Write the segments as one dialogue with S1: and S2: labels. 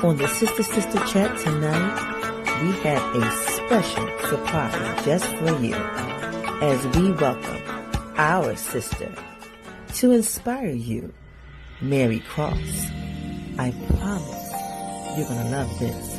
S1: On the Sister Sister Chat tonight, we have a special surprise just for you as we welcome our sister to inspire you, Mary Cross. I promise you're going to love this.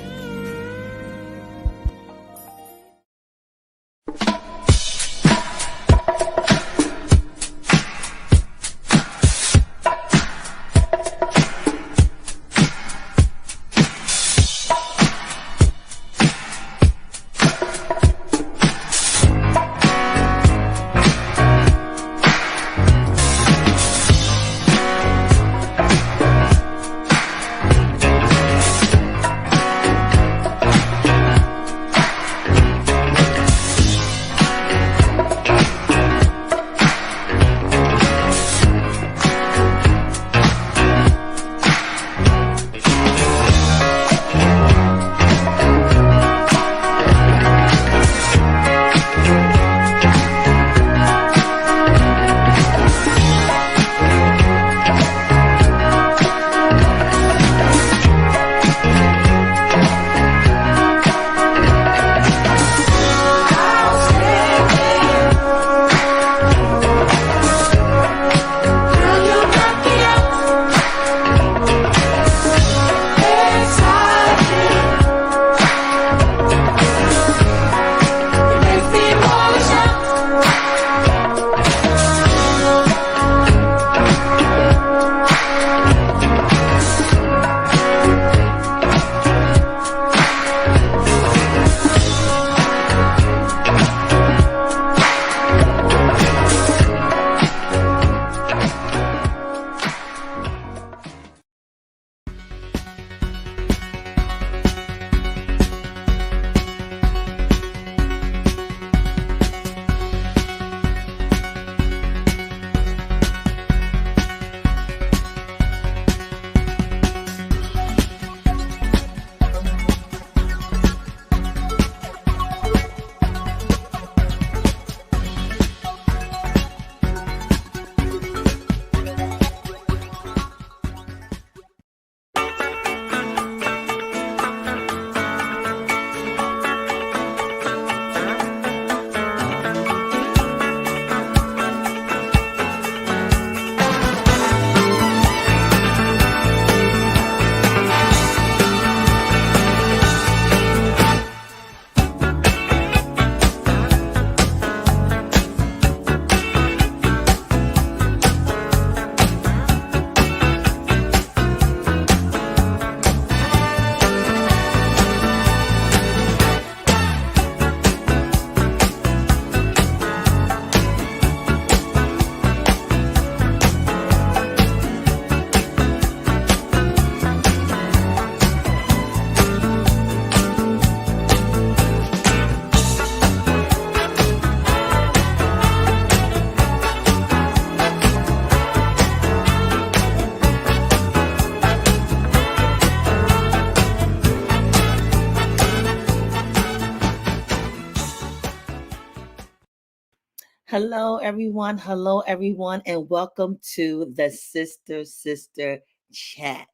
S1: Hello, everyone, and welcome to the Sister Sister Chat.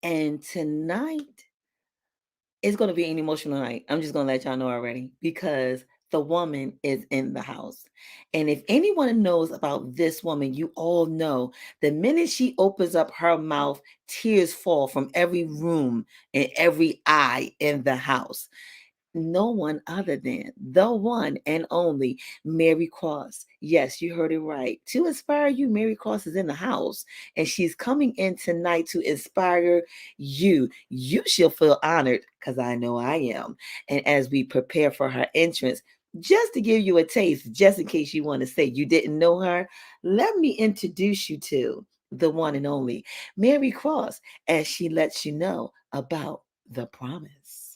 S1: And tonight is going to be an emotional night. I'm just going to let y'all know already because the woman is in the house. And if anyone knows about this woman, you all know the minute she opens up her mouth, tears fall from every room and every eye in the house. No one other than the one and only Mary Cross. Yes, you heard it right. To inspire you, Mary Cross is in the house, and she's coming in tonight to inspire you. You shall feel honored because I know I am. And as we prepare for her entrance, just to give you a taste, just in case you want to say you didn't know her, let me introduce you to the one and only Mary Cross as she lets you know about the promise.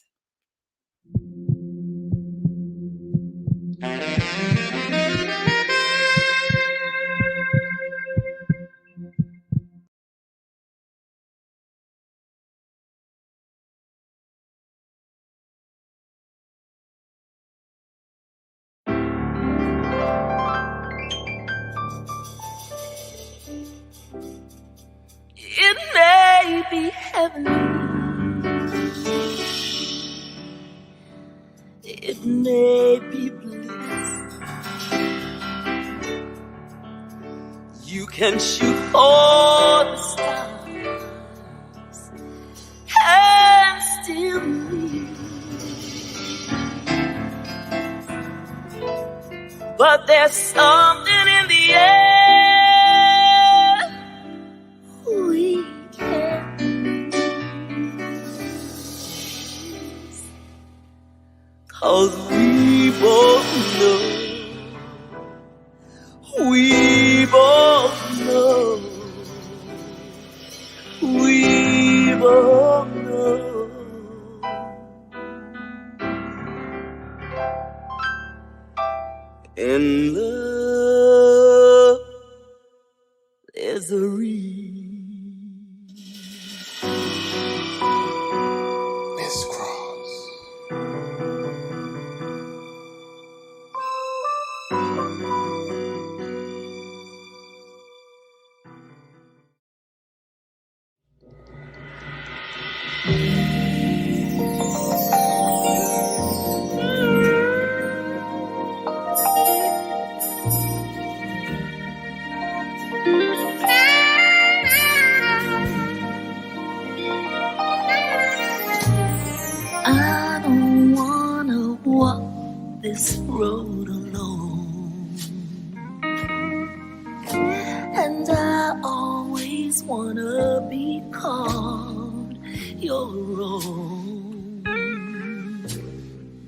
S2: It may be heavenly
S1: it may be bliss. You can shoot for the stars and still leave, but there's something in the air we can't lose, 'cause we both know, we both know, we both know. In love, there's a reason.
S2: Miss Cross.
S1: I don't wanna walk this road alone, and I always wanna be called your own.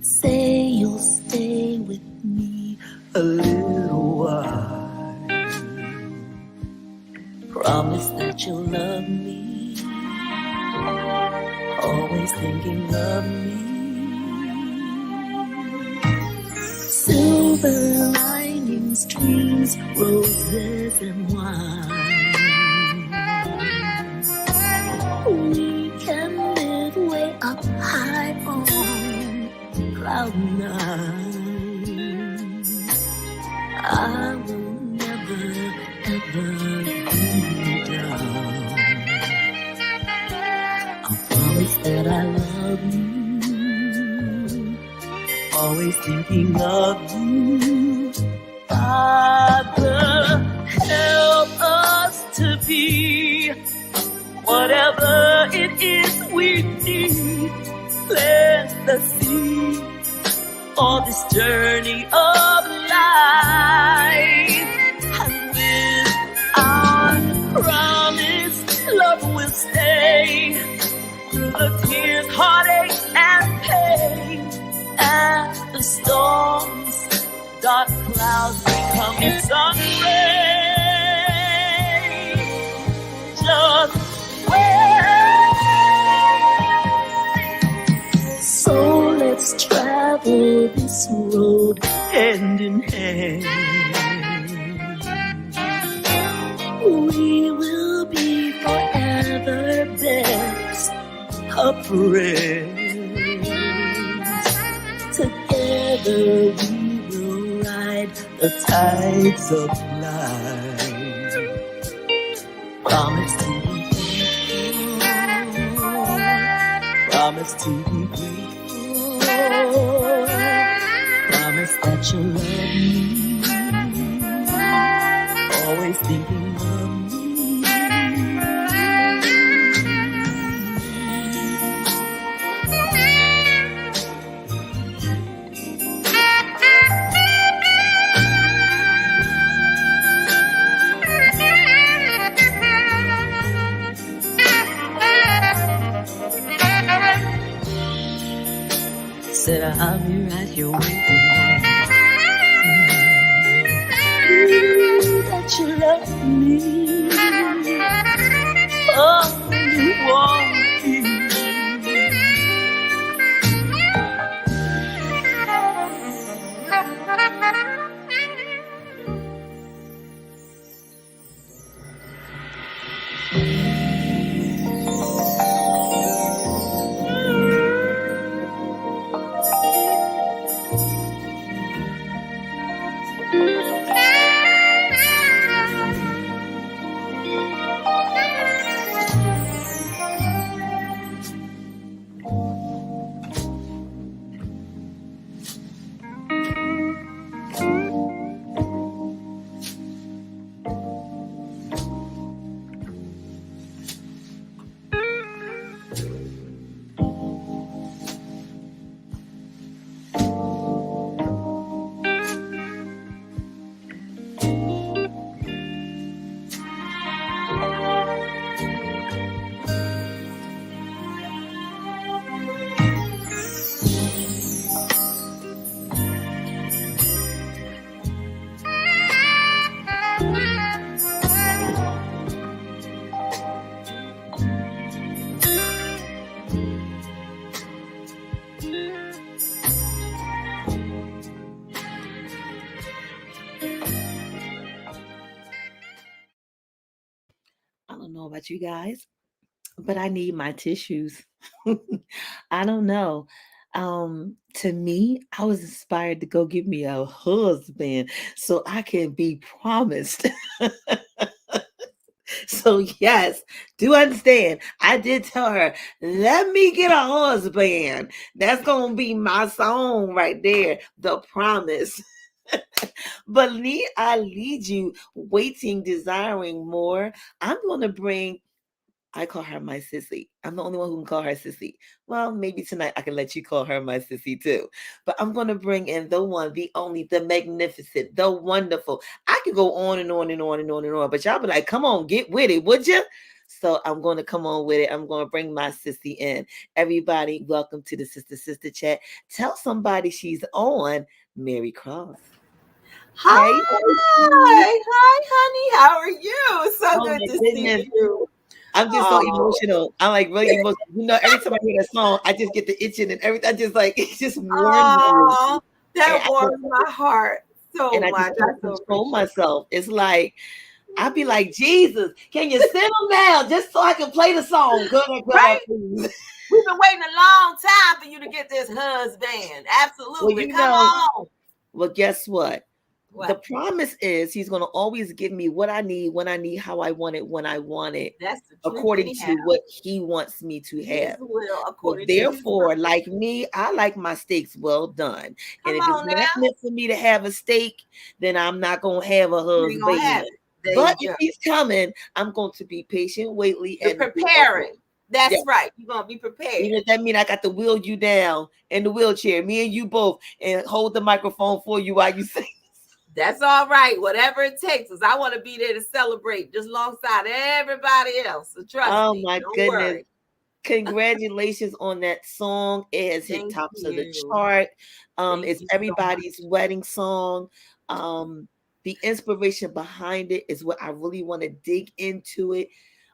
S1: Say you'll stay with me a little while. Promise that you'll love me, always thinking of me. Silver linings, dreams, roses and wine. We can live way up high on cloud nine. I will never ever let you down. I promise that I love you, always thinking of you. Father, help us to be whatever it is we need. Plant the seed for this journey of life, and with our promise, love will stay through the tears, heartache, and pain. As the storms, dark clouds become sun rays. Just wait. So let's travel this road hand in hand. We will be forever best of friends. Together we will ride the tides of life. Promise to be faithful, promise to be grateful, promise that you'll love me, always thinking of me. Said I'll be right here waiting. That you love me, oh, you want me. I don't know about you guys, but I need my tissues. I don't know. To me, I was inspired to go get me a husband so I can be promised. So yes, do understand. I did tell her, let me get a husband. That's gonna be my song right there, the promise. But I lead you waiting, desiring more. I'm gonna bring I call her my sissy. I'm the only one who can call her sissy. Well, maybe tonight I can let you call her my sissy too. But I'm going to bring in the one, the only, the magnificent, the wonderful. I could go on and on and on and on and on, but y'all be like, come on, get with it, would you? So I'm going to come on with it. I'm going to bring my sissy in. Everybody, welcome to the Sister Chat. Tell somebody she's on. Mary Cross. Hey, baby.
S3: Hi, honey. How are you? So
S1: Oh
S3: good
S1: my
S3: to see
S1: goodness.
S3: you.
S1: I'm just so
S3: Oh,
S1: emotional. I'm like really emotional. You know, every time I hear that song, I just get the itching and everything. I just like it just warms me.
S3: oh,
S1: And
S3: that
S1: I,
S3: warms my heart so
S1: and I
S3: much.
S1: just
S3: I
S1: can't
S3: so
S1: control
S3: appreciate
S1: myself. It's like I'd be
S3: it.
S1: like, Jesus, can you send them down just so I can play the song? Could I
S3: Right?
S1: please?
S3: We've been waiting a long time for you to get this husband.
S1: Well,
S3: Absolutely.
S1: you
S3: Come
S1: know,
S3: on.
S1: well, guess what? The
S3: What?
S1: promise is he's going to always give me what I need, when I need, how I want it, when I want it,
S3: That's the truth,
S1: according
S3: anyhow.
S1: to what he wants me to
S3: His
S1: have.
S3: will
S1: So
S3: according to his
S1: therefore,
S3: purpose.
S1: like me, I like my steaks well done. And
S3: Come
S1: if it's
S3: on
S1: not
S3: now.
S1: meant for me to have a steak, then I'm not gonna have a
S3: You ain't gonna
S1: husband.
S3: have it. There
S1: But
S3: you
S1: if
S3: go.
S1: he's coming, I'm going to be patient, waitly,
S3: You're
S1: and be okay.
S3: preparing. That's
S1: Yeah.
S3: right. You're gonna be
S1: Even
S3: prepared.
S1: if that means I got to wheel you down in the wheelchair, me and you both, and hold the microphone for you while you sing.
S3: That's all right. Whatever it takes, because I want to be there to celebrate just alongside everybody else. So trust
S1: Oh
S3: me.
S1: my
S3: Don't
S1: goodness.
S3: worry.
S1: Congratulations on that song. It has hit
S3: Thank
S1: tops of the
S3: you.
S1: chart.
S3: Thank
S1: It's
S3: you so
S1: everybody's
S3: much.
S1: wedding song. The inspiration behind it is what I really want to dig into it.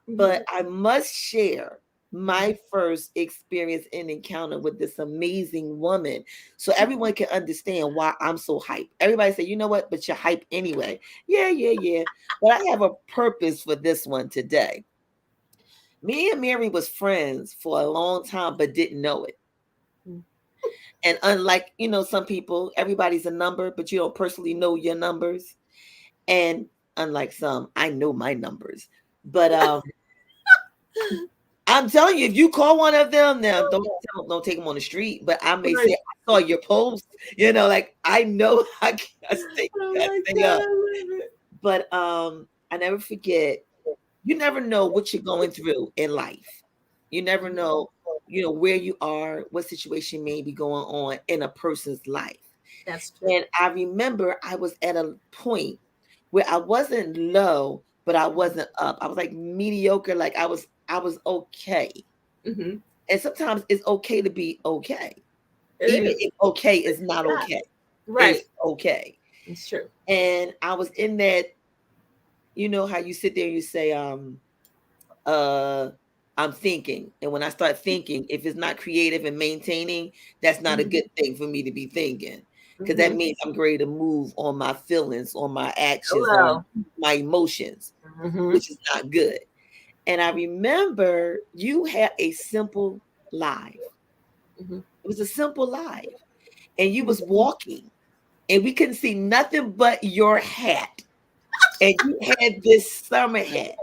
S1: But I must share my first experience and encounter with this amazing woman so everyone can understand why I'm so hyped. Everybody say, you know what, but you're hyped anyway. Yeah. But I have a purpose for this one today. Me and Mary was friends for a long time, but didn't know it. And unlike, some people, everybody's a number, but you don't personally know your numbers. And unlike some, I know my numbers. But I'm telling you, if you call one of them, now don't take them on the street. But I may say,
S3: Right.
S1: I saw your post. Like I know I
S3: Oh my
S1: stay
S3: God,
S1: up.
S3: I love it.
S1: But I never forget. You never know what you're going through in life. You never know, where you are, what situation may be going on in a person's life.
S3: That's true.
S1: And I remember I was at a point where I wasn't low, but I wasn't up. I was like mediocre, like I was okay.
S3: Mm-hmm.
S1: And sometimes it's okay to be okay.
S3: It
S1: Even
S3: is.
S1: if okay is
S3: It's
S1: not
S3: not.
S1: okay.
S3: Right.
S1: It's okay.
S3: It's true.
S1: And I was in that, how you sit there and you say, uh I'm thinking. And when I start thinking, if it's not creative and maintaining, that's not a
S3: Mm-hmm.
S1: good thing for me to be thinking. Because that
S3: Mm-hmm.
S1: means I'm ready to move on my feelings, on my actions, on
S3: Hello.
S1: my emotions,
S3: Mm-hmm.
S1: which is not good. And I remember you had a simple life.
S3: Mm-hmm.
S1: It was a simple life. And you was walking and we couldn't see nothing but your hat. And you had this summer hat,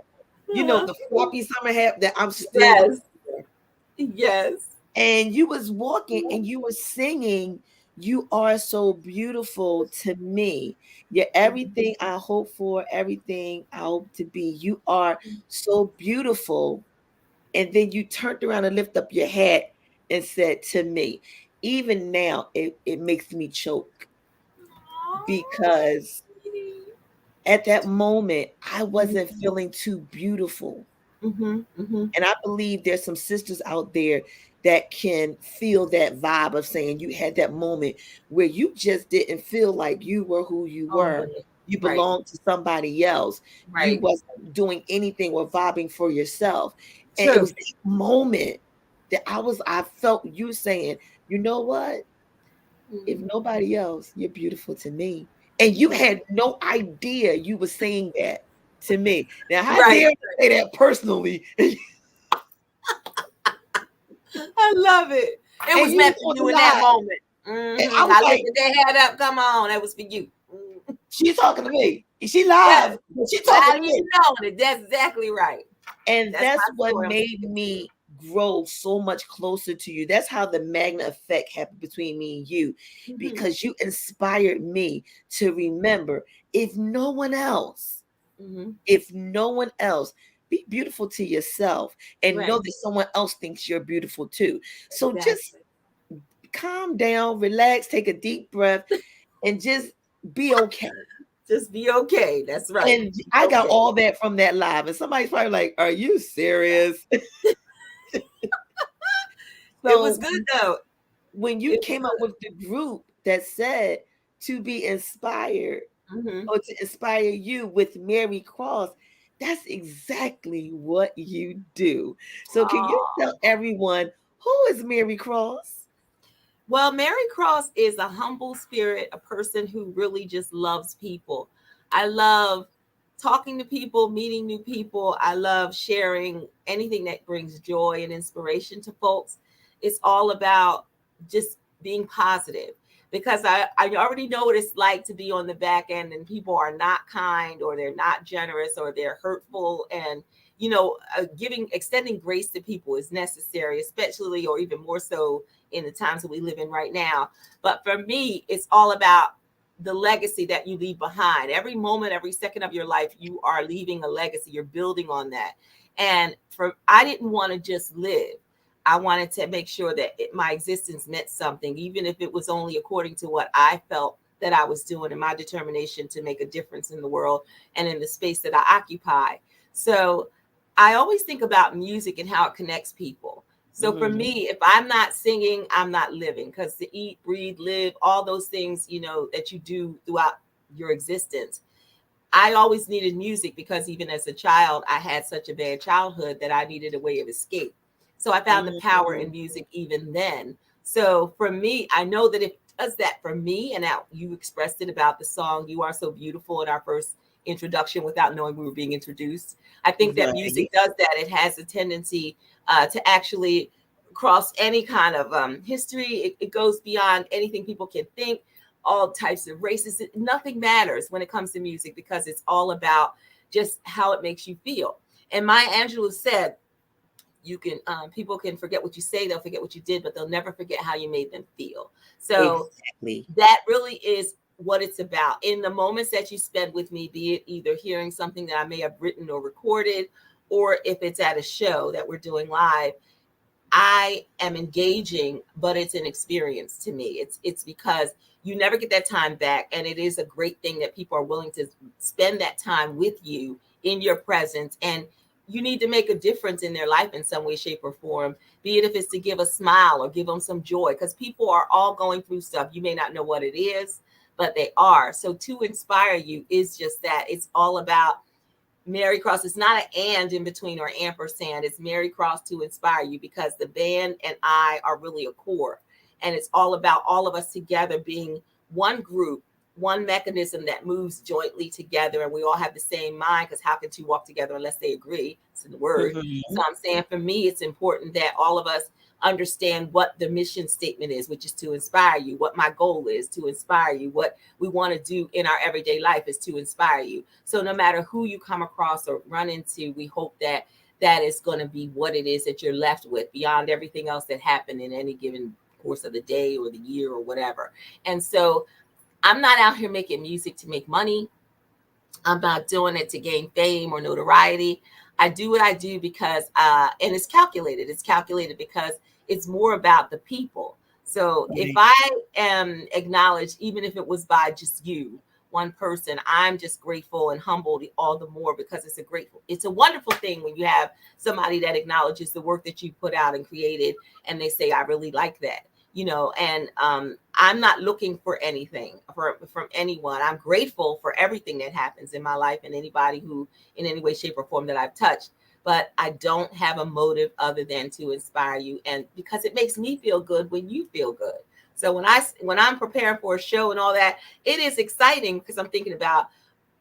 S1: the floppy summer hat that I'm still looking
S3: Yes.
S1: for.
S3: Yes.
S1: And you was walking and you were singing, you are so beautiful to me. You're everything I hope for, everything I hope to be. You are so beautiful. And then you turned around and lift up your hat and said to me, even now it makes me choke
S3: Oh,
S1: because
S3: sweetie.
S1: at that moment I wasn't feeling too beautiful.
S3: Mm-hmm. Mm-hmm.
S1: And I believe there's some sisters out there that can feel that vibe of saying you had that moment where you just didn't feel like you were who you
S3: Oh,
S1: were.
S3: honey.
S1: You
S3: Right.
S1: belonged to somebody else. You
S3: Right.
S1: wasn't doing anything or vibing for yourself. And it
S3: True.
S1: was that moment that I felt you saying, you know what? If nobody else, you're beautiful to me. And you had no idea you were saying that. to me. Now, how
S3: Right.
S1: dare you say that personally?
S3: I love it. It
S1: And
S3: was
S1: you was
S3: meant for
S1: on the
S3: you in that
S1: live.
S3: moment.
S1: And I was
S3: I
S1: like,
S3: lifted that head up. Come on, that was for you.
S1: she's talking to me. She
S3: Yes,
S1: live. She talking
S3: without
S1: to
S3: even
S1: me.
S3: knowing it. That's exactly right.
S1: And
S3: That's
S1: that's
S3: my
S1: what
S3: story.
S1: made me grow so much closer to you. That's how the magnet effect happened between me and you,
S3: Mhm.
S1: because you inspired me to remember, if no one else,
S3: Mhm.
S1: if no one else, be beautiful to yourself and know
S3: Right.
S1: that someone else thinks you're beautiful too. So just
S3: Exactly.
S1: calm down, relax, take a deep breath, and just be okay.
S3: Just be okay. That's right.
S1: And
S3: Be
S1: I got
S3: okay.
S1: all that from that live. And somebody's probably like, are you serious?
S3: It was
S1: So
S3: good though.
S1: when you
S3: It was
S1: came up with the group that said to be inspired
S3: good. Mhm.
S1: or to inspire you with Mary Cross, that's exactly what you do. So can you
S3: Aw.
S1: tell everyone, who is Mary Cross?
S3: Well, Mary Cross is a humble spirit, a person who really just loves people. I love talking to people, meeting new people. I love sharing anything that brings joy and inspiration to folks. It's all about just being positive because I already know what it's like to be on the back end and people are not kind or they're not generous or they're hurtful. And, extending grace to people is necessary, especially or even more so in the times that we live in right now. But for me, it's all about the legacy that you leave behind. Every moment, every second of your life, you are leaving a legacy. You're building on that. And I didn't want to just live. I wanted to make sure that my existence meant something, even if it was only according to what I felt that I was doing and my determination to make a difference in the world and in the space that I occupy. So I always think about music and how it connects people. So for
S1: Mhm.
S3: me, if I'm not singing, I'm not living because to eat, breathe, live, all those things, that you do throughout your existence. I always needed music because even as a child, I had such a bad childhood that I needed a way of escape. So I found the power in
S1: Mhm.
S3: music even then. So for me, I know that it does that for me. And now you expressed it about the song "You Are So Beautiful" in our first introduction without knowing we were being introduced. I think that music
S1: Right.
S3: does that. It has a tendency to actually cross any kind of history. It goes beyond anything people can think, all types of races. Nothing matters when it comes to music because it's all about just how it makes you feel. And Maya Angelou said, you can people can forget what you say, they'll forget what you did, but they'll never forget how you made them feel. So
S1: Exactly.
S3: that really is what it's about. In the moments that you spend with me, be it either hearing something that I may have written or recorded, or if it's at a show that we're doing live, I am engaging, but it's an experience to me. It's because you never get that time back, and it is a great thing that people are willing to spend that time with you in your presence, and you need to make a difference in their life in some way, shape, or form. Be it if it's to give a smile or give them some joy, because people are all going through stuff. You may not know what it is, but they are. So to inspire you is just that. It's all about Mary Cross. It's not an and in between or ampersand. It's Mary Cross to inspire you because the band and I are really a core. And it's all about all of us together being one group, one mechanism that moves jointly together. And we all have the same mind because how can two walk together unless they agree? It's in the word. So
S1: Mhm.
S3: I'm saying for me, it's important that all of us understand what the mission statement is, which is to inspire you, what my goal is to inspire you, what we want to do in our everyday life is to inspire you. So no matter who you come across or run into, we hope that that is going to be what it is that you're left with beyond everything else that happened in any given course of the day or the year or whatever. And so I'm not out here making music to make money. I'm not doing it to gain fame or notoriety. I do what I do because, and it's calculated. It's calculated because it's more about the people. So if
S1: Right.
S3: I am acknowledged, even if it was by just you, one person, I'm just grateful and humbled all the more because it's a wonderful thing when you have somebody that acknowledges the work that you put out and created, and they say, "I really like that." And I'm not looking for anything from anyone. I'm grateful for everything that happens in my life and anybody who in any way, shape, or form that I've touched, but I don't have a motive other than to inspire you, and because it makes me feel good when you feel good. So when I'm preparing for a show and all that, it is exciting because I'm thinking about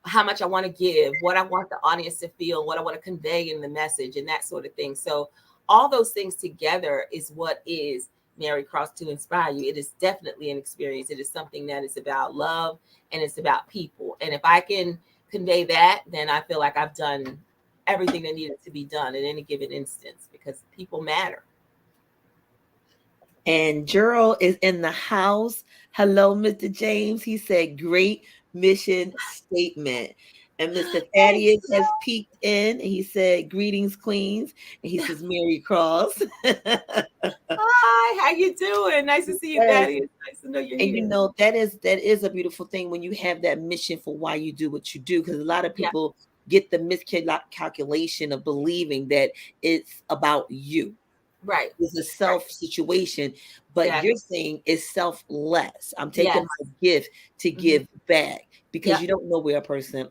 S3: how much I want to give, what I want the audience to feel, what I want to convey in the message, and that sort of thing. So all those things together is what is Mary Cross to inspire you. It is definitely an experience. It is something that is about love and it's about people. And if I can convey that, then I feel like I've done everything that needed to be done in any given instance, because people matter.
S1: And Gerald is in the house. Hello, Mr. James. He said, great mission statement. And Mr.
S3: Thank
S1: Thaddeus
S3: you.
S1: has peeked in and he said, greetings, queens. And he says, Mary Cross.
S3: Hi, how you doing? Nice to see you,
S1: Yes.
S3: Daddy. It's nice to know you're
S1: And you
S3: here.
S1: know, that is a beautiful thing when you have that mission for why you do what you do. Because a lot of
S3: Yeah,
S1: people get the miscalculation of believing that it's about you.
S3: right,
S1: It's a
S3: right.
S1: self situation, but
S3: Yes,
S1: you're saying it's selfless. I'm taking
S3: yes.
S1: my gift to
S3: Hmm.
S1: give back because
S3: Yep,
S1: you don't know where a person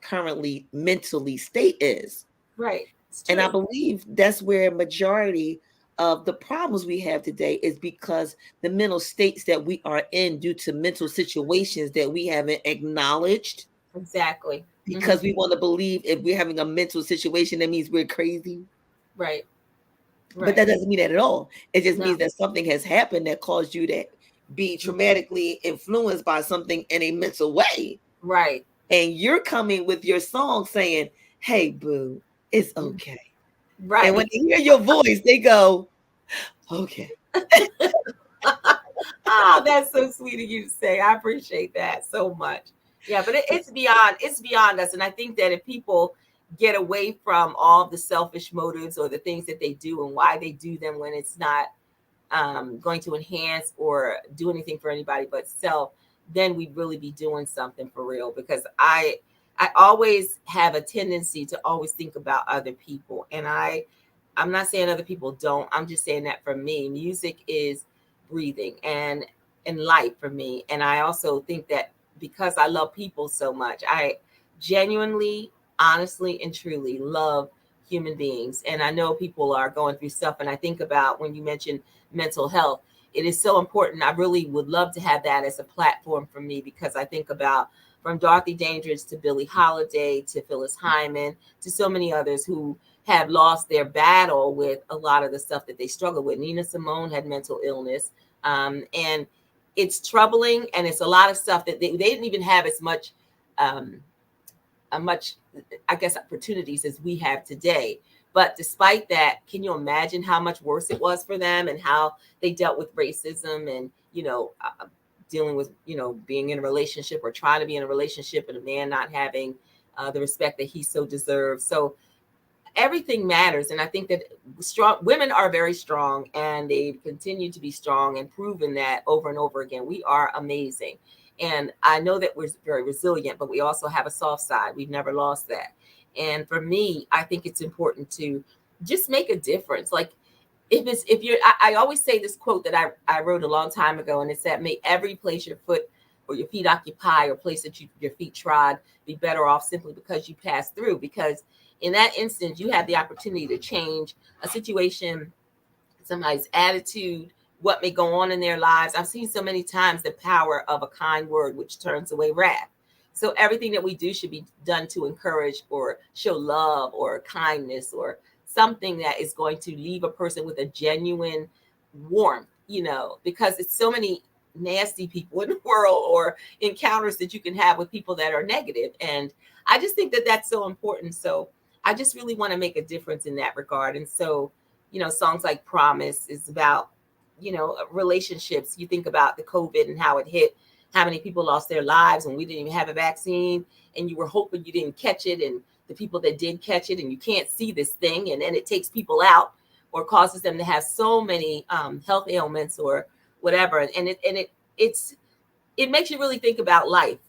S1: currently mentally state is.
S3: right. It's
S1: And I
S3: true.
S1: believe that's where majority of the problems we have today is because the mental states that we are in due to mental situations that we haven't acknowledged
S3: Exactly. Hmm.
S1: because we want to believe if we're having a mental situation that means we're crazy.
S3: Right,
S1: But
S3: right.
S1: that doesn't mean that at all. It just
S3: No,
S1: means that something has happened that caused you to be traumatically influenced by something in a mental way.
S3: right,
S1: And you're coming with your song saying, hey, boo, it's
S3: mhm,
S1: okay. And when
S3: right.
S1: they hear your voice, they go, okay.
S3: Oh, that's so sweet of you to say. I appreciate that so much. Yeah, but it's beyond us. And I think that if people get away from all the selfish motives or the things that they do and why they do them when it's not going to enhance or do anything for anybody but self, then we'd really be doing something for real. Because I always have a tendency to always think about other people, and I'm not saying other people don't. I'm just saying that for me, music is breathing and life for me. And I also think that because I love people so much, I genuinely, honestly, and truly love human beings. And I know people are going through stuff. And I think about when you mentioned mental health, it is so important. I really would love to have that as a platform for me, because I think about from Dorothy Dandridge to Billie Holiday to Phyllis Hyman to so many others who have lost their battle with a lot of the stuff that they struggle with. Nina Simone had mental illness. And it's troubling, and it's a lot of stuff that they didn't even have as much um, a much, I guess, opportunities as we have today. But despite that, can you imagine how much worse it was for them and how they dealt with racism and, dealing with, being in a relationship or trying to be in a relationship and a man not having the respect that he so deserves. So everything matters. And I think that strong women are very strong, and they continue to be strong and proven that over and over again. We are amazing. And I know that we're very resilient, but we also have a soft side. We've never lost that. And for me, I think it's important to just make a difference. Like if you're I always say this quote that I wrote a long time ago, and it's that may every place your foot or your feet occupy or place that your feet trod be better off simply because you passed through. Because in that instance, you have the opportunity to change a situation, somebody's attitude, what may go on in their lives. I've seen so many times the power of a kind word, which turns away wrath. So everything that we do should be done to encourage or show love or kindness or something that is going to leave a person with a genuine warmth, because it's so many nasty people in the world, or encounters that you can have with people that are negative. And I just think that that's so important. So I just really want to make a difference in that regard. And so, songs like Promise is about, relationships. You think about the COVID and how it hit, how many people lost their lives when we didn't even have a vaccine, and you were hoping you didn't catch it, and the people that did catch it, and you can't see this thing, and then it takes people out or causes them to have so many health ailments or whatever. And it makes you really think about life,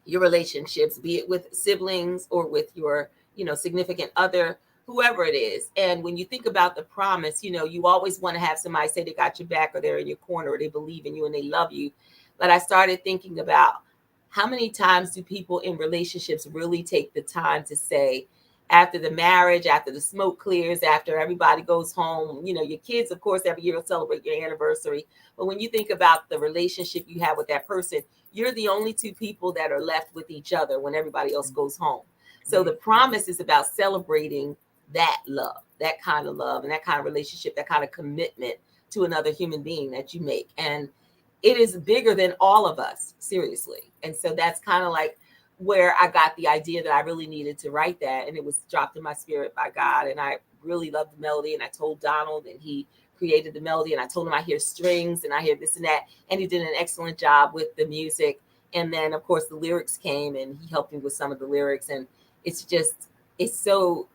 S3: your relationships, be it with siblings or with your, significant other, whoever it is. And when you think about the promise, you always want to have somebody say they got your back, or they're in your corner, or they believe in you and they love you. But I started thinking about how many times do people in relationships really take the time to say, after the marriage, after the smoke clears, after everybody goes home, your kids, of course, every year will celebrate your anniversary. But when you think about the relationship you have with that person, you're the only two people that are left with each other when everybody else goes home. So the promise is about celebrating that love, that kind of love, and that kind of relationship, that kind of commitment to another human being that you make. And it is bigger than all of us, seriously. And so that's kind of like where I got the idea that I really needed to write that. And it was dropped in my spirit by God. And I really loved the melody. And I told Donald, and he created the melody. And I told him I hear strings and I hear this and that. And he did an excellent job with the music. And then, of course, the lyrics came, and he helped me with some of the lyrics. And it's just, it's so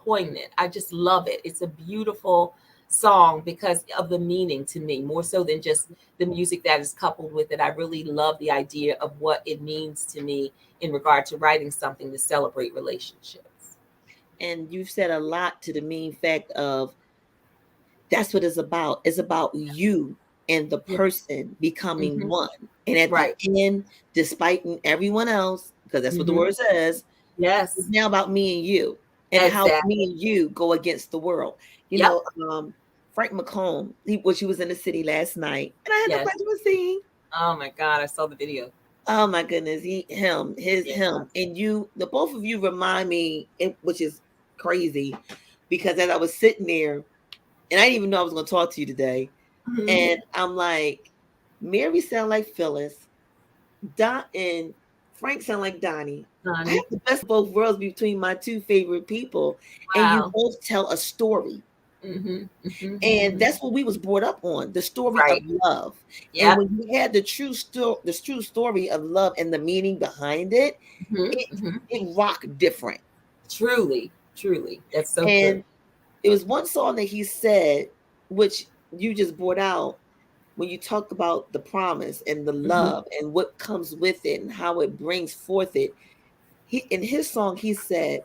S3: poignant. I just love it. It's a beautiful song because of the meaning to me, more so than just the music that is coupled with it. I really love the idea of what it means to me in regard to writing something to celebrate relationships.
S1: And you've said a lot to the main fact of that's what it's about. It's about you and the person becoming one. And at the end, despite everyone else, because that's what the word says,
S3: yes,
S1: it's now about me and you, and how me and you go against the world. You know, Frank McComb, he was in the city last night, and I had the pleasure of seeing.
S3: Oh my God, I saw the video.
S1: Oh my goodness, him, and you, the both of you remind me, which is crazy, because as I was sitting there, and I didn't even know I was going to talk to you today, and I'm like, Mary sound like Phyllis, Don and Frank sound like Donnie. I have the best of both worlds between my two favorite people, and you both tell a story. And that's what we was brought up on, the story of love. And when you had the true story of love and the meaning behind it, it rocked different.
S3: Truly. That's so
S1: and
S3: good.
S1: It was one song that he said, which you just brought out, when you talk about the promise and the love and what comes with it and how it brings forth it. In his song, he said,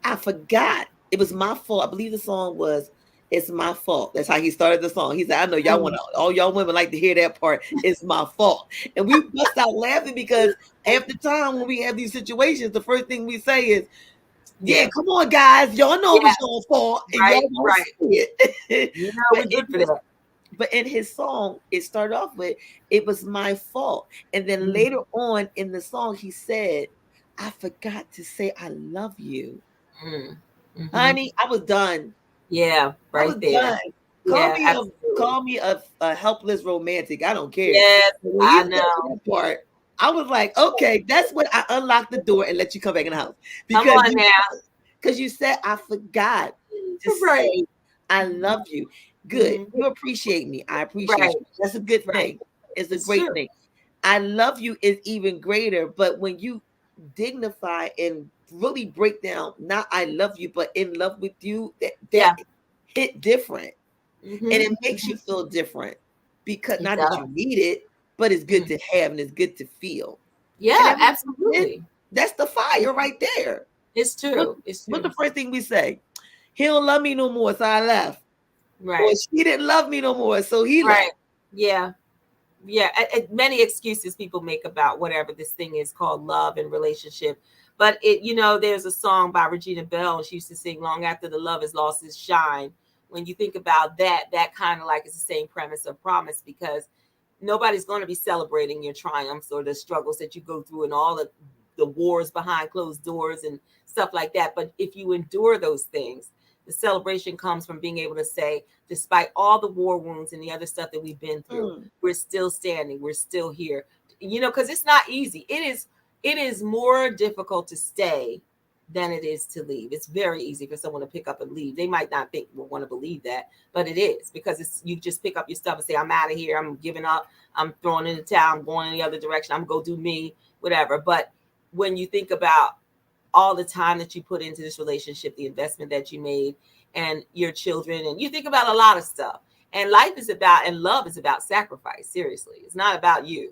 S1: I forgot. It was my fault. I believe the song was, it's my fault. That's how he started the song. He said, I know y'all want all y'all women like to hear that part. It's my fault. And we bust out laughing because half the time when we have these situations, the first thing we say is, yeah, come on, guys. Y'all know it was your fault. And y'all don't see it.
S3: You know, we're good for that.
S1: But in his song, it started off with, it was my fault. And then later on in the song, he said, I forgot to say I love you. Honey, I was done.
S3: Yeah, right there.
S1: Done. Call me a helpless romantic. I don't care.
S3: Yes, I know.
S1: That part, I was like, okay, that's when I unlocked the door and let you come back in the house. Because you said I forgot to say I love you. Good. You appreciate me. I appreciate you. That's a good thing. It's a great thing. I love you is even greater. But when you dignify and really break down, not I love you, but in love with you, that hit different. And it makes you feel different, because not that you need it, but it's good to have and it's good to feel.
S3: Yeah, absolutely.
S1: That's the fire right there.
S3: It's true.
S1: What's the first thing we say? He don't love me no more, so I left.
S3: Right.
S1: Or she didn't love me no more, so he left.
S3: Yeah. Many excuses people make about whatever this thing is called love and relationship. But there's a song by Regina Bell, and she used to sing, long after the love has lost its shine. When you think about that kind of like is the same premise of promise, because nobody's going to be celebrating your triumphs or the struggles that you go through and all the wars behind closed doors and stuff like that. But if you endure those things, the celebration comes from being able to say, despite all the war wounds and the other stuff that we've been through, we're still standing, we're still here. Because it's not easy. It is more difficult to stay than it is to leave. It's very easy for someone to pick up and leave. They might not want to believe that, but it is, because you just pick up your stuff and say, I'm out of here, I'm giving up, I'm throwing in the towel, I'm going in the other direction, I'm going to go do me, whatever. But when you think about all the time that you put into this relationship, the investment that you made, and your children, and you think about a lot of stuff, and life is about, and love is about sacrifice. Seriously, it's not about you.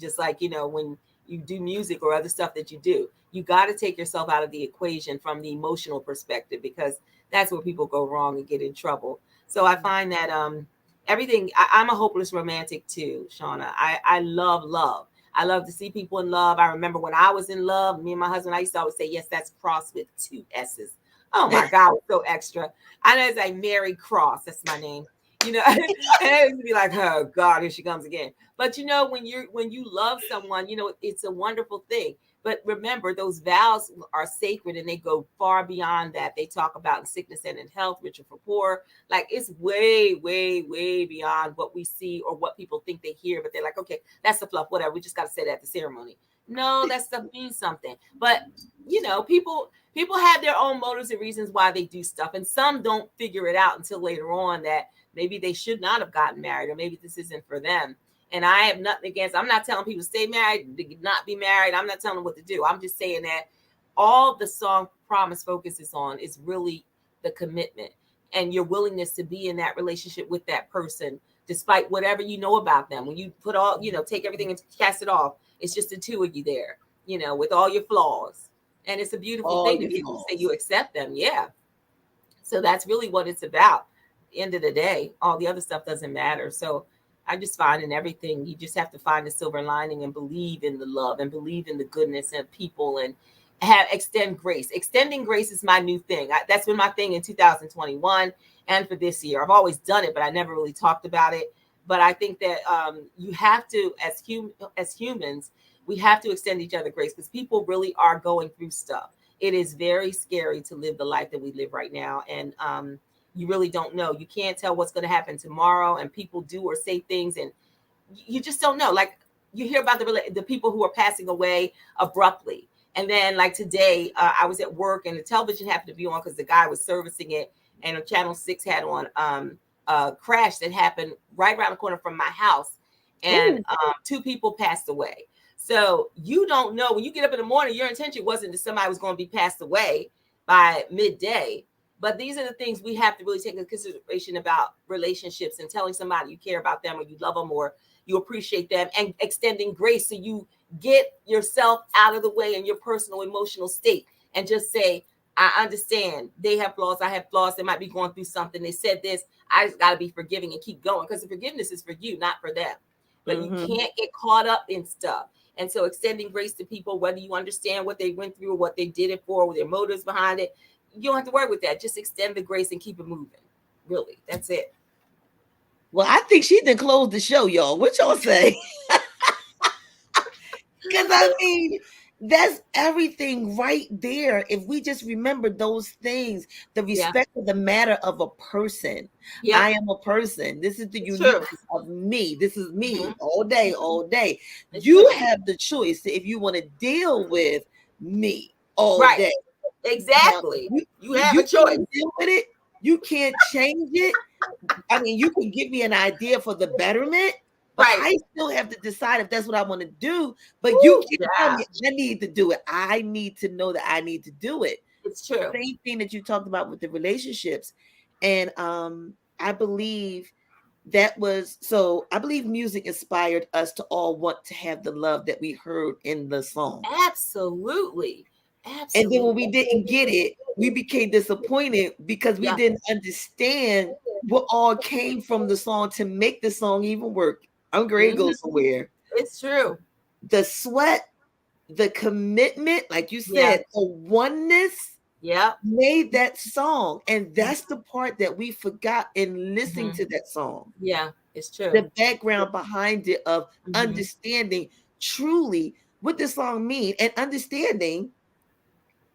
S3: Just like, when you do music or other stuff that you do, you got to take yourself out of the equation from the emotional perspective, because that's where people go wrong and get in trouble. So I find that everything, I'm a hopeless romantic too, Shauna. I love love. I love to see people in love. I remember when I was in love, me and my husband, I used to always say, yes, that's Cross with 2 S's. Oh my God, so extra. I know it's like Mary Cross. That's my name. you know, and it would be like, oh God, here she comes again. But you know, when you love someone, you know, it's a wonderful thing. But remember, those vows are sacred and they go far beyond that. They talk about in sickness and in health, rich or for poor. Like it's way, way, way beyond what we see or what people think they hear. But they're like, okay, that's the fluff, whatever. We just got to say that at the ceremony. No, that stuff means something. But you know, people have their own motives and reasons why they do stuff, and some don't figure it out until later on that maybe they should not have gotten married, or maybe this isn't for them. And I have nothing against, I'm not telling people to stay married, to not be married. I'm not telling them what to do. I'm just saying that all the song Promise focuses on is really the commitment and your willingness to be in that relationship with that person, despite whatever you know about them. When you put all, you know, take everything and cast it off, it's just the two of you there, you know, with all your flaws. And it's a beautiful
S1: All
S3: thing to
S1: your
S3: be able to say
S1: flaws.
S3: you accept them. Yeah. So that's really what it's about. End of the day, all the other stuff doesn't matter. So I just find in everything, you just have to find the silver lining and believe in the love and believe in the goodness of people and have extend grace. Extending grace is my new thing. That's been my thing in 2021 and for this year. I've always done it, but I never really talked about it. But I think that you have to, as humans, we have to extend each other grace because people really are going through stuff. It is very scary to live the life that we live right now, and you really don't know. You can't tell what's going to happen tomorrow, and people do or say things, and you just don't know. Like you hear about the people who are passing away abruptly, and then like today, I was at work, and the television happened to be on because the guy was servicing it, and Channel 6 had on a crash that happened right around the corner from my house, and
S1: Ooh.
S3: two people passed away. So you don't know when you get up in the morning, your intention wasn't that somebody was going to be passed away by midday. But these are the things we have to really take into consideration about relationships and telling somebody you care about them or you love them or you appreciate them and extending grace so you get yourself out of the way in your personal emotional state and just say, I understand they have flaws. I have flaws. They might be going through something. They said this. I just got to be forgiving and keep going because the forgiveness is for you, not for them. But you
S1: Mm-hmm.
S3: can't get caught up in stuff. And so extending grace to people, whether you understand what they went through or what they did it for, or their motives behind it, you don't have to worry with that. Just extend the grace and keep it moving. Really, that's it.
S1: Well, I think she didn't close the show, y'all. What y'all say? Because I mean, that's everything right there. If we just remember those things, the
S3: Yeah.
S1: respect of the matter of a person.
S3: Yep.
S1: I am a person. This is the
S3: It's true.
S1: uniqueness of me. This is
S3: Mhm.
S1: me all day, all day.
S3: It's
S1: You
S3: true.
S1: have the choice if you want to deal with me all
S3: Right.
S1: day. Now,
S3: Exactly. You have
S1: you
S3: a choice.
S1: can't deal with it. You can't change it. I mean, you can give me an idea for the betterment, but
S3: Right.
S1: I still have to decide if that's what I want to do. But you
S3: Ooh,
S1: can't tell
S3: yeah.
S1: me I need to do it. I need to know that I need to do it.
S3: It's true.
S1: Same thing that you talked about with the relationships. And I believe that was so I believe music inspired us to all want to have the love that we heard in the song.
S3: Absolutely.
S1: And then when
S3: Absolutely.
S1: we didn't get it, we became disappointed because we
S3: Yeah.
S1: didn't understand what all came from the song to make the song even work. I'm going to go
S3: Mhm.
S1: somewhere.
S3: It's true.
S1: The sweat, the commitment, like you
S3: Yeah.
S1: said, the oneness
S3: Yep.
S1: made that song. And that's the part that we forgot in listening
S3: Mhm.
S1: to that song.
S3: Yeah. It's
S1: The
S3: true.
S1: background behind it of
S3: Mhm.
S1: understanding truly what this song mean and understanding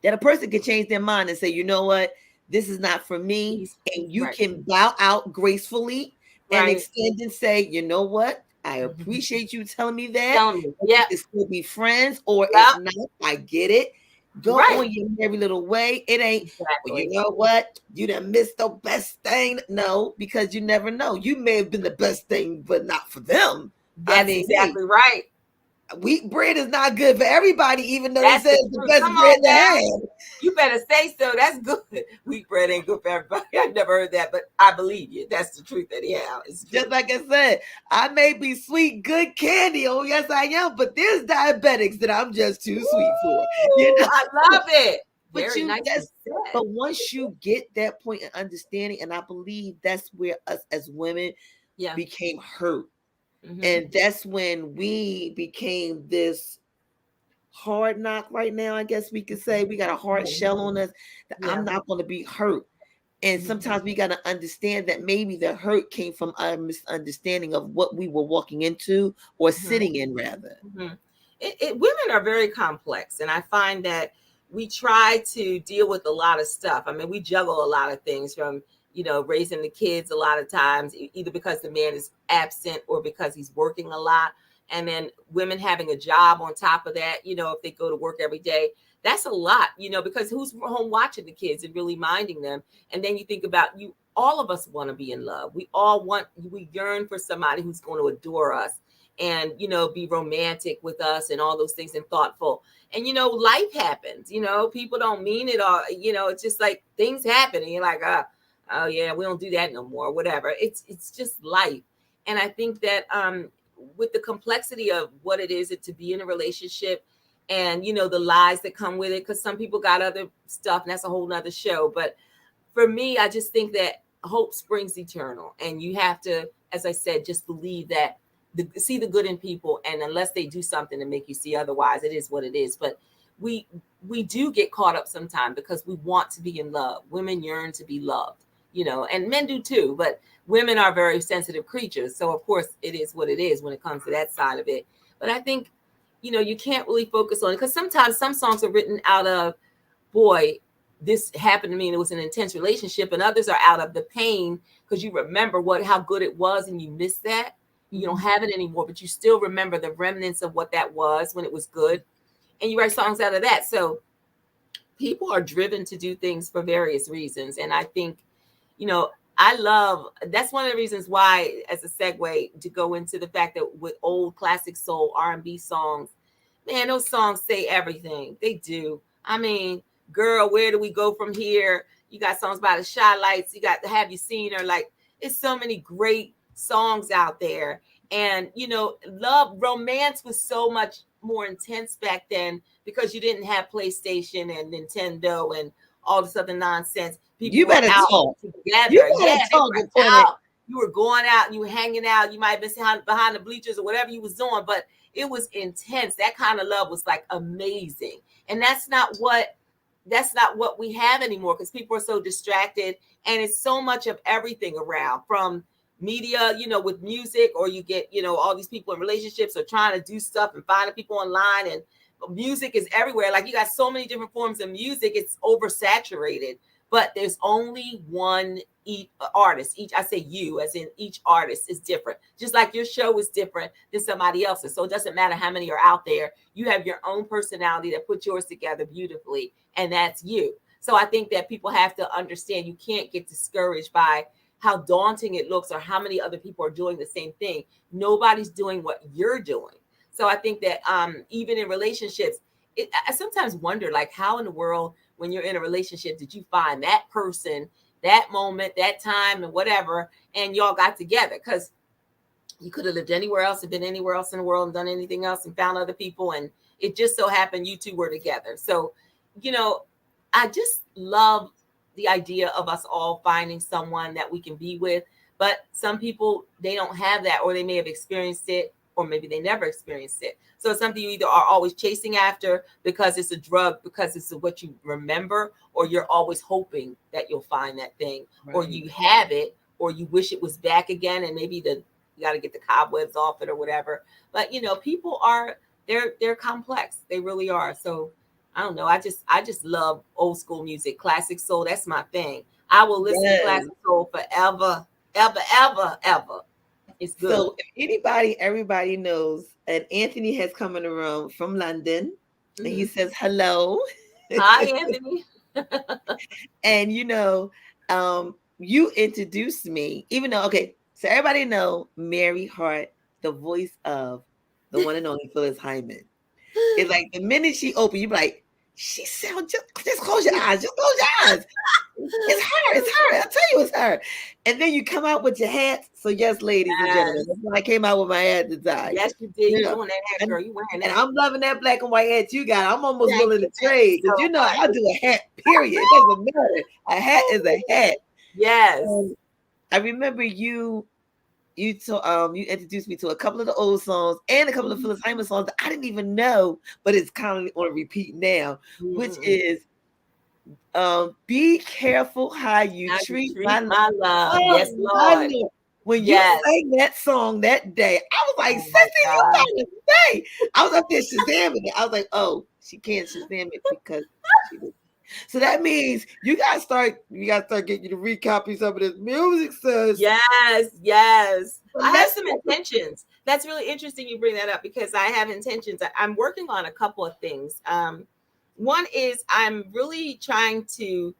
S1: that a person can change their mind and say, you know what, this is not for me.
S3: He's
S1: And you
S3: right.
S1: can bow out gracefully and
S3: Right.
S1: extend and say, you know what, I
S3: Mhm.
S1: appreciate you telling me that.
S3: Telling me.
S1: But we
S3: Yep.
S1: can still be friends, or if
S3: Yep.
S1: not, I get it. Go
S3: Right.
S1: on your merry little way. It ain't, well, you
S3: Exactly.
S1: know what? You done missed the best thing. No, because you never know. You may have been the best thing, but not for them. I
S3: That's
S1: mean, hey,
S3: exactly right.
S1: wheat bread is not good for everybody, even though they
S3: That's
S1: say
S3: the
S1: it's the
S3: truth.
S1: best
S3: Come
S1: bread
S3: on
S1: to
S3: now.
S1: have.
S3: You better say so. That's good. Wheat bread ain't good for everybody. I never heard that, but I believe you. That's the truth. That yeah, it's
S1: Just
S3: true.
S1: like I said, I may be sweet, good candy. Oh, yes, I am. But there's diabetics that I'm just too sweet for. You
S3: Woo!
S1: know?
S3: I love it.
S1: But
S3: Very nicely said.
S1: but once you get that point in understanding, and I believe that's where us as women
S3: Yeah.
S1: became hurt.
S3: Hmm.
S1: And that's when we became this hard knock right now, I guess we could say. We got a hard shell on us that I'm
S3: Yeah.
S1: not going to be hurt. And sometimes we got to understand that maybe the hurt came from our misunderstanding of what we were walking into or sitting in, rather.
S3: Women are very complex, and I find that we try to deal with a lot of stuff. I mean, we juggle a lot of things, from raising the kids a lot of times, either because the man is absent or because he's working a lot. And then women having a job on top of that, if they go to work every day, that's a lot, because who's home watching the kids and really minding them? And then you think about all of us want to be in love. We yearn for somebody who's going to adore us and, be romantic with us and all those things and thoughtful. And, life happens, people don't mean it all. It's just like things happen and you're like, oh yeah, we don't do that no more, whatever. It's just life. And I think that with the complexity of what it is to be in a relationship and, the lies that come with it, because some people got other stuff and that's a whole nother show. But for me, I just think that hope springs eternal. And you have to, as I said, just believe that, see the good in people. And unless they do something to make you see otherwise, it is what it is. But we do get caught up sometimes because we want to be in love. Women yearn to be loved, and men do too. But women are very sensitive creatures. So, of course, it is what it is when it comes to that side of it. But I think, you can't really focus on it because sometimes some songs are written out of, boy, this happened to me and it was an intense relationship, and others are out of the pain because you remember how good it was and you miss that. You don't have it anymore, but you still remember the remnants of what that was when it was good. And you write songs out of that. So people are driven to do things for various reasons. And I think, that's one of the reasons why, as a segue to go into the fact that with old classic soul R&B songs, man, those songs say everything. They do. I mean, girl, where do we go from here? You got songs by the Shy Lights. You got Have You Seen Her? Like, it's so many great songs out there. And, romance was so much more intense back then because you didn't have PlayStation and Nintendo and all this other nonsense. People
S1: You better talk
S3: together.
S1: You better talk
S3: out. You were going out and you were hanging out. You might have been behind the bleachers or whatever you was doing, but it was intense. That kind of love was like amazing. And that's not what we have anymore because people are so distracted, and it's so much of everything around, from media, with music, or you get, all these people in relationships are trying to do stuff and finding people online, and music is everywhere. Like, you got so many different forms of music, it's oversaturated. But there's only one artist. I say you, as in each artist is different. Just like your show is different than somebody else's. So it doesn't matter how many are out there. You have your own personality that puts yours together beautifully, and that's you. So I think that people have to understand you can't get discouraged by how daunting it looks or how many other people are doing the same thing. Nobody's doing what you're doing. So I think that even in relationships, I sometimes wonder, like, how in the world, when you're in a relationship, did you find that person, that moment, that time, and whatever, and y'all got together? Because you could have lived anywhere else and been anywhere else in the world and done anything else and found other people, and it just so happened you two were together. So, I just love the idea of us all finding someone that we can be with. But some people, they don't have that, or they may have experienced it, or maybe they never experienced it. So it's something you either are always chasing after because it's a drug, because it's what you remember, or you're always hoping that you'll find that thing, right, or you have it, or you wish it was back again, and maybe you got to get the cobwebs off it or whatever. But people they're complex. They really are. So I don't know. I just love old school music, classic soul. That's my thing. I will listen to classic soul forever, ever, ever, ever. It's good.
S1: So if everybody knows, and Anthony has come in the room from London, and he says hello.
S3: Hi, Anthony.
S1: And you introduced me, even though, okay, so everybody know Mary Hart, the voice of the one and only Phyllis Hyman. It's like the minute she opened, you be like, she sounds just close your eyes. Just close your eyes. It's her. I'll tell you it's her. And then you come out with your hat. So yes, ladies and gentlemen, that's when I came out with my hat to tie.
S3: Yes, you did. You're doing that hat, girl. You wearing that.
S1: And I'm loving that black and white hat you got. I'm almost willing to trade. Because I'll do a hat, period. It doesn't matter. A hat is a hat.
S3: Yes.
S1: I remember you introduced me to a couple of the old songs and a couple of Phyllis Hyman songs that I didn't even know, but it's kind of on repeat now, which is Be careful how you
S3: How you
S1: treat
S3: treat
S1: my love.
S3: my love.
S1: Oh,
S3: Yes,
S1: my
S3: Lord.
S1: Lord. When you
S3: Yes.
S1: sang that song that day, I was like,
S3: Oh my
S1: Sissy, you
S3: God.
S1: gotta say. I was up there Shazamming it. I was like, oh, she can't Shazam it because she was. So that means you gotta start getting you to recopy some of this music, sis.
S3: Yes, yes.
S1: But
S3: I have
S1: let's
S3: some
S1: talk about-
S3: intentions. That's really interesting you bring that up because I have intentions. I'm working on a couple of things. One is I'm really trying to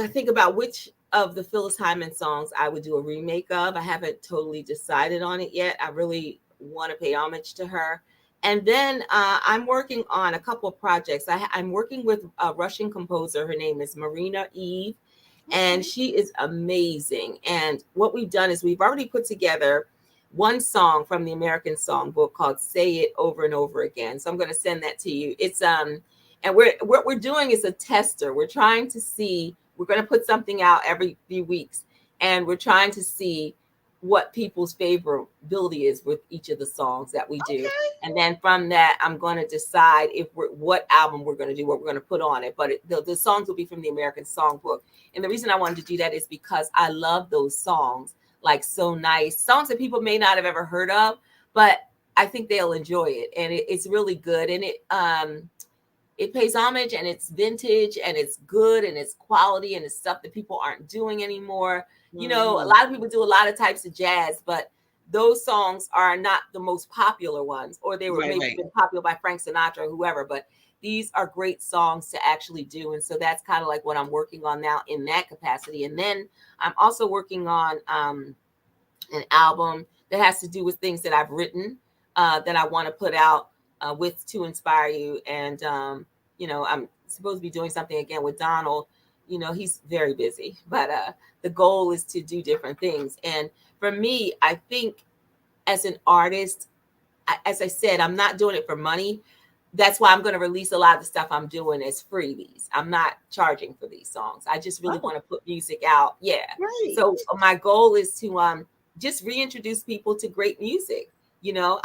S3: think about which of the Phyllis Hyman songs I would do a remake of. I haven't totally decided on it yet. I really want to pay homage to her. And then I'm working on a couple of projects. I'm working with a Russian composer. Her name is Marina Eve, and
S1: Okay.
S3: she is amazing. And what we've done is we've already put together one song from the American Songbook called "Say It Over and Over Again." So I'm going to send that to you. It's and what we're doing is a tester. We're trying to see. We're going to put something out every few weeks, and we're trying to see what people's favorability is with each of the songs that we do.
S1: Okay.
S3: And then from that, I'm going to decide what album we're going to do, what we're going to put on it. But the songs will be from the American Songbook. And the reason I wanted to do that is because I love those songs, like So Nice, songs that people may not have ever heard of, but I think they'll enjoy it. And it's really good. And it pays homage and it's vintage and it's good and it's quality and it's stuff that people aren't doing anymore. You know, a lot of people do a lot of types of jazz, but those songs are not the most popular ones, or they were maybe been popular by Frank Sinatra or whoever, but these are great songs to actually do. And so that's kind of like what I'm working on now in that capacity. And then I'm also working on an album that has to do with things that I've written that I want to put out with To Inspire You. And, you know, I'm supposed to be doing something again with Donald. You know, he's very busy, but the goal is to do different things. And for me, I think as an artist, as I said, I'm not doing it for money. That's why I'm going to release a lot of the stuff I'm doing as freebies. I'm not charging for these songs. I just really want to put music out. Yeah.
S1: Right.
S3: So my goal is to just reintroduce people to great music. You know,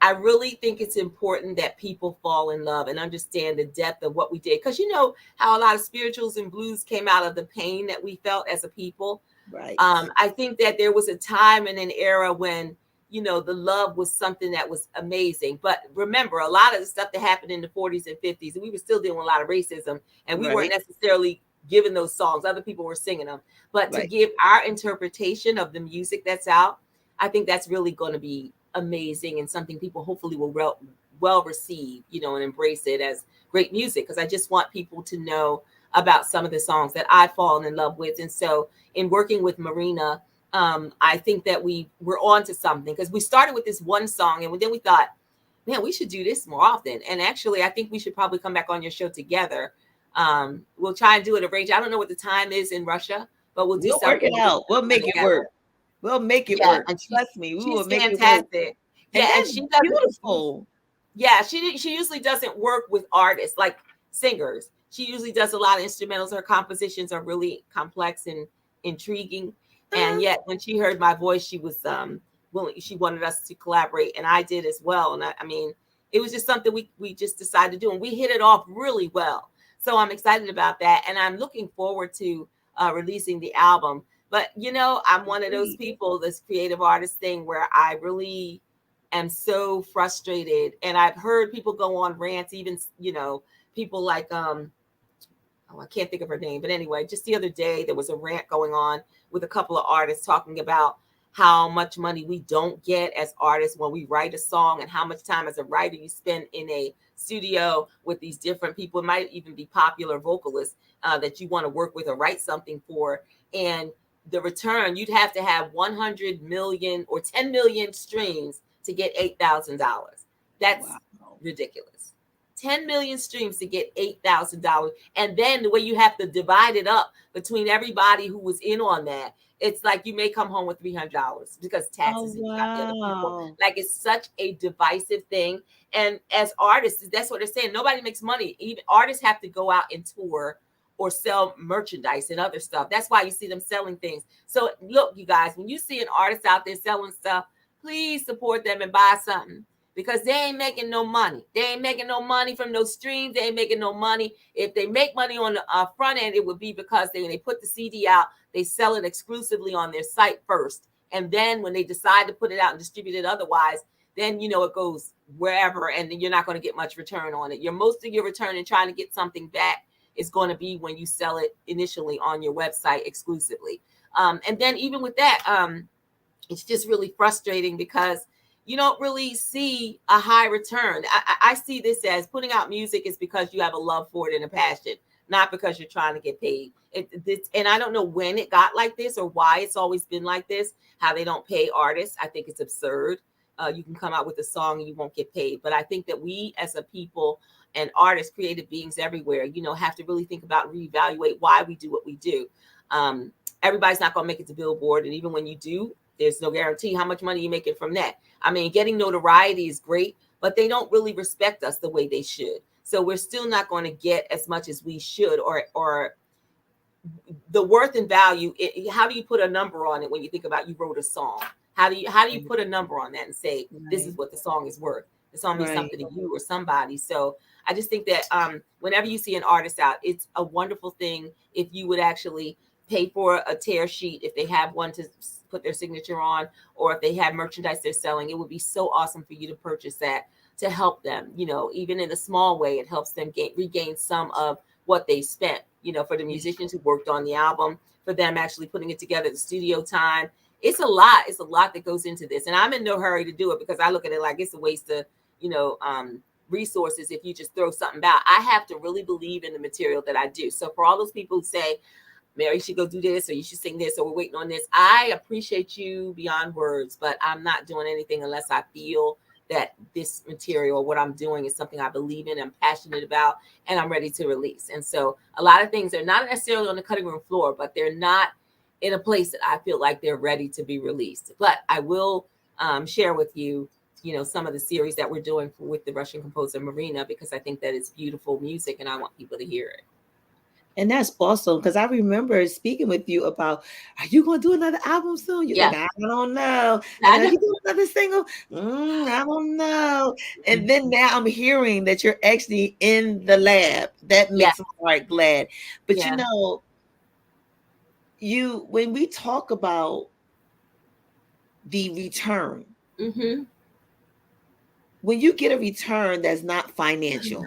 S3: I really think it's important that people fall in love and understand the depth of what we did. Because you know how a lot of spirituals and blues came out of the pain that we felt as a people.
S1: Right.
S3: I think that there was a time and an era when, you know, the love was something that was amazing. But remember, a lot of the stuff that happened in the 40s and 50s, we were still dealing with a lot of racism, and we weren't necessarily given those songs. Other people were singing them. But to give our interpretation of the music that's out, I think that's really going to be amazing and something people hopefully will well receive, you know, and embrace it as great music. Because I just want people to know about some of the songs that I've fallen in love with. And so in working with Marina, I think that we're on to something, because we started with this one song and then we thought, man, we should do this more often. And actually, I think we should probably come back on your show together. We'll try and do it arranged. I don't know what the time is in Russia, but we'll do something.
S1: Work it out. We'll make it work. We'll make it work. And trust me, we will make it work.
S3: Yeah, and she does
S1: beautiful.
S3: Yeah, she usually doesn't work with artists like singers. She usually does a lot of instrumentals. Her compositions are really complex and intriguing. And yet, when she heard my voice, she was willing. She wanted us to collaborate, and I did as well. And I mean, it was just something we just decided to do, and we hit it off really well. So I'm excited about that, and I'm looking forward to releasing the album. But you know, I'm one of those people, this creative artist thing, where I really am so frustrated. And I've heard people go on rants, even, you know, people like I can't think of her name, but anyway, just the other day there was a rant going on with a couple of artists talking about how much money we don't get as artists when we write a song, and how much time as a writer you spend in a studio with these different people. It might even be popular vocalists that you want to work with or write something for. And the return, you'd have to have 100 million or 10 million streams to get $8,000. That's ridiculous. 10 million streams to get $8,000. And then the way you have to divide it up between everybody who was in on that, it's like you may come home with $300 because taxes and got the other people. Like, it's such a divisive thing. And as artists, that's what they're saying. Nobody makes money. Even artists have to go out and tour or sell merchandise and other stuff. That's why you see them selling things. So look, you guys, when you see an artist out there selling stuff, please support them and buy something, because they ain't making no money. They ain't making no money from those streams. They ain't making no money. If they make money on the front end, it would be because when they put the CD out, they sell it exclusively on their site first. And then when they decide to put it out and distribute it otherwise, then, you know, it goes wherever, and then you're not going to get much return on it. Most of your return in trying to get something back is going to be when you sell it initially on your website exclusively. And then even with that, it's just really frustrating because you don't really see a high return. I see this as putting out music is because you have a love for it and a passion, not because you're trying to get paid. And I don't know when it got like this or why it's always been like this, how they don't pay artists. I think it's absurd. You can come out with a song and you won't get paid. But I think that we as a people and artists, creative beings everywhere, you know, have to really think about and reevaluate why we do what we do. Everybody's not going to make it to Billboard. And even when you do, there's no guarantee how much money you're making from that. I mean, getting notoriety is great, but they don't really respect us the way they should. So we're still not going to get as much as we should, or the worth and value. How do you put a number on it when you think about you wrote a song? How do you put a number on that and say, this is what the song is worth? The song means something to you or somebody. So I just think that whenever you see an artist out, it's a wonderful thing if you would actually pay for a tear sheet if they have one to put their signature on, or if they have merchandise they're selling. It would be so awesome for you to purchase that to help them, you know, even in a small way. It helps them regain some of what they spent, you know, for the musicians who worked on the album, for them actually putting it together, the studio time. It's a lot that goes into this, and I'm in no hurry to do it because I look at it like it's a waste of, you know, resources if you just throw something out. I have to really believe in the material that I do. So for all those people who say, Mary, you should go do this, or you should sing this, or we're waiting on this, I appreciate you beyond words, but I'm not doing anything unless I feel that this material, what I'm doing, is something I believe in, I'm passionate about, and I'm ready to release. And so a lot of things are not necessarily on the cutting room floor, but they're not in a place that I feel like they're ready to be released. But I will share with you, you know, some of the series that we're doing with the Russian composer Marina, because I think that it's beautiful music and I want people to hear it.
S1: And that's awesome, because I remember speaking with you about, are you going to do another album soon? You're like, I don't know. And are you doing another single? I don't know. And then now I'm hearing that you're actually in the lab. That makes my heart glad. But you know, when we talk about the return, when you get a return that's not financial,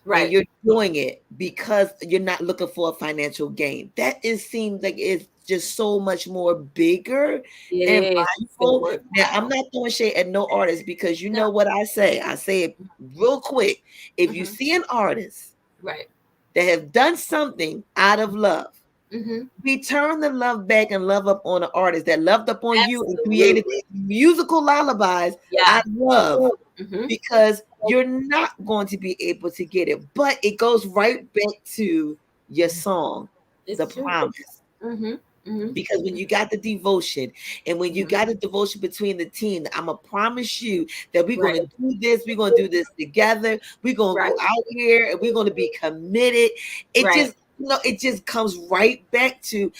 S1: right, and you're doing it because you're not looking for a financial gain, that seems like it's just so much more bigger and mindful. Now, I'm not throwing shade at no artist, because you know what I say it real quick. If you see an artist that have done something out of love, return the love back and love up on an artist that loved up on you and created musical lullabies out of love, because you're not going to be able to get it. But it goes right back to your song, The Promise. Because when you got the devotion, and when you got a devotion between the team, I'm gonna promise you that we're gonna do this, we're gonna do this together, we're gonna go out here and we're gonna be committed. It just, you know, it just comes right back to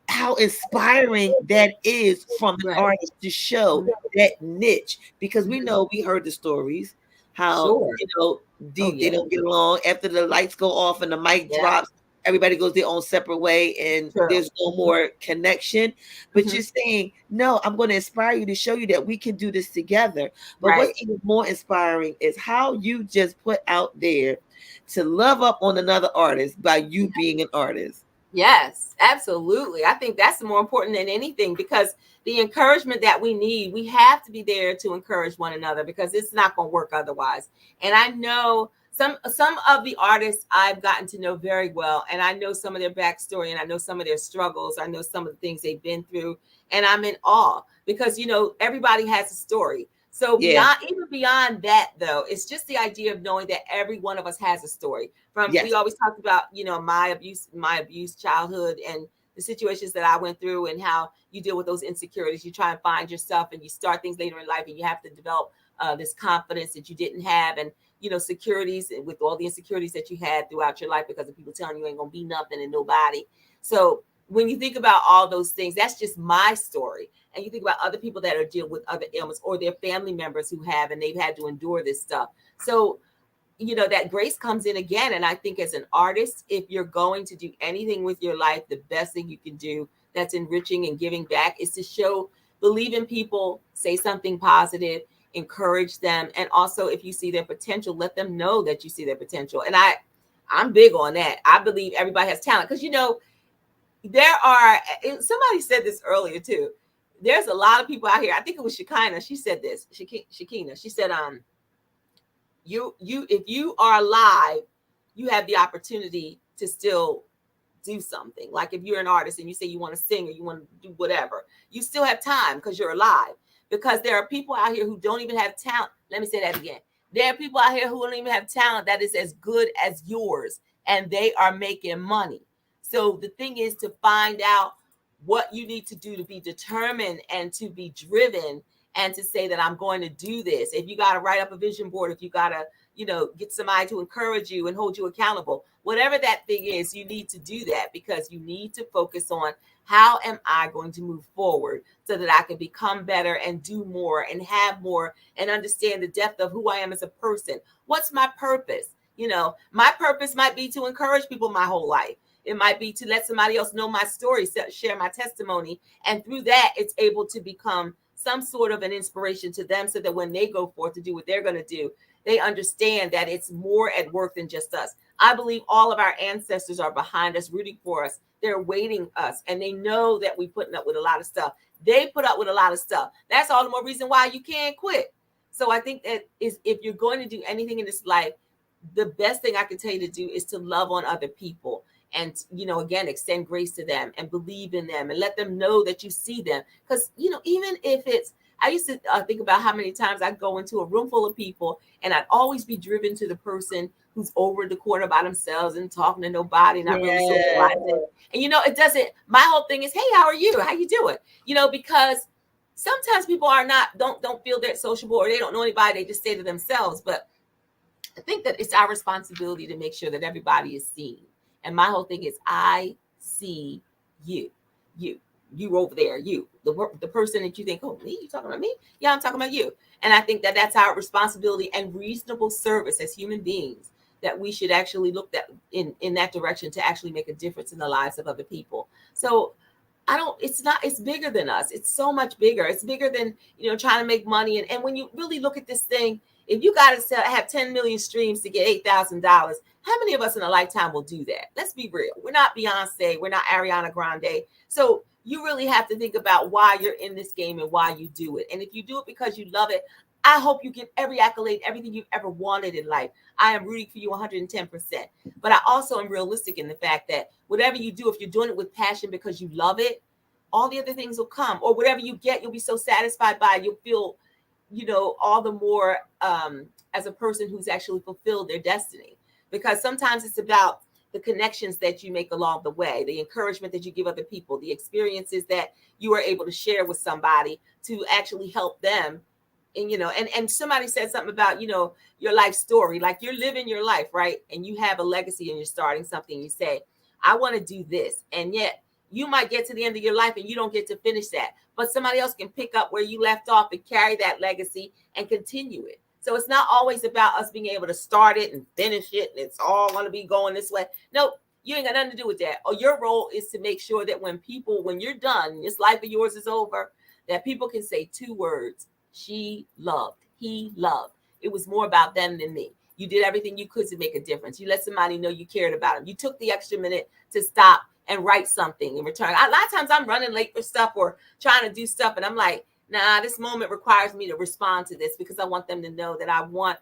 S1: how inspiring that is from an artist to show that niche, because we know, we heard the stories how you know they don't get along after the lights go off and the mic drops. Everybody goes their own separate way, and there's no more connection. But you're saying, no, I'm going to inspire you to show you that we can do this together. But what's even more inspiring is how you just put out there to love up on another artist by you being an artist.
S3: Yes, absolutely. I think that's more important than anything, because the encouragement that we need, we have to be there to encourage one another, because it's not going to work otherwise. And I know some of the artists I've gotten to know very well, and I know some of their backstory, and I know some of their struggles. I know some of the things they've been through, and I'm in awe, because, you know, everybody has a story. So even beyond that, though, it's just the idea of knowing that every one of us has a story. We always talked about, you know, my abuse childhood and the situations that I went through, and how you deal with those insecurities. You try and find yourself, and you start things later in life, and you have to develop this confidence that you didn't have, and, you know, securities, with all the insecurities that you had throughout your life because of people telling you ain't gonna be nothing and nobody. So when you think about all those things, that's just my story. And you think about other people that are dealing with other ailments or their family members who have, and they've had to endure this stuff. So, that grace comes in again. And I think as an artist, if you're going to do anything with your life, the best thing you can do that's enriching and giving back is to believe in people, say something positive, encourage them. And also, if you see their potential, let them know that you see their potential. And I'm big on that. I believe everybody has talent because, there are, somebody said this earlier too. There's a lot of people out here. I think it was Shekinah. She said this, Shekinah. She said, if you are alive, you have the opportunity to still do something. Like if you're an artist and you say you want to sing or you want to do whatever, you still have time because you're alive. Because there are people out here who don't even have talent. Let me say that again. There are people out here who don't even have talent that is as good as yours, and they are making money. So the thing is to find out what you need to do to be determined and to be driven and to say that I'm going to do this. If you got to write up a vision board, if you got to, get somebody to encourage you and hold you accountable, whatever that thing is, you need to do that because you need to focus on how am I going to move forward so that I can become better and do more and have more and understand the depth of who I am as a person. What's my purpose? My purpose might be to encourage people my whole life. It might be to let somebody else know my story, share my testimony. And through that, it's able to become some sort of an inspiration to them so that when they go forth to do what they're going to do, they understand that it's more at work than just us. I believe all of our ancestors are behind us, rooting for us. They're waiting us, and they know that we're putting up with a lot of stuff. They put up with a lot of stuff. That's all the more reason why you can't quit. So I think that is, if you're going to do anything in this life, the best thing I can tell you to do is to love on other people. And, again, extend grace to them and believe in them and let them know that you see them. Because, even if it's, I used to think about how many times I'd go into a room full of people and I'd always be driven to the person who's over the corner by themselves and talking to nobody, not really socializing. And, it doesn't, my whole thing is, hey, how are you? How you doing? Because sometimes people don't feel they're sociable or they don't know anybody. They just stay to themselves. But I think that it's our responsibility to make sure that everybody is seen. And my whole thing is, I see you over there, the person that you think, oh, me, you talking about me? Yeah, I'm talking about you. And I think that that's our responsibility and reasonable service as human beings, that we should actually look in that direction to actually make a difference in the lives of other people. So it's bigger than us. It's so much bigger. It's bigger than, trying to make money. And when you really look at this thing, if you got to have 10 million streams to get $8,000, how many of us in a lifetime will do that? Let's be real. We're not Beyonce. We're not Ariana Grande. So you really have to think about why you're in this game and why you do it. And if you do it because you love it, I hope you get every accolade, everything you've ever wanted in life. I am rooting for you 110%. But I also am realistic in the fact that whatever you do, if you're doing it with passion because you love it, all the other things will come. Or whatever you get, you'll be so satisfied by it. You'll feel, all the more as a person who's actually fulfilled their destiny. Because sometimes it's about the connections that you make along the way, the encouragement that you give other people, the experiences that you are able to share with somebody to actually help them. And, and somebody said something about, your life story, like you're living your life, right? And you have a legacy and you're starting something. You say, I want to do this. And yet you might get to the end of your life and you don't get to finish that. But somebody else can pick up where you left off and carry that legacy and continue it. So it's not always about us being able to start it and finish it, and it's all going to be going this way. No, you ain't got nothing to do with that. Or your role is to make sure that when you're done, this life of yours is over, that people can say 2 words: she loved, he loved. It was more about them than me. You did everything you could to make a difference. You let somebody know you cared about them. You took the extra minute to stop and write something in return. A lot of times I'm running late for stuff or trying to do stuff, and I'm like, nah, this moment requires me to respond to this because I want them to know that I want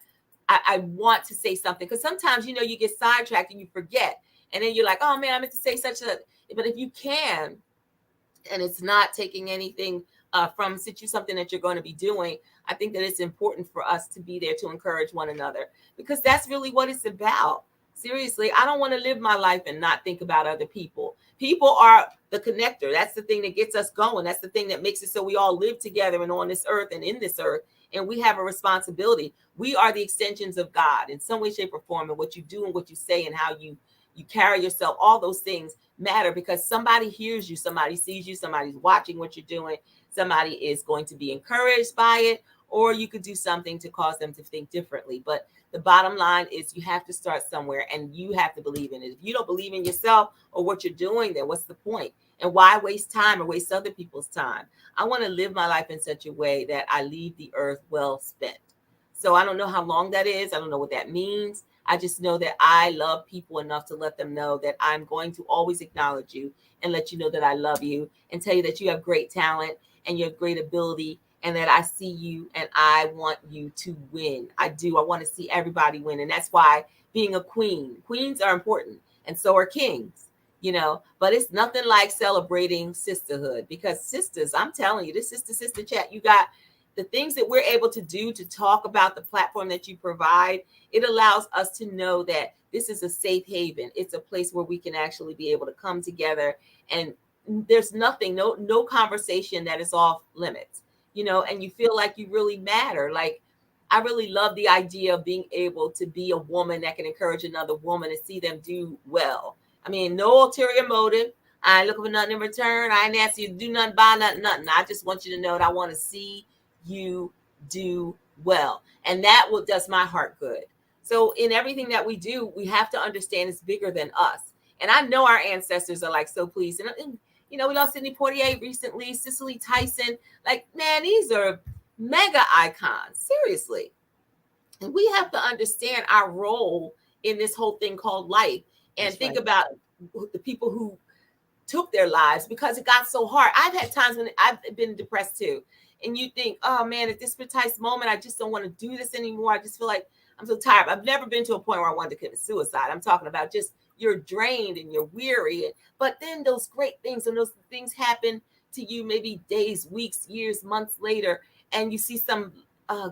S3: to say something. Because sometimes, you get sidetracked and you forget. And then you're like, oh, man, I meant to say such a... But if you can, and it's not taking anything from something that you're going to be doing, I think that it's important for us to be there to encourage one another. Because that's really what it's about. Seriously, I don't want to live my life and not think about other people. People are the connector. That's the thing that gets us going. That's the thing that makes it so we all live together and on this earth and in this earth. And we have a responsibility. We are the extensions of God in some way, shape, or form. And what you do and what you say and how you you carry yourself, all those things matter because somebody hears you, somebody sees you, somebody's watching what you're doing, somebody is going to be encouraged by it, or you could do something to cause them to think differently. But the bottom line is you have to start somewhere and you have to believe in it. If you don't believe in yourself or what you're doing, then what's the point? And why waste time or waste other people's time? I want to live my life in such a way that I leave the earth well spent. So I don't know how long that is. I don't know what that means. I just know that I love people enough to let them know that I'm going to always acknowledge you and let you know that I love you and tell you that you have great talent and you have great ability and that I see you and I want you to win. I do. I want to see everybody win. And that's why being a queens are important and so are kings, but it's nothing like celebrating sisterhood because sisters, I'm telling you, this sister chat, you got the things that we're able to do to talk about the platform that you provide. It allows us to know that this is a safe haven. It's a place where we can actually be able to come together and there's nothing, no conversation that is off limits, and you feel like you really matter. Like, I really love the idea of being able to be a woman that can encourage another woman and see them do well. I mean, no ulterior motive. I ain't looking for nothing in return. I ain't asking you to do nothing, buy nothing. I just want you to know that I want to see you do well. And that does my heart good. So in everything that we do, we have to understand it's bigger than us. And I know our ancestors are like so pleased. And we lost Sidney Poitier recently, Cicely Tyson. Like, man, these are mega icons, seriously. And we have to understand our role in this whole thing called life and
S1: That's
S3: think
S1: right.
S3: about the people who took their lives because it got so hard. I've had times when I've been depressed too. And you think, oh man, at this precise moment, I just don't want to do this anymore. I just feel like I'm so tired. I've never been to a point where I wanted to commit suicide. I'm talking about just you're drained and you're weary. But then those great things and those things happen to you maybe days, weeks, years, months later, and you see some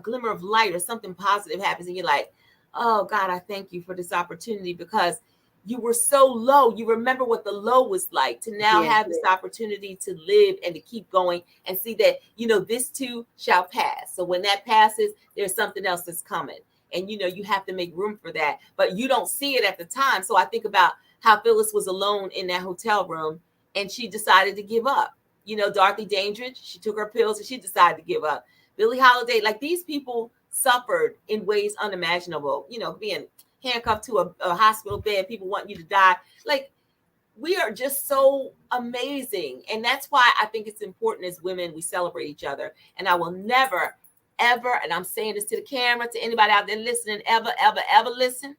S3: glimmer of light or something positive happens, and you're like, oh God, I thank you for this opportunity because you were so low. You remember what the low was like to now
S1: Yeah.
S3: have this opportunity to live and to keep going and see that, this too shall pass. So when that passes, there's something else that's coming. And, you have to make room for that, but you don't see it at the time. So I think about how Phyllis was alone in that hotel room and she decided to give up. Dorothy Dandridge, she took her pills and she decided to give up. Billie Holiday, like these people suffered in ways unimaginable, being handcuffed to a hospital bed, people want you to die. Like, we are just so amazing. And that's why I think it's important as women, we celebrate each other. And I will never, ever, and I'm saying this to the camera, to anybody out there listening, ever listen,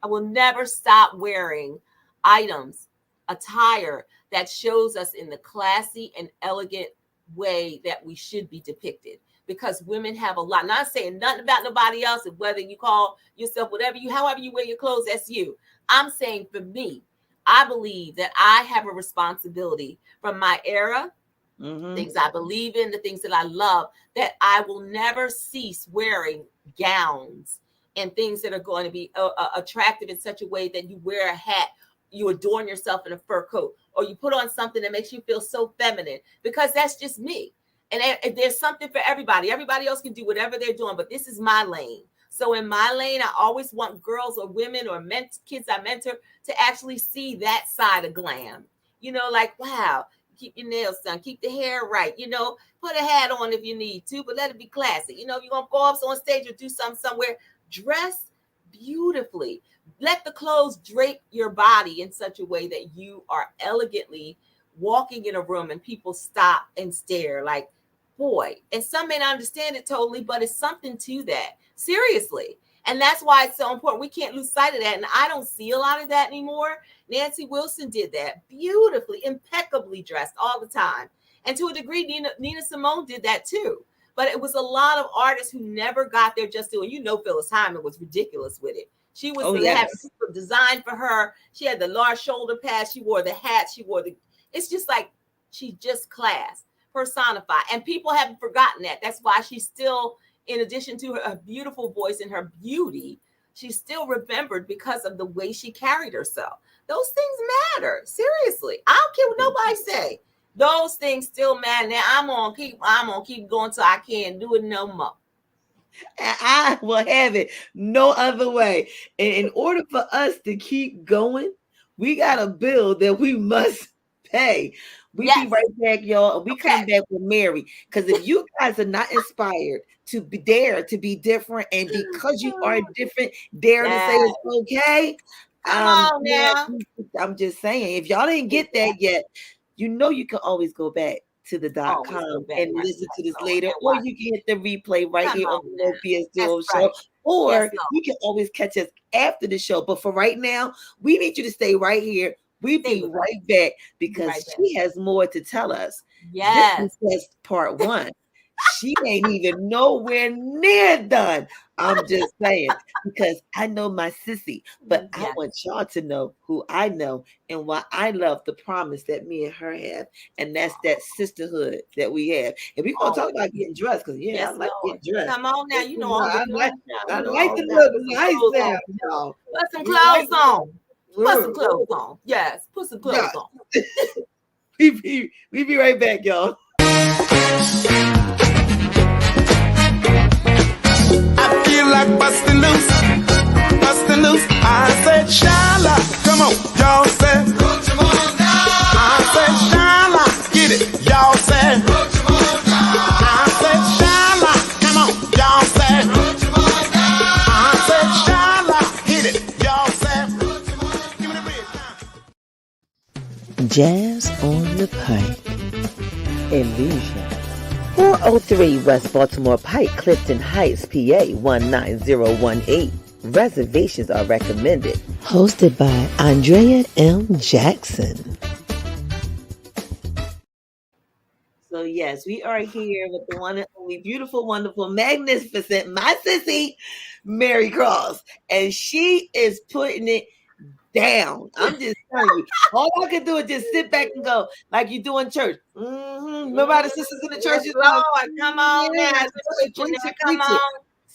S3: I will never stop wearing items, attire that shows us in the classy and elegant way that we should be depicted. Because women have a lot. Not saying nothing about nobody else, and whether you call yourself however you wear your clothes, that's you. I'm saying for me, I believe that I have a responsibility from my era, things I believe in, the things that I love, that I will never cease wearing gowns and things that are going to be attractive in such a way that you wear a hat, you adorn yourself in a fur coat, or you put on something that makes you feel so feminine, because that's just me. And there's something for everybody. Everybody else can do whatever they're doing, but this is my lane. So in my lane, I always want girls or women or kids I mentor to actually see that side of glam. Like, wow, keep your nails done, keep the hair right, put a hat on if you need to, but let it be classy. If you're going to go up on stage or do something somewhere, dress beautifully. Let the clothes drape your body in such a way that you are elegantly walking in a room and people stop and stare like, boy. And some may not understand it totally, but it's something to that. Seriously. And that's why it's so important. We can't lose sight of that. And I don't see a lot of that anymore. Nancy Wilson did that beautifully, impeccably dressed all the time. And to a degree, Nina Simone did that too. But it was a lot of artists who never got there just doing. Phyllis Hyman was ridiculous with it. She was having people designed for her. She had the large shoulder pads. She wore the hat. It's just like she just class personified. And people haven't forgotten that. That's why she's still, in addition to her beautiful voice and her beauty, she's still remembered because of the way she carried herself. Those things matter. Seriously. I don't care what nobody say. Those things still matter. Now I'm gonna keep going till I can't do it no more.
S1: I will have it no other way. And in order for us to keep going, We got a bill that we must pay. We be
S3: Yes.
S1: right back, y'all. We coming
S3: Okay.
S1: back with Mary. Because if you guys are not inspired to be dare to be different, and because you are different, dare to say
S3: Yes.
S1: it's okay.
S3: Come on now.
S1: I'm just saying, if y'all didn't get that yet, you know you can always go back to the
S3: Always go
S1: .com
S3: back,
S1: and
S3: right,
S1: listen to this
S3: Lord,
S1: later,
S3: and
S1: or
S3: watch.
S1: you can hit the replay right
S3: Come
S1: here on
S3: on
S1: the
S3: now.
S1: No BS
S3: That's
S1: Duo show,
S3: right.
S1: or
S3: Yes, Lord.
S1: you can always catch us after the show. But for right now, we need you to stay right here. We'll
S3: Stay
S1: be
S3: with us.
S1: right back because
S3: right back.
S1: she has more to tell us.
S3: Yes.
S1: This is just part one. She ain't even nowhere near done. I'm just saying, because I know my sissy, but I
S3: Yes.
S1: want y'all to know who I know and why I love the promise that me and her have. And that's that sisterhood that we have. And we're going to talk about getting dressed because, yeah,
S3: Yes,
S1: I like
S3: Lord.
S1: getting dressed.
S3: Come on now. You know all the
S1: I like,
S3: clothes now.
S1: I
S3: You know
S1: like
S3: all
S1: to
S3: that.
S1: look
S3: Put some
S1: nice
S3: clothes
S1: now,
S3: on.
S1: y'all.
S3: Put some
S1: You
S3: clothes
S1: like
S3: on. Put some
S1: Mm.
S3: clothes on. Yes. Put some
S1: Yeah.
S3: clothes on.
S1: We be right back, y'all.
S2: I feel like busting loose, busting loose. I said, Shala, come on, y'all said. I said, Shala, get it, y'all said. I said, Shala, come on, y'all said. I said, Shala, hit it, y'all said. Give me the bridge now.
S1: Jazz on the Pike. Illusion. 403 West Baltimore Pike, Clifton Heights, PA 19018. Reservations are recommended. Hosted by Andrea M. Jackson. So yes, we are here with the one and only beautiful, wonderful, magnificent, my sissy, Mary Cross. And she is putting it down. I'm just telling you. All I can do is just sit back and go, like you do in church. Remember how the sisters in the church?
S3: Yes, Lord. Come on now.
S1: Preach it,
S3: Come
S1: preach it.
S3: on.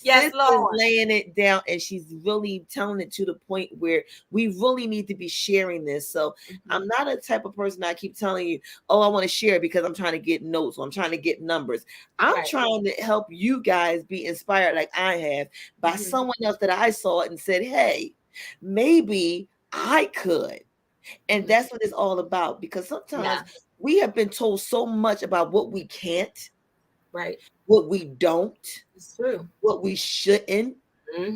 S3: Yes,
S1: Sis is
S3: Lord.
S1: laying it down, and she's really telling it to the point where we really need to be sharing this. So I'm not a type of person that I keep telling you, oh, I want to share because I'm trying to get notes or I'm trying to get numbers. I'm trying to help you guys be inspired like I have by someone else that I saw and said, hey, maybe I could. And that's what it's all about, because sometimes we have been told so much about what we can't,
S3: right,
S1: what we don't,
S3: it's true,
S1: what we shouldn't,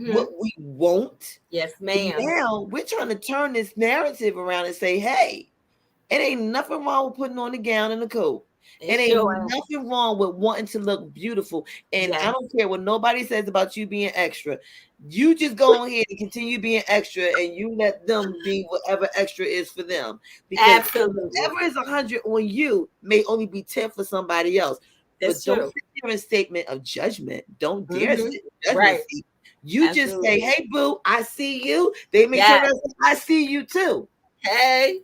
S1: what we won't.
S3: Yes,
S1: And
S3: ma'am.
S1: now we're trying to turn this narrative around and say, hey, it ain't nothing wrong with putting on the gown and the coat. It ain't nothing wrong with wanting to look beautiful. And I don't care what nobody says about you being extra. You just go ahead and continue being extra, and you let them be whatever extra is for them. Because whatever is 100 on you may only be 10 for somebody else.
S3: That's
S1: but
S3: true.
S1: Don't sit there in a statement of judgment. Don't dare sit in judgment.
S3: Right.
S1: Seat. You just say, hey, boo, I see you. They may turn around and say, I see you too.
S3: Hey.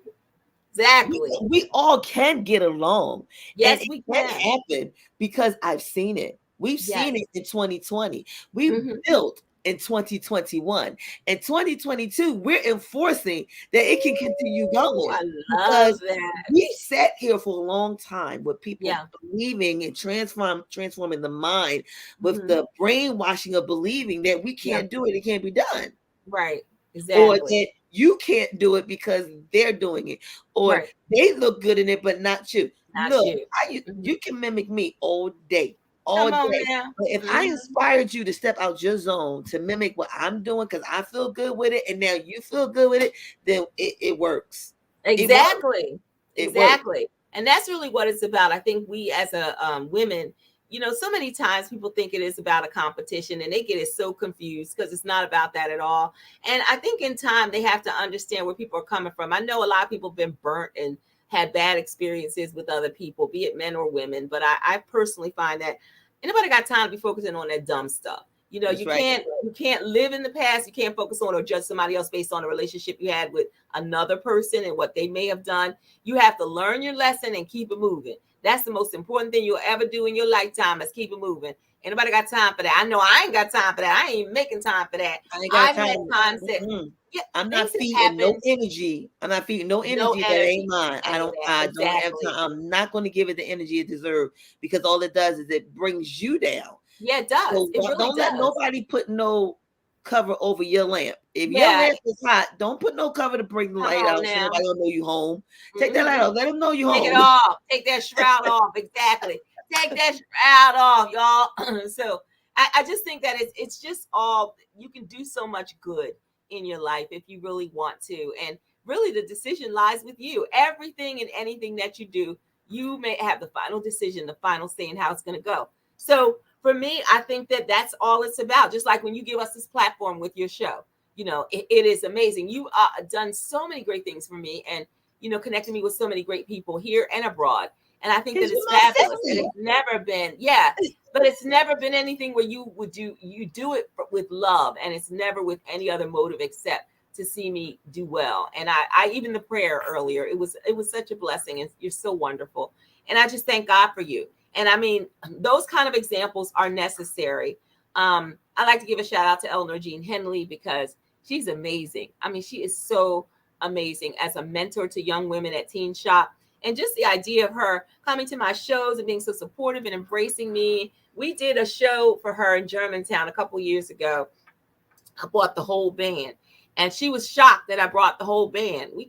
S3: Exactly.
S1: We all can get along.
S3: Yes,
S1: and
S3: we
S1: can
S3: can.
S1: happen because I've seen it. We've seen it in 2020. We built in 2021. In 2022, we're enforcing that it can continue going.
S3: I love that.
S1: We sat here for a long time with people believing and transforming the mind with the brainwashing of believing that we can't do it. It can't be done.
S3: Right. Exactly.
S1: Or that you can't do it because they're doing it, or they look good in it, but not you. Look, you can mimic me all day, all day. But if I inspired you to step out your zone to mimic what I'm doing because I feel good with it, and now you feel good with it, then it works.
S3: Exactly.
S1: It
S3: exactly.
S1: works.
S3: And that's really what it's about. I think we as a women, you know, so many times people think it is about a competition and they get it so confused because it's not about that at all. And I think in time they have to understand where people are coming from. I know a lot of people have been burnt and had bad experiences with other people, be it men or women. But I personally find that anybody got time to be focusing on that dumb stuff. You know, you can't live in the past. You can't focus on or judge somebody else based on a relationship you had with another person and what they may have done. You have to learn your lesson and keep it moving. That's the most important thing you'll ever do in your lifetime is keep it moving. Anybody got time for that? I know I ain't got time for that. I ain't even making time for that. I've had times that
S1: I'm not feeding no energy. I'm not feeding no energy that ain't mine. I don't have time. I'm not going to give it the energy it deserves, because all it does is it brings you down.
S3: Yeah, it does.
S1: So
S3: it really
S1: don't let nobody put no cover over your lamp. If your
S3: Yeah.
S1: lamp is hot, don't put no cover to bring the
S3: Come
S1: light
S3: on
S1: out so
S3: now.
S1: nobody will know you home. Take that light
S3: Mhm.
S1: off. Let them know you
S3: Take it
S1: home.
S3: off. Take that shroud off. Exactly. Take that shroud off, y'all. So I just think that it's just all, you can do so much good in your life if you really want to. And really the decision lies with you. Everything and anything that you do, you may have the final decision, the final say in how it's going to go. So for me, I think that that's all it's about. Just like when you give us this platform with your show, you know, it is amazing. You done so many great things for me, and you know, connecting me with so many great people here and abroad. And I think that
S1: Because
S3: it's
S1: you're my
S3: fabulous. And
S1: sister.
S3: it's never been, yeah, but it's never been anything where you do it with love, and it's never with any other motive except to see me do well. And I even the prayer earlier, it was such a blessing, and you're so wonderful. And I just thank God for you. And I mean, those kind of examples are necessary. I like to give a shout out to Eleanor Jean Henley because she's amazing. I mean, she is so amazing as a mentor to young women at Teen Shop. And just the idea of her coming to my shows and being so supportive and embracing me. We did a show for her in Germantown a couple years ago. I brought the whole band, and she was shocked that I brought the whole band. We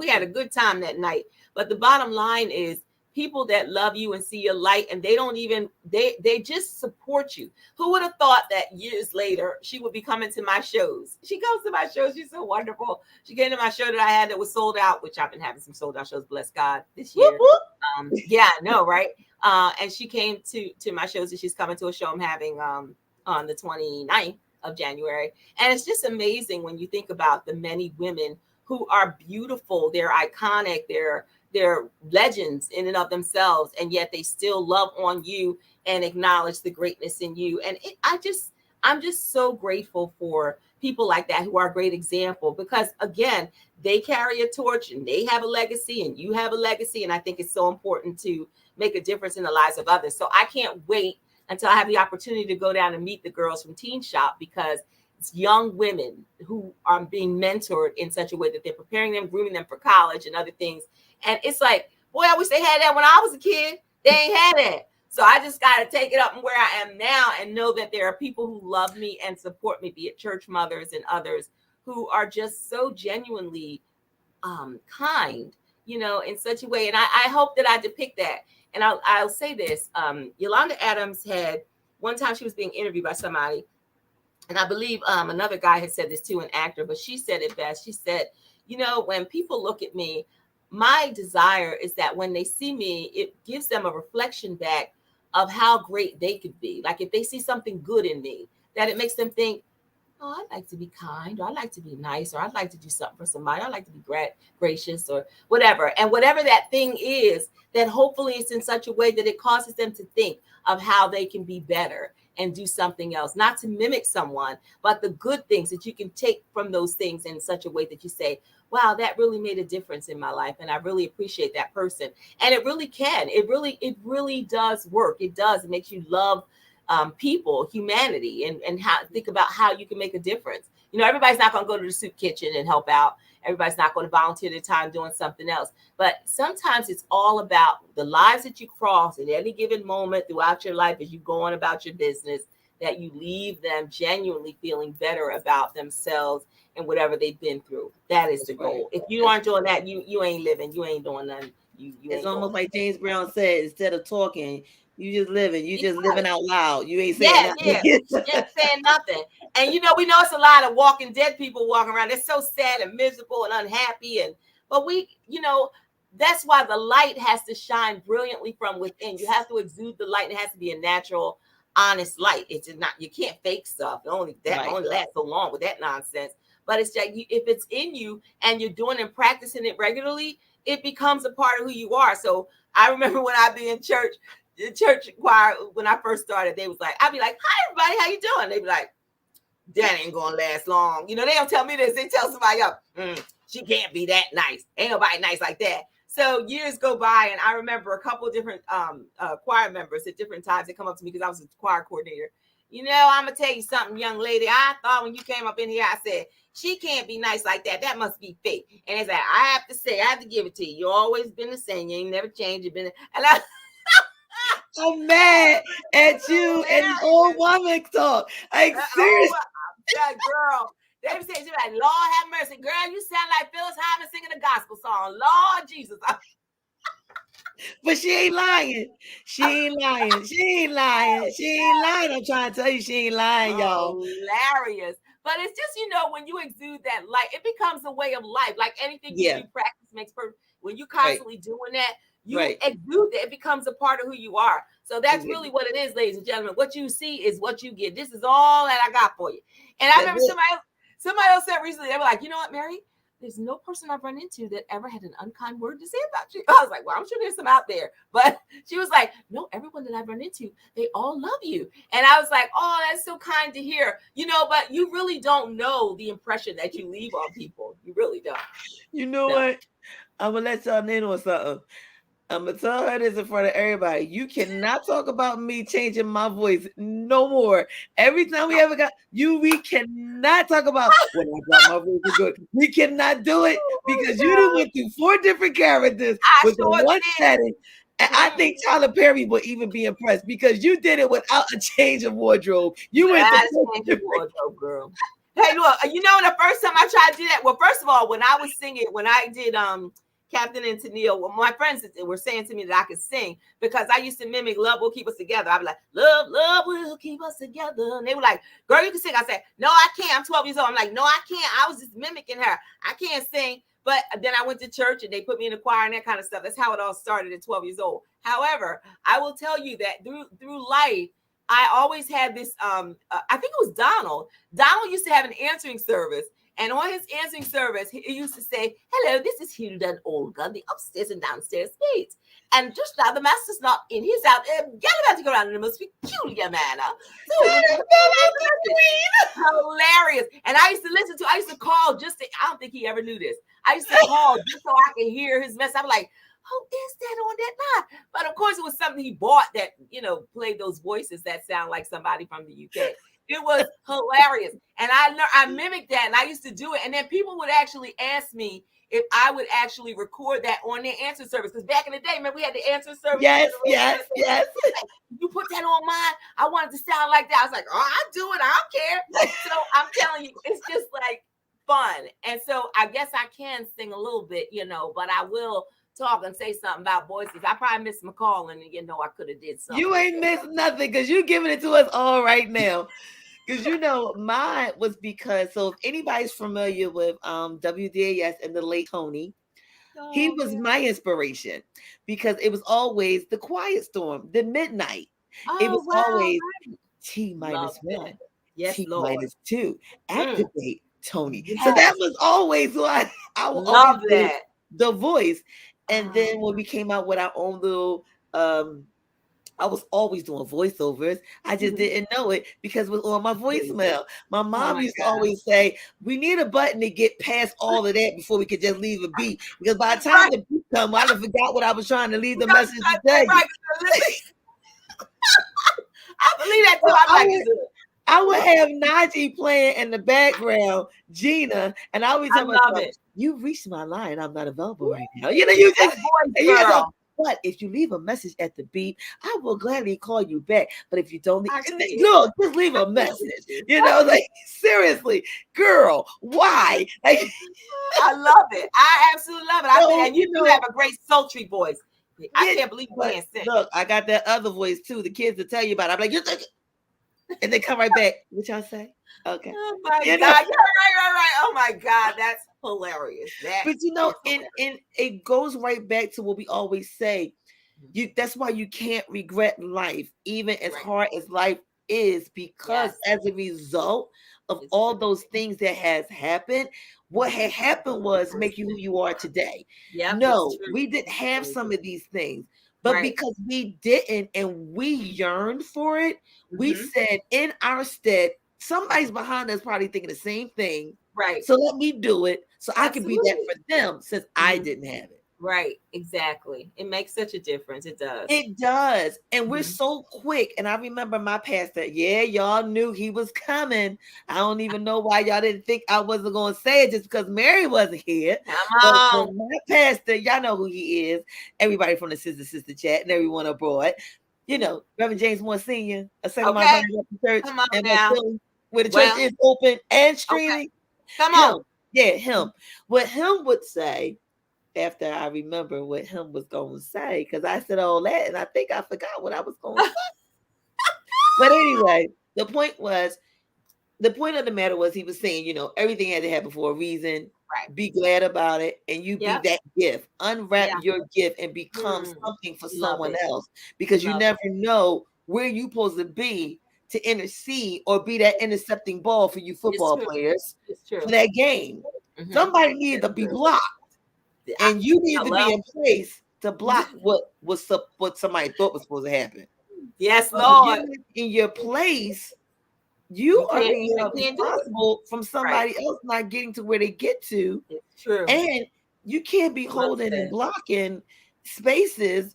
S3: had a good time that night. But the bottom line is, people that love you and see your light, and they don't even, they just support you. Who would have thought that years later she would be coming to my shows? She comes to my shows. She's so wonderful. She came to my show that I had that was sold out, which I've been having some sold out shows, bless God, this year. Yeah, no, right. And she came to my shows, and she's coming to a show I'm having on the 29th of January. And it's just amazing when you think about the many women who are beautiful, they're iconic, they're legends in and of themselves, and yet they still love on you and acknowledge the greatness in you. And I'm just so grateful for people like that who are a great example, because again, they carry a torch and they have a legacy and you have a legacy. And I think it's so important to make a difference in the lives of others. So I can't wait until I have the opportunity to go down and meet the girls from Teen Shop, because it's young women who are being mentored in such a way that they're preparing them, grooming them for college and other things. And it's like, boy, I wish they had that when I was a kid. They ain't had that. So I just got to take it up from where I am now and know that there are people who love me and support me, be it church mothers and others, who are just so genuinely kind, you know, in such a way. And I hope that I depict that. And I'll say this, Yolanda Adams had, one time she was being interviewed by somebody, and I believe another guy had said this too, an actor, but she said it best. She said, you know, when people look at me, my desire is that when they see me, it gives them a reflection back of how great they could be. Like if they see something good in me, that it makes them think, oh, I'd like to be kind, or I'd like to be nice, or I'd like to do something for somebody. I'd like to be gracious or whatever. And whatever that thing is, that hopefully it's in such a way that it causes them to think of how they can be better and do something else, not to mimic someone, but the good things that you can take from those things in such a way that you say, wow, that really made a difference in my life. And I really appreciate that person. And it really can. It really does work. It does. It makes you love people, humanity, and how think about how you can make a difference. You know, everybody's not going to go to the soup kitchen and help out. Everybody's not going to volunteer their time doing something else. But sometimes it's all about the lives that you cross at any given moment throughout your life as you go on about your business, that you leave them genuinely feeling better about themselves and whatever they've been through. That is the goal. If you aren't doing that, you ain't living. You ain't doing nothing. You
S1: It's
S3: ain't
S1: almost
S3: going.
S1: like James Brown said, instead of talking, you just living. You just
S3: Yeah.
S1: living out loud. You ain't saying
S3: Yeah,
S1: nothing.
S3: saying nothing. And you know, we know it's a lot of walking dead people walking around. They're so sad and miserable and unhappy. But we, you know, that's why the light has to shine brilliantly from within. You have to exude the light. It has to be a natural, honest light. It's just not, you can't fake stuff. Only lasts so long with that nonsense. But it's like if it's in you and you're doing and practicing it regularly, it becomes a part of who you are. So I remember when I'd be in church, the church choir, when I first started, they was like, I'd be like, hi everybody, how you doing? They'd be like, that ain't gonna last long. You know, they don't tell me this, they tell somebody else, she can't be that nice. Ain't nobody nice like that. So years go by, and I remember a couple of different choir members at different times. They come up to me because I was a choir coordinator. You know, I'm gonna tell you something, young lady. I thought when you came up in here, I said, she can't be nice like that. That must be fake. And it's like, I have to give it to you. You always been the same. You ain't never changed. You've been, and
S1: I'm mad at you and this old woman talk. Like seriously.
S3: Yeah, girl. They would say, she was like, Lord have mercy. Girl, you sound like Phyllis Hyman singing a gospel song. Lord Jesus.
S1: But she ain't lying. She ain't lying. She ain't lying. She ain't lying. I'm trying to tell you, she ain't lying, y'all.
S3: Hilarious. But it's just, when you exude that light, it becomes a way of life. Like anything you do, practice makes perfect. When you constantly doing that, you exude that. It becomes a part of who you are. So that's really what it is, ladies and gentlemen. What you see is what you get. This is all that I got for you. And I remember somebody else said recently, they were like, you know what, Mary? There's no person I've run into that ever had an unkind word to say about you. I was like, well, I'm sure there's some out there. But she was like, no, everyone that I've run into, they all love you. And I was like, oh, that's so kind to hear. But you really don't know the impression that you leave on people. You really don't.
S1: You know what? I'm going to let y'all in on something. I'm going to tell her this in front of everybody. You cannot talk about me changing my voice no more. Every time we we cannot talk about when I got my voice good. We cannot do it because you done went through 4 different characters with the one setting. And I think Tyler Perry would even be impressed because you did it without a change of wardrobe. You went to
S3: change of wardrobe, girl. Hey, look, the first time I tried to do that, well, first of all, when I was singing, when I did Captain and Tennille, well, my friends were saying to me that I could sing because I used to mimic Love Will Keep Us Together. I'd be like, love will keep us together. And they were like, girl, you can sing. I said, no, I can't. I'm 12 years old. I'm like, no, I can't. I was just mimicking her. I can't sing. But then I went to church and they put me in the choir and that kind of stuff. That's how it all started at 12 years old. However, I will tell you that through life, I always had this, I think it was Donald. Donald used to have an answering service. And on his answering service, he used to say, hello, this is Hilda and Olga, the upstairs and downstairs maids. And just now the master's not in. He's out gallivanting around in the most peculiar manner. Hilarious. And I used to call I don't think he ever knew this. I used to call just so I could hear his message. I'm like, who is that on that line? But of course, it was something he bought that, played those voices that sound like somebody from the UK. It was hilarious. And I mimicked that and I used to do it. And then people would actually ask me if I would actually record that on their answer service. Because back in the day, man, we had the answer service.
S1: Yes.
S3: You put that on mine. I wanted to sound like that. I was like, oh, I do it. I don't care. So I'm telling you, it's just like fun. And so I guess I can sing a little bit, but I will talk and say something about voices. I probably missed my call and I could have did something.
S1: You ain't missed nothing because you giving it to us all right now. Because mine was because if anybody's familiar with WDAS and the late Tony, he was my inspiration because it was always the Quiet Storm, the midnight. It was always T-1,
S3: yes,
S1: T-2, activate Tony. Yes. So that was always why I
S3: love that.
S1: The voice. And then when we came out with our own little I was always doing voiceovers. I just didn't know it because it was on my voicemail. My mom used to always say, we need a button to get past all of that before we could just leave a beat. Because by the time the beat come, I forgot what I was trying to leave the message to tell you.
S3: I believe that too.
S1: I would have Najee playing in the background, Gina, and I always tell myself, you've reached my line. I'm not available right now. You just but if you leave a message at the beep, I will gladly call you back. But if you don't, just leave a message. Seriously, girl, why?
S3: I love it. I absolutely love it. And you do have a great sultry voice. I can't believe you can't sing.
S1: Look, I got that other voice too. The kids will tell you about it. I'm like, you're thinking. And they come right back. What y'all say? Okay.
S3: Oh my God. Right. Oh my God. That's hilarious.
S1: But and it goes right back to what we always say. That's why you can't regret life, even as hard as life is, because as a result of all those things that has happened, what had happened was make you who you are today.
S3: Yeah.
S1: No, we didn't have some of these things. But because we didn't and we yearned for it, we said in our stead, somebody's behind us probably thinking the same thing.
S3: Right.
S1: So let me do it so I can be that for them since I didn't have it.
S3: Right. Exactly. It makes such a difference. It does.
S1: It does. And we're so quick. And I remember my pastor, y'all knew he was coming. I don't even know why y'all didn't think I wasn't going to say it just because Mary wasn't here.
S3: Come on.
S1: My pastor, y'all know who he is. Everybody from the Sister Chat and everyone abroad. Reverend James Moore Sr., a son of my church.
S3: Come on now.
S1: where the church is open and streaming.
S3: Come on.
S1: Him. Yeah, him. What him would say, after I remember what him was going to say, because I said all that and I think I forgot what I was going to say. But anyway, the point of the matter was he was saying, you know, everything had to happen for a reason.
S3: Right.
S1: Be glad about it, and you be that gift. Unwrap your gift and become something for someone else, because you never know where you're supposed to be to intercede or be that intercepting ball for you football players for that game. Somebody needed to be blocked, and you need to be in place to block what somebody thought was supposed to happen.
S3: Yes, Lord.
S1: In your place, you are being responsible from somebody else not getting to where they get to.
S3: It's true.
S1: And you can't be holding and blocking spaces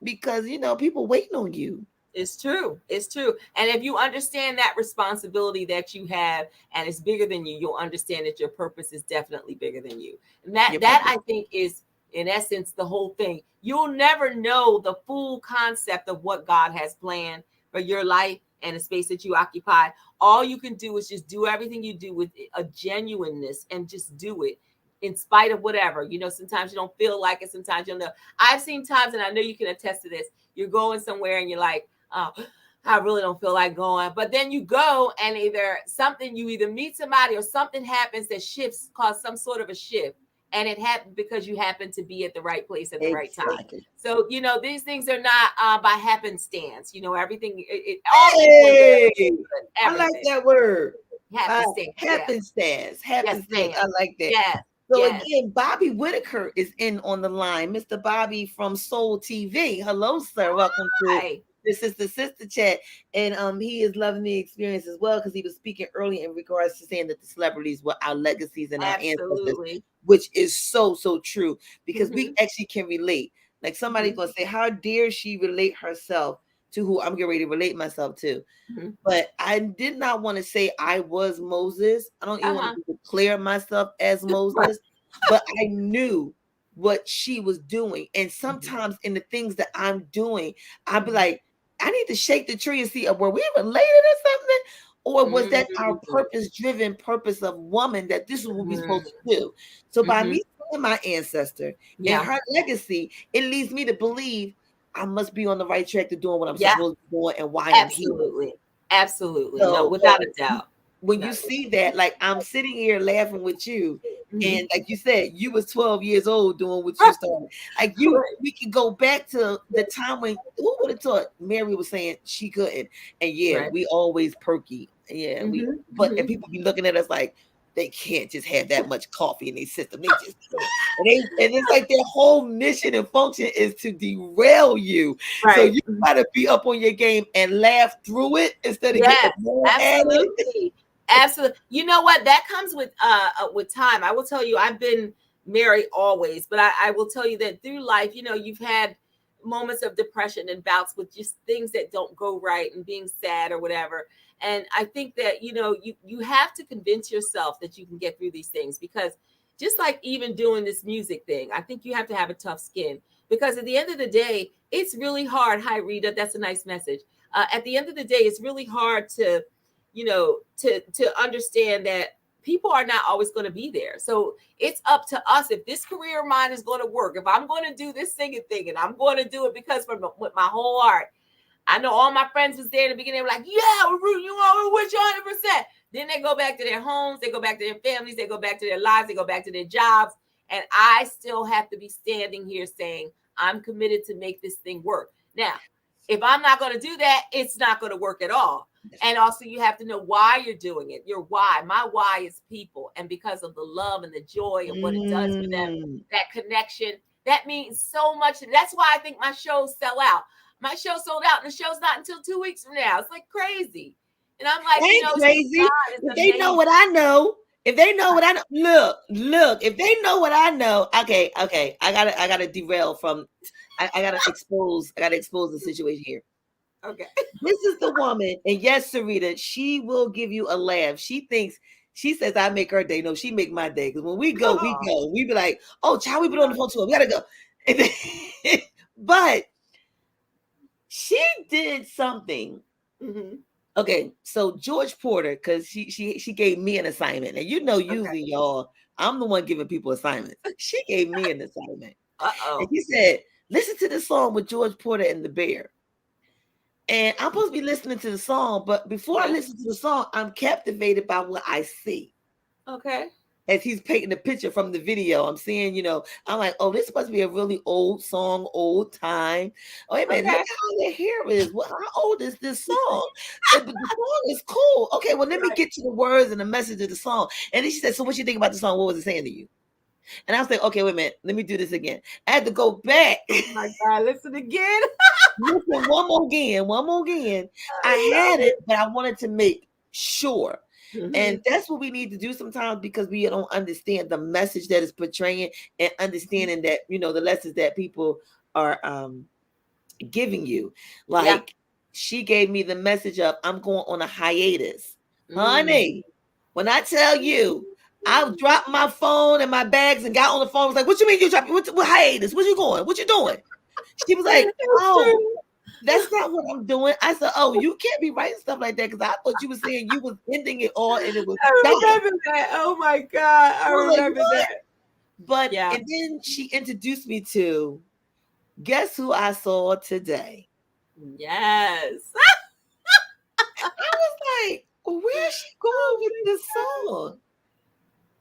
S1: because, you know, people waiting on you.
S3: It's true. It's true. And if you understand that responsibility that you have and it's bigger than you, you'll understand that your purpose is definitely bigger than you. And that I think is, in essence, the whole thing. You'll never know the full concept of what God has planned for your life and the space that you occupy. All you can do is just do everything you do with a genuineness and just do it in spite of whatever. You know, sometimes you don't feel like it. Sometimes you'll know. I've seen times, and I know you can attest to this. You're going somewhere and you're like, oh, I really don't feel like going. But then you go and you either meet somebody or something happens that cause some sort of a shift. And it happened because you happen to be at the right place at the right time. So, you know, these things are not by happenstance. You know, everything.
S1: I like that word.
S3: Happenstance.
S1: Happenstance. I like that.
S3: Yeah.
S1: So again, Bobby Whitaker is in on the line. Mr. Bobby from Soul TV. Hello, sir. Welcome to This is the Sister Chat. And he is loving the experience as well, because he was speaking early in regards to saying that the celebrities were our legacies and our ancestors, which is so true, because we actually can relate. Like somebody's gonna say, how dare she relate herself to who I'm getting ready to relate myself to? But I did not want to say I was Moses. I don't even want to declare myself as Moses, but I knew what she was doing. And sometimes in the things that I'm doing, I'd be like, I need to shake the tree and see, were we related or something? Or was that our purpose-driven purpose of woman, that this is what we're supposed to do? So by me seeing my ancestor and her legacy, it leads me to believe I must be on the right track to doing what I'm supposed to be doing and why I'm here.
S3: Absolutely. So, no, without a doubt.
S1: When you see that, like I'm sitting here laughing with you, and like you said, you was 12 years old doing what you started. Like we could go back to the time when who would have thought Mary was saying she couldn't, and we always perky, and people be looking at us like they can't just have that much coffee in their system. They just can't. And it's like their whole mission and function is to derail you. Right. So you gotta be up on your game and laugh through it instead of getting
S3: absolutely. Absolutely. You know what? That comes with time. I will tell you, I've been married always, but I will tell you that through life, you know, you've had moments of depression and bouts with just things that don't go right and being sad or whatever. And I think that, you know, you have to convince yourself that you can get through these things, because just like even doing this music thing, I think you have to have a tough skin, because at the end of the day, it's really hard. Hi, Rita. That's a nice message. At the end of the day, it's really hard to, you know, to understand that people are not always going to be there. So it's up to us. If this career of mine is going to work, if I'm going to do this singing thing, and I'm going to do it because with my whole heart. I know all my friends was there in the beginning. They were like, yeah, we're rooting you on, we're with you 100%. Then they go back to their homes. They go back to their families. They go back to their lives. They go back to their jobs. And I still have to be standing here saying, I'm committed to make this thing work. Now, if I'm not going to do that, it's not going to work at all. And also you have to know why you're doing it. Your why. My why is people. And because of the love and the joy and what it does for them, that connection, that means so much. And that's why I think my shows sell out. My show sold out, and the show's not until 2 weeks from now. It's like crazy. And I'm like, you know,
S1: crazy. If they know what I know, if they know what I know, look, if they know what I know, okay. I gotta derail from I gotta expose the situation here.
S3: Okay.
S1: This is the woman, and yes, Sarita, she will give you a laugh. She says I make her day. No, she make my day. Because when we go. We be like, oh, child, we been on the phone to her. We gotta go. But she did something Okay, so George Porter, because she gave me an assignment. And usually y'all, I'm the one giving people assignments. She gave me an assignment. And she said, listen to this song with George Porter and the Bear. And I'm supposed to be listening to the song, but before I listen to the song, I'm captivated by what I see.
S3: Okay.
S1: As he's painting the picture from the video, I'm seeing, I'm like, oh, this is supposed to be a really old song, old time. Oh, wait a minute, look at how their hair is. How old is this song? But the song is cool. Okay, well, let me get to the words and the message of the song. And then she said, so what you think about the song? What was it saying to you? And I was like, okay, wait a minute, let me do this again. I had to go back.
S3: Oh my God, listen again.
S1: Listen, one more again. I had it, but I wanted to make sure. Mm-hmm. And that's what we need to do sometimes, because we don't understand the message that is portraying, and understanding that, the lessons that people are giving you. Like she gave me the message of, I'm going on a hiatus. Honey, when I tell you, I dropped my phone and my bags and got on the phone. I was like, what you mean you dropped? What hiatus? Where you going? What you doing? She was like, oh, that's not what I'm doing. I said, oh, you can't be writing stuff like that, because I thought you were saying you was ending it all and it was
S3: I remember that. Oh my God. I remember that.
S1: But and then she introduced me to, guess who I saw today?
S3: Yes.
S1: I was like, where is she going with this song?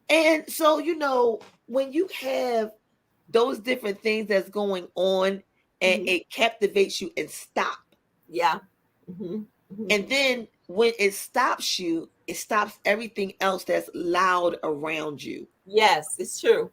S1: And so, when you have those different things that's going on, and it captivates you and stop.
S3: Yeah.
S1: And then when it stops you, it stops everything else that's loud around you.
S3: Yes, it's true.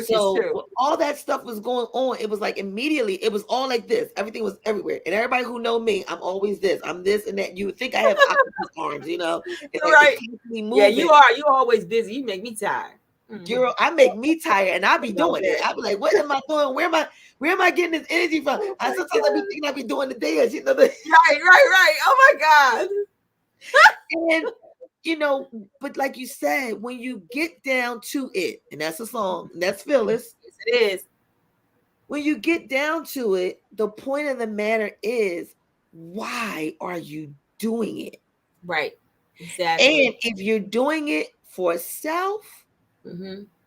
S1: So when all that stuff was going on, it was like immediately, it was all like this. Everything was everywhere. And everybody who know me, I'm always this. I'm this and that. You would think I have octopus arms, It's
S3: right. Yeah, you are. You're always busy. You make me tired.
S1: Girl, I make me tired, and I be doing it. I be like, what am I doing? Where am I getting this energy from? Sometimes I be thinking I be doing the dance,
S3: Right. Oh my God.
S1: And but like you said, when you get down to it, and that's a song, and that's Phyllis.
S3: Yes, it is.
S1: When you get down to it, the point of the matter is, why are you doing it?
S3: Right. Exactly.
S1: And if you're doing it for self,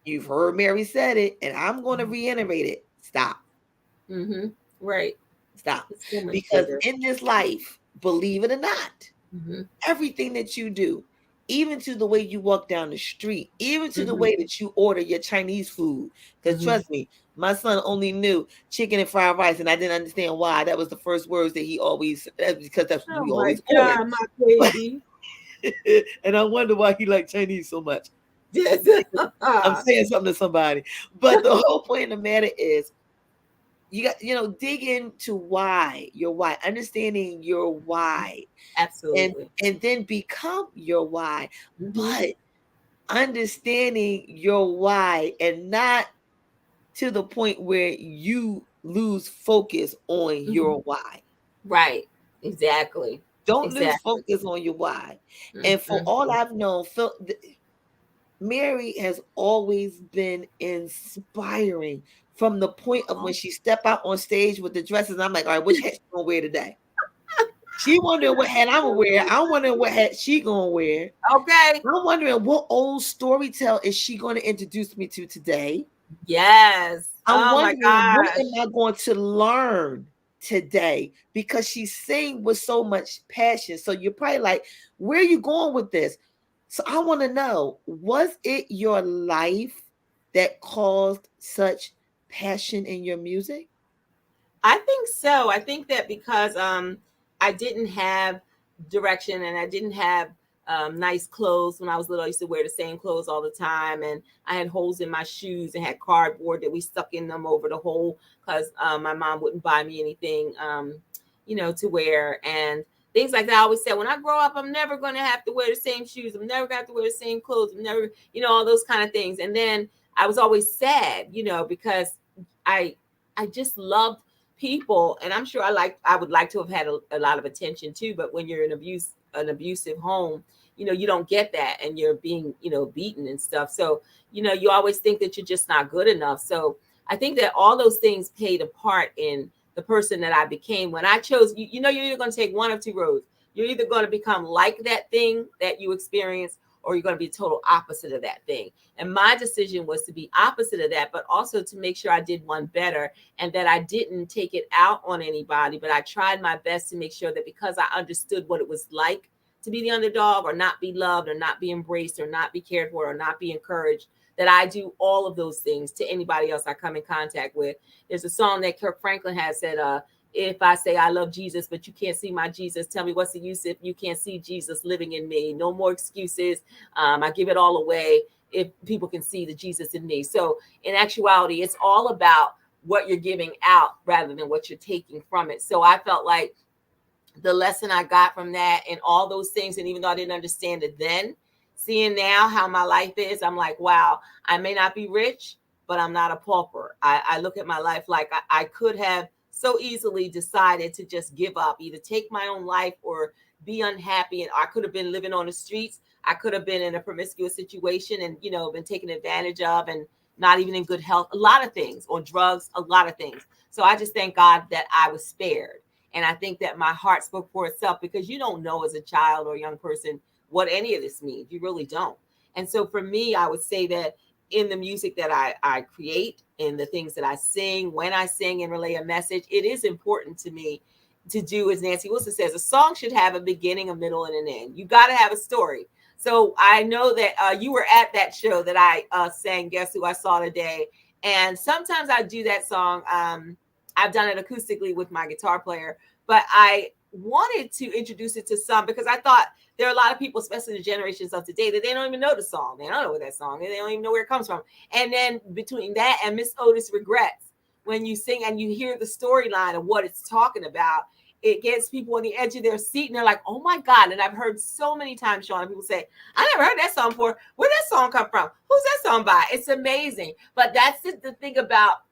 S1: you've heard Mary said it, and I'm going to reiterate it. Stop.
S3: Right.
S1: Stop. Because in this life, believe it or not, everything that you do, even to the way you walk down the street, even to the way that you order your Chinese food, because trust me, my son only knew chicken and fried rice, and I didn't understand why. That was the first words that he always, because that's what we always ordered.
S3: My baby.
S1: And I wonder why he liked Chinese so much. I'm saying something to somebody. But the whole point of the matter is, you got, dig into your why, understanding your why.
S3: Absolutely.
S1: And then become your why. But understanding your why, and not to the point where you lose focus on your why.
S3: Right. Exactly.
S1: Don't lose focus on your why. And for all I've known, Mary has always been inspiring, from the point of when she stepped out on stage with the dresses. I'm like, all right, which hat she gonna wear today? She wondering what hat I'm gonna wear. I'm wondering what hat she gonna wear.
S3: Okay.
S1: I'm wondering what old storytell is she going to introduce me to today.
S3: Yes.
S1: I'm wondering, what am I going to learn today? Because she's saying with so much passion. So you're probably like, where are you going with this? So I want to know, was it your life that caused such passion in your music?
S3: I think so. I think that because I didn't have direction, and I didn't have nice clothes when I was little. I used to wear the same clothes all the time, and I had holes in my shoes and had cardboard that we stuck in them over the hole, because my mom wouldn't buy me anything, to wear, and things like that. I always said, when I grow up, I'm never going to have to wear the same shoes. I'm never going to have to wear the same clothes. I'm never, all those kind of things. And then I was always sad, because I just loved people, and I'm sure I would like to have had a lot of attention too. But when you're in an abusive home, you don't get that, and you're being, beaten and stuff. So, you always think that you're just not good enough. So I think that all those things played a part in the person that I became when I chose, you're going to take one of two roads. You're either going to become like that thing that you experience, or you're going to be total opposite of that thing. And my decision was to be opposite of that, but also to make sure I did one better, and that I didn't take it out on anybody, but I tried my best to make sure that, because I understood what it was like to be the underdog, or not be loved, or not be embraced, or not be cared for, or not be encouraged, that I do all of those things to anybody else I come in contact with. There's a song that Kirk Franklin has said, if I say I love Jesus, but you can't see my Jesus, tell me what's the use if you can't see Jesus living in me? No more excuses. I give it all away if people can see the Jesus in me. So in actuality, it's all about what you're giving out rather than what you're taking from it. So I felt like the lesson I got from that and all those things, and even though I didn't understand it then, seeing now how my life is, I'm like, wow, I may not be rich, but I'm not a pauper. I look at my life like I could have so easily decided to just give up, either take my own life or be unhappy. And I could have been living on the streets. I could have been in a promiscuous situation and, been taken advantage of and not even in good health, a lot of things, or drugs, a lot of things. So I just thank God that I was spared. And I think that my heart spoke for itself, because you don't know as a child or a young person what any of this means. You really don't. And so for me, I would say that in the music that I create, in the things that I sing, when I sing and relay a message, it is important to me to do, as Nancy Wilson says, a song should have a beginning, a middle, and an end. You got to have a story. So I know that you were at that show that I sang, Guess Who I Saw Today. And sometimes I do that song. I've done it acoustically with my guitar player, but I wanted to introduce it to some, because I thought there are a lot of people, especially the generations of today, that they don't even know the song. They don't know what that song is. They don't even know where it comes from. And then between that and Miss Otis Regrets, when you sing and you hear the storyline of what it's talking about, it gets people on the edge of their seat, and they're like, oh my God. And I've heard so many times, Sean, people say, I never heard that song before. Where'd that song come from? Who's that song by? It's amazing. But that's the thing about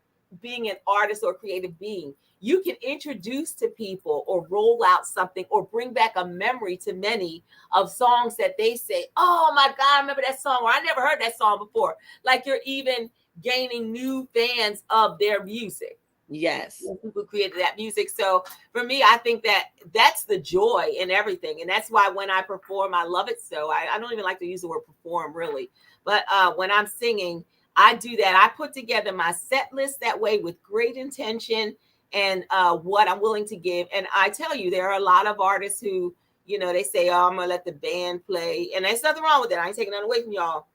S3: being an artist or creative being. You can introduce to people or roll out something or bring back a memory to many of songs that they say, oh my God, I remember that song, or I never heard that song before. Like you're even gaining new fans of their music.
S1: Yes.
S3: People created that music. So for me, I think that that's the joy in everything. And that's why when I perform, I love it. So I don't even like to use the word perform really. But when I'm singing, I do that. I put together my set list that way with great intention and what I'm willing to give. And I tell you, there are a lot of artists who, they say, oh, I'm going to let the band play. And there's nothing wrong with that. I ain't taking that away from y'all.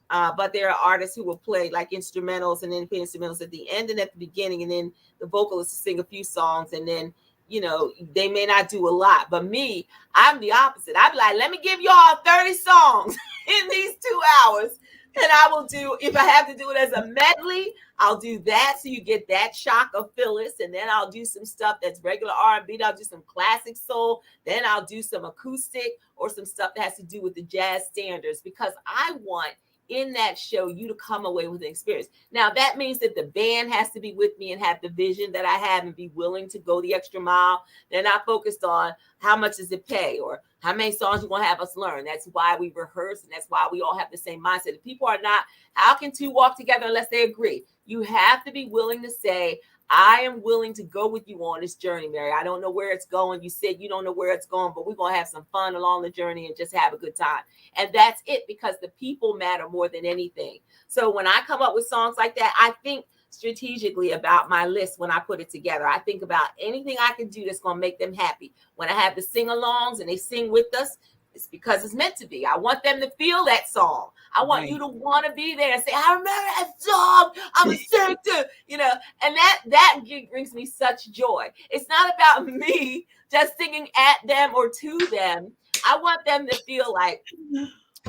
S3: But there are artists who will play like instrumentals and then play instrumentals at the end and at the beginning. And then the vocalists sing a few songs. And then, they may not do a lot. But me, I'm the opposite. I'm like, let me give y'all 30 songs in these 2 hours. And I will do, if I have to do it as a medley, I'll do that. So you get that shock of Phyllis. And then I'll do some stuff that's regular R&B. I'll do some classic soul. Then I'll do some acoustic or some stuff that has to do with the jazz standards, because I want in that show you to come away with an experience. Now, that means that the band has to be with me and have the vision that I have and be willing to go the extra mile. They're not focused on how much does it pay or how many songs you want to have us learn. That's why we rehearse, and that's why we all have the same mindset. If people are not, how can two walk together unless they agree? You have to be willing to say, I am willing to go with you on this journey, Mary. I don't know where it's going. You said you don't know where it's going, but we're going to have some fun along the journey and just have a good time. And that's it, because the people matter more than anything. So when I come up with songs like that, I think strategically about my list when I put it together. I think about anything I can do that's going to make them happy. When I have the sing-alongs and they sing with us, it's because it's meant to be. I want them to feel that song. I want you to want to be there and say, I remember that song. I'm a singer, and that brings me such joy. It's not about me just singing at them or to them. I want them to feel like,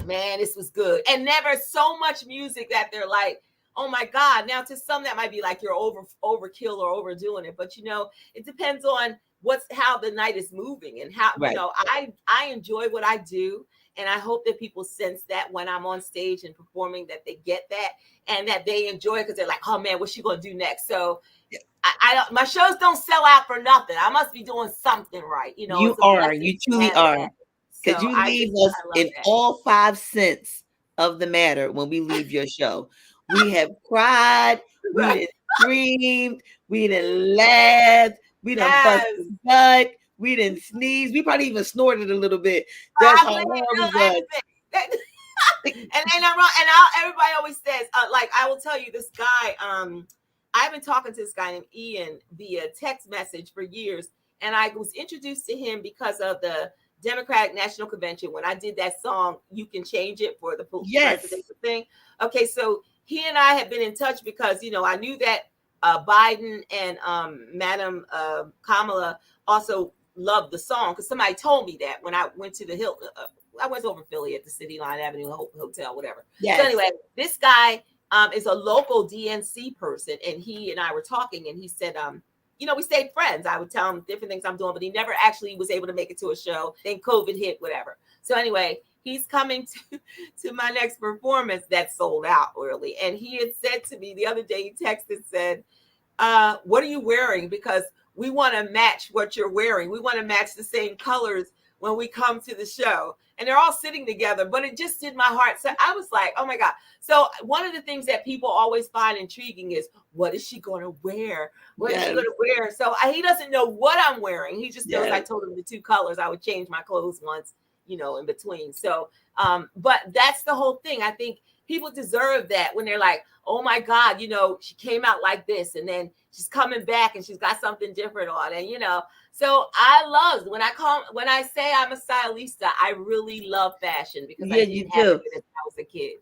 S3: man, this was good. And never so much music that they're like, oh my God. Now to some that might be like you're overkill or overdoing it. But it depends on how the night is moving and how, I enjoy what I do. And I hope that people sense that when I'm on stage and performing, that they get that and that they enjoy it, because they're like, oh man, what's she going to do next? So my shows don't sell out for nothing. I must be doing something right. You
S1: truly are. Because you leave us in all 5 cents of the matter when we leave your show. We have cried, we done screamed, we done laughed, we done busted butt, We didn't sneeze. We probably even snorted a little bit. That's how hard we was.
S3: And everybody always says, like, I will tell you, this guy, I've been talking to this guy named Ian via text message for years, and I was introduced to him because of the Democratic National Convention when I did that song, "You Can Change It" for the presidential thing. Okay, so he and I have been in touch because, you know, I knew that Biden and Madam Kamala also loved the song, because somebody told me that when I went to the Hilton. I was over Philly at the City Line Avenue Hotel, whatever. Yes. So anyway, this guy is a local DNC person, and he and I were talking, and he said, you know, we stayed friends. I would tell him different things I'm doing, but he never actually was able to make it to a show. Then COVID hit, whatever. So anyway, he's coming to my next performance that sold out early. And he had said to me the other day, he texted, said, what are you wearing? Because we want to match what you're wearing. We want to match the same colors when we come to the show. And they're all sitting together, but it just did my heart. So I was like, oh my God. So one of the things that people always find intriguing is, what is she going to wear? What is she going to wear? So he doesn't know what I'm wearing. He just knows I told him the two colors. I would change my clothes once, you know, in between. So, but that's the whole thing. I think people deserve that when they're like, oh my God, you know, she came out like this, and then she's coming back and she's got something different on. And, you know, so I love when I say I'm a stylista, I really love fashion, because I didn't have it since I was a kid.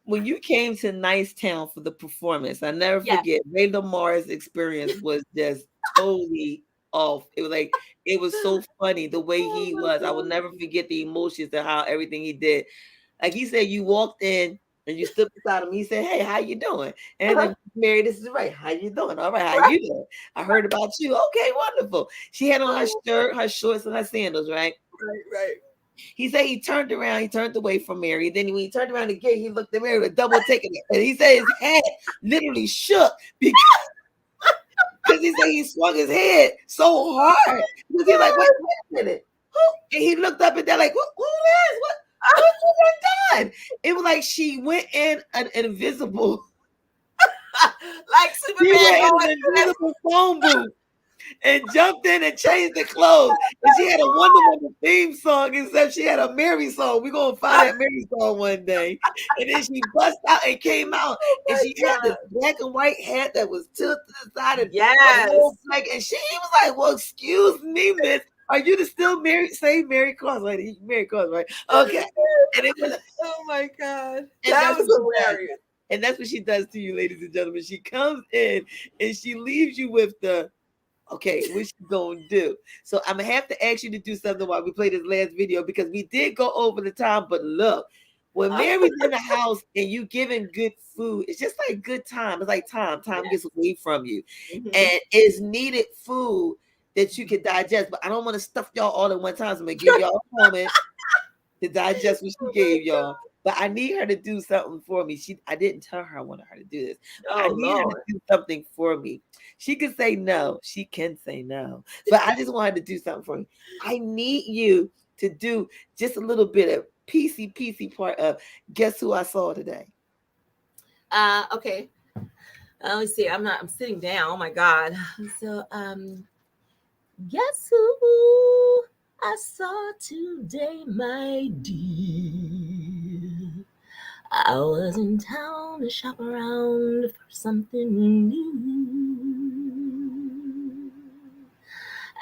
S1: When you came to Nicetown for the performance, I never forget, Ray Lamar's experience was just totally off. It was like, it was so funny the way he was. I will never forget the emotions and how everything he did. Like he said, you walked in and you stood beside him. He said, hey, how you doing? And like, Mary, this is right. How you doing? All right, how you doing? I heard about you. Okay, wonderful. She had on her shirt, her shorts, and her sandals, right?
S3: Right.
S1: He said he turned around, he turned away from Mary. Then when he turned around again, he looked at Mary with double taking it. And he said his head literally shook because he said he swung his head so hard. Because he's like, wait a minute. And he looked up and they're like, who is? What you done? It was like she went in an invisible,
S3: like Superman,
S1: an invisible phone booth and jumped in and changed the clothes. And she had a Wonder Woman theme song, except she had a Mary song. We're gonna find that Mary song one day. And then she bust out and came out, and she had this black and white hat that was tilted to the side, and and she was like, well, excuse me, miss. Are you the still same Mary Claus? Like, Mary Claus, right? Okay. And it was,
S3: oh my God.
S1: That was hilarious. And that's what she does to you, ladies and gentlemen. She comes in and she leaves you with the, okay, what she gonna do? So I'm gonna have to ask you to do something while we play this last video, because we did go over the time. But look, when Mary's in the house and you giving good food, it's just like good time. It's like time gets away from you, and it's needed food that you can digest. But I don't want to stuff y'all all at one time. So I'm gonna give y'all a moment to digest what she gave y'all. But I need her to do something for me. I didn't tell her I wanted her to do this. I need her to do something for me. She can say no. She can say no. But I just want her to do something for me. I need you to do just a little bit of PC part of Guess Who I Saw Today.
S3: Okay. Let me see. I'm sitting down. Oh my God. So guess who I saw today, my dear? I was in town to shop around for something new,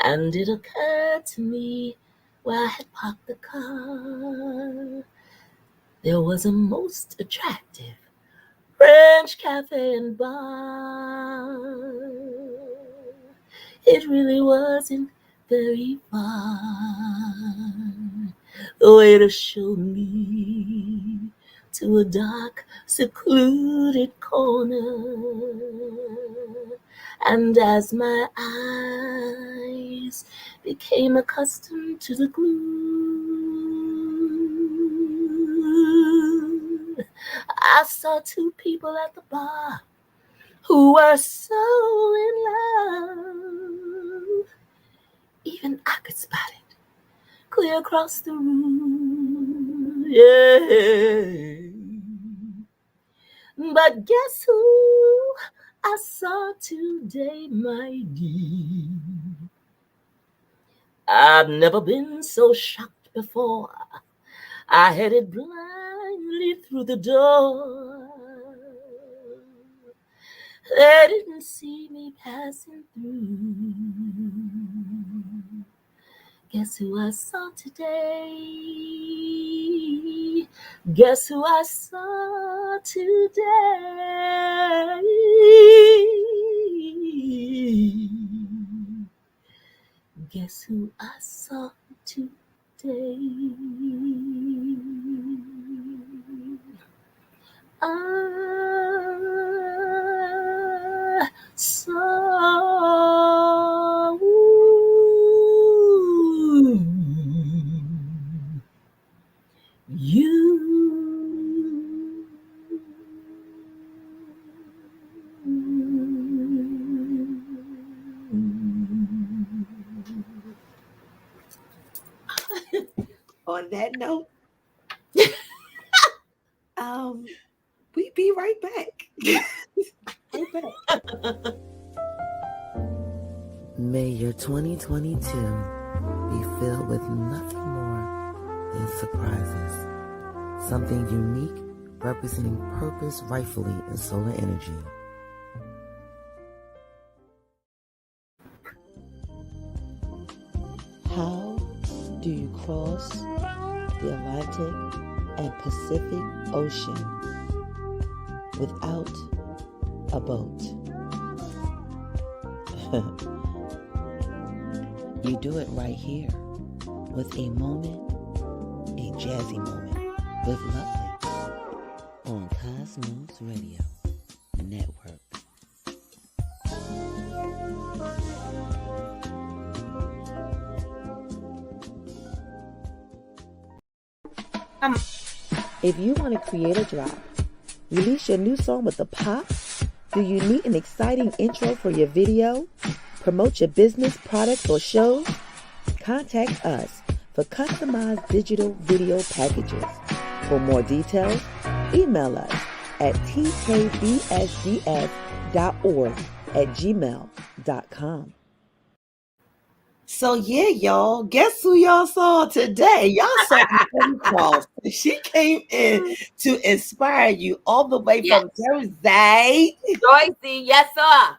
S3: and it occurred to me where I had parked the car, there was a most attractive French cafe and bar. It really wasn't very far. The waiter showed me to a dark, secluded corner, and as my eyes became accustomed to the gloom, I saw two people at the bar who were so in love. Even I could spot it clear across the room. Yeah. But guess who I saw today, my dear?
S4: I've never been so shocked before. I headed blindly through the door. They didn't see me passing through. Guess who I saw today? Guess who I saw today? Guess who I saw today? I saw you.
S1: On that note, we be right back. Right back. May your 2022 be filled with nothing more than surprises. Something unique representing purpose rightfully in solar energy. How do you cross the Atlantic and Pacific Ocean without a boat? You do it right here with a jazzy moment with Lovely on Cosmos Radio Network. If you want to create a drop, release your new song with a pop, do you need an exciting intro for your video, promote your business, products, or shows? Contact us for customized digital video packages. For more details, email us at tkbsds.org@gmail.com. So yeah, y'all, guess who y'all saw today? Y'all saw Mary Cross. She came in to inspire you all the way from Jersey.
S3: Joycey, yes, sir.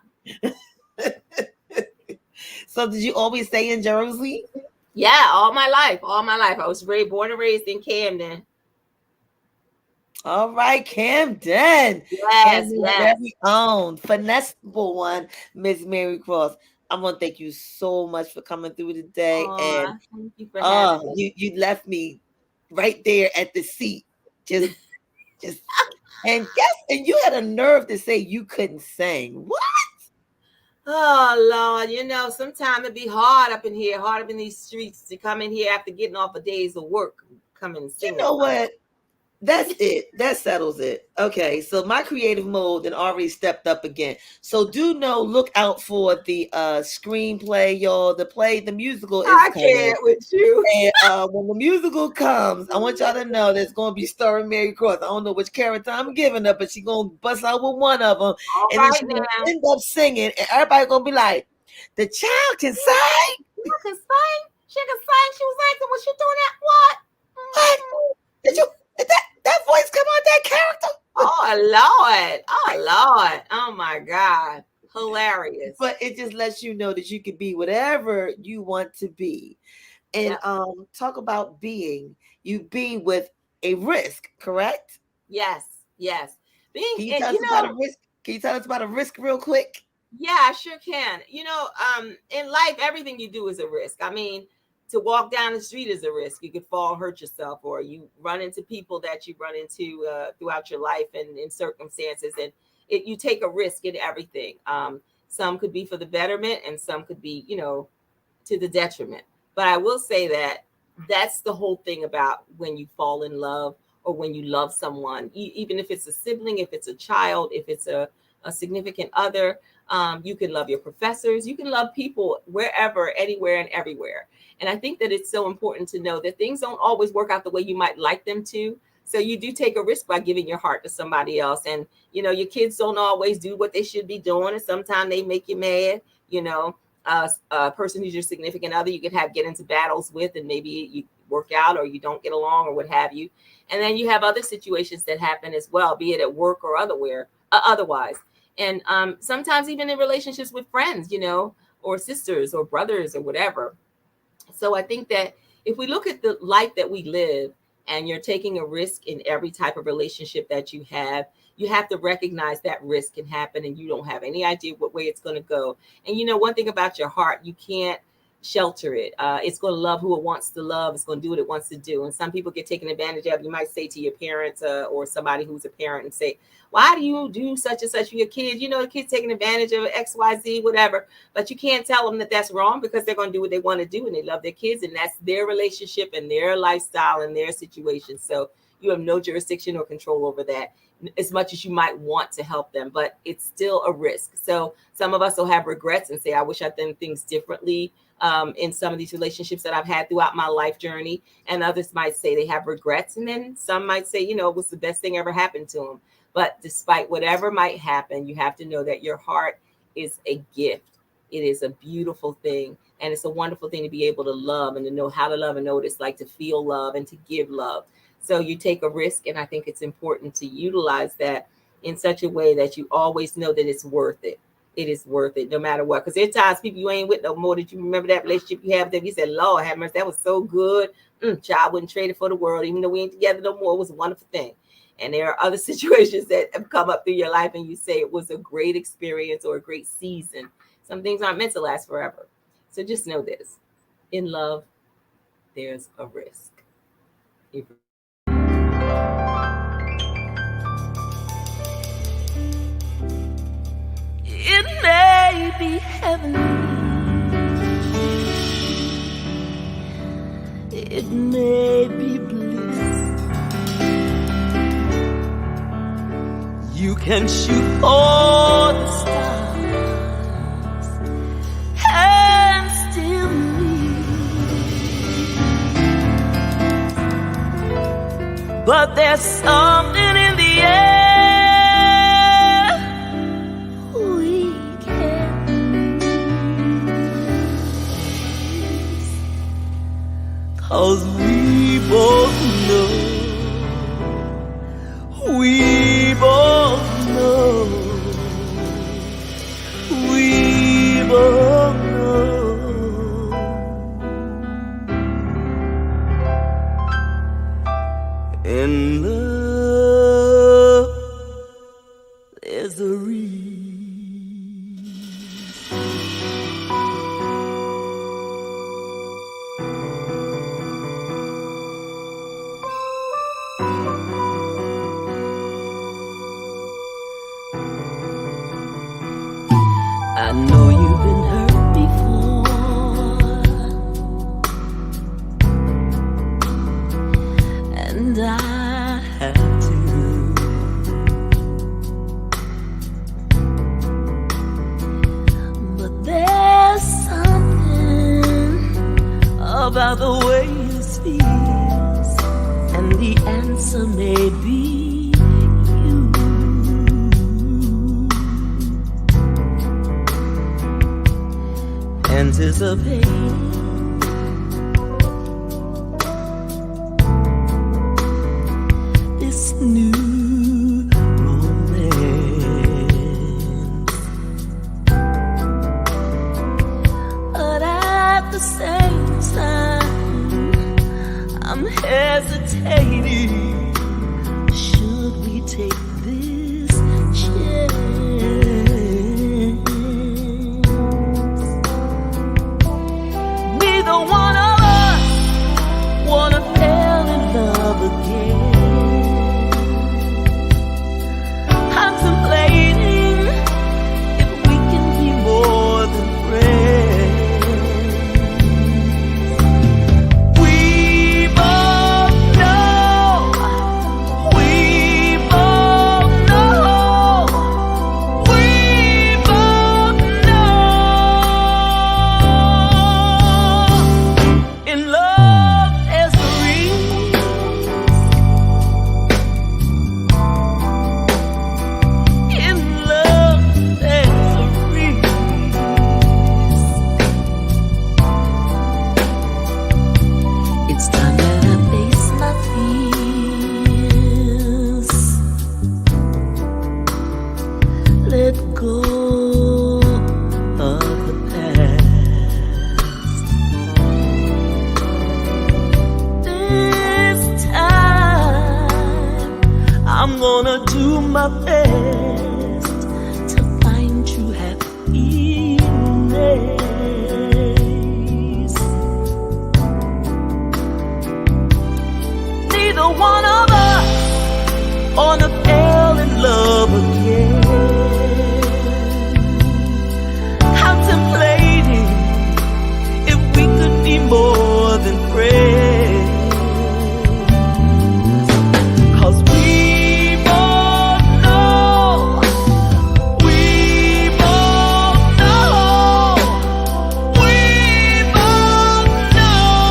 S1: So did you always stay in Jersey?
S3: Yeah, all my life. I was born and raised in Camden.
S1: All right, Camden.
S3: Yes.
S1: Very own finessable one, Miss Mary Cross. I want to thank you so much for coming through today. And
S3: thank you for having me.
S1: You left me right there at the seat. Just and you had a nerve to say you couldn't sing. What?
S3: Oh Lord, sometimes it be hard up in here, hard up in these streets to come in here after getting off a days of work, come and sing.
S1: You know what? That's it. That settles it. Okay, so my creative mode then already stepped up again. So look out for the screenplay, y'all. The musical is
S3: I
S1: coming.
S3: can't with you.
S1: And when the musical comes, I want y'all to know that's going to be starring Mary Cross. I don't know which character I'm giving her, but she's going to bust out with one of them. And then she's going to end up singing, and everybody going to be like, the child can sing?
S3: You can sing? She can sing? She was acting. Was she doing that? What?
S1: Did that voice come out that character?
S3: Oh Lord. Oh my God. Hilarious.
S1: But it just lets you know that you can be whatever you want to be. And talk about being with a risk, correct?
S3: Yes.
S1: Can you tell us about a risk? Can you tell us about a risk real quick?
S3: Yeah, I sure can. In life, everything you do is a risk. I mean, to walk down the street is a risk. You could fall, hurt yourself, or you run into people that you run into throughout your life and in circumstances. And you take a risk in everything. Some could be for the betterment and some could be, to the detriment. But I will say that that's the whole thing about when you fall in love or when you love someone, even if it's a sibling, if it's a child, if it's a significant other, you can love your professors, you can love people wherever, anywhere, and everywhere. And I think that it's so important to know that things don't always work out the way you might like them to. So you do take a risk by giving your heart to somebody else. And, your kids don't always do what they should be doing. And sometimes they make you mad, a person who's your significant other, you could get into battles with, and maybe you work out or you don't get along or what have you. And then you have other situations that happen as well, be it at work or otherwise. And sometimes even in relationships with friends, or sisters or brothers or whatever. So I think that if we look at the life that we live, and you're taking a risk in every type of relationship that you have to recognize that risk can happen and you don't have any idea what way it's going to go. And one thing about your heart, you can't shelter it. It's going to love who it wants to love. It's going to do what it wants to do. And some people get taken advantage of. You might say to your parents or somebody who's a parent and say, why do you do such and such for your kids? The kid's taking advantage of X, Y, Z, whatever. But you can't tell them that that's wrong, because they're going to do what they want to do and they love their kids. And that's their relationship and their lifestyle and their situation. So you have no jurisdiction or control over that, as much as you might want to help them. But it's still a risk. So some of us will have regrets and say, I wish I'd done things differently in some of these relationships that I've had throughout my life journey. And others might say they have regrets. And then some might say, it was the best thing ever happened to them. But despite whatever might happen, you have to know that your heart is a gift. It is a beautiful thing. And it's a wonderful thing to be able to love and to know how to love and know what it's like to feel love and to give love. So you take a risk. And I think it's important to utilize that in such a way that you always know that it's worth it. It is worth it no matter what. Because there's times people you ain't with no more, that you remember that relationship you have with them. You said, Lord have mercy, that was so good. Child, wouldn't trade it for the world. Even though we ain't together no more, it was a wonderful thing. And there are other situations that have come up through your life and you say it was a great experience or a great season. Some things aren't meant to last forever. So just know this. In love, there's a risk.
S4: It may be heavenly. It may be bliss. You can shoot for the stars and still leave. But there's something in the air we can't lose. 'Cause we both know. We both know. We both know. In love, there's a reason. I know you've been hurt before, and I have too. But there's something about the way this feels, and the answer may be you. Anticipating this new romance, but at the same time I'm hesitating. Should we take this chance? Neither one of us wanna fall in love again. Contemplating if we can be more than friends. We both know. We both evil days. Neither one of us wanna fall in love again. Contemplating if we could be more than friends. 'Cause we both know, we both know, we both know.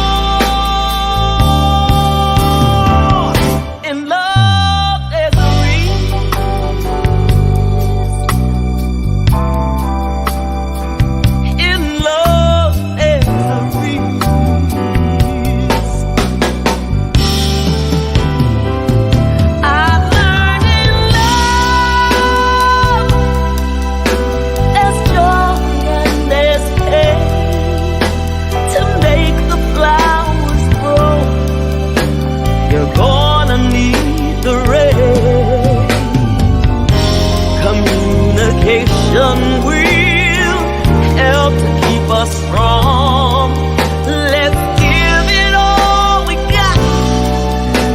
S4: In love there's a reason. In love there's a reason. I learned in love there's joy and there's pain. To make the flowers grow, you're gonna need the rain. Communication will help to keep us strong. Let's give it all we got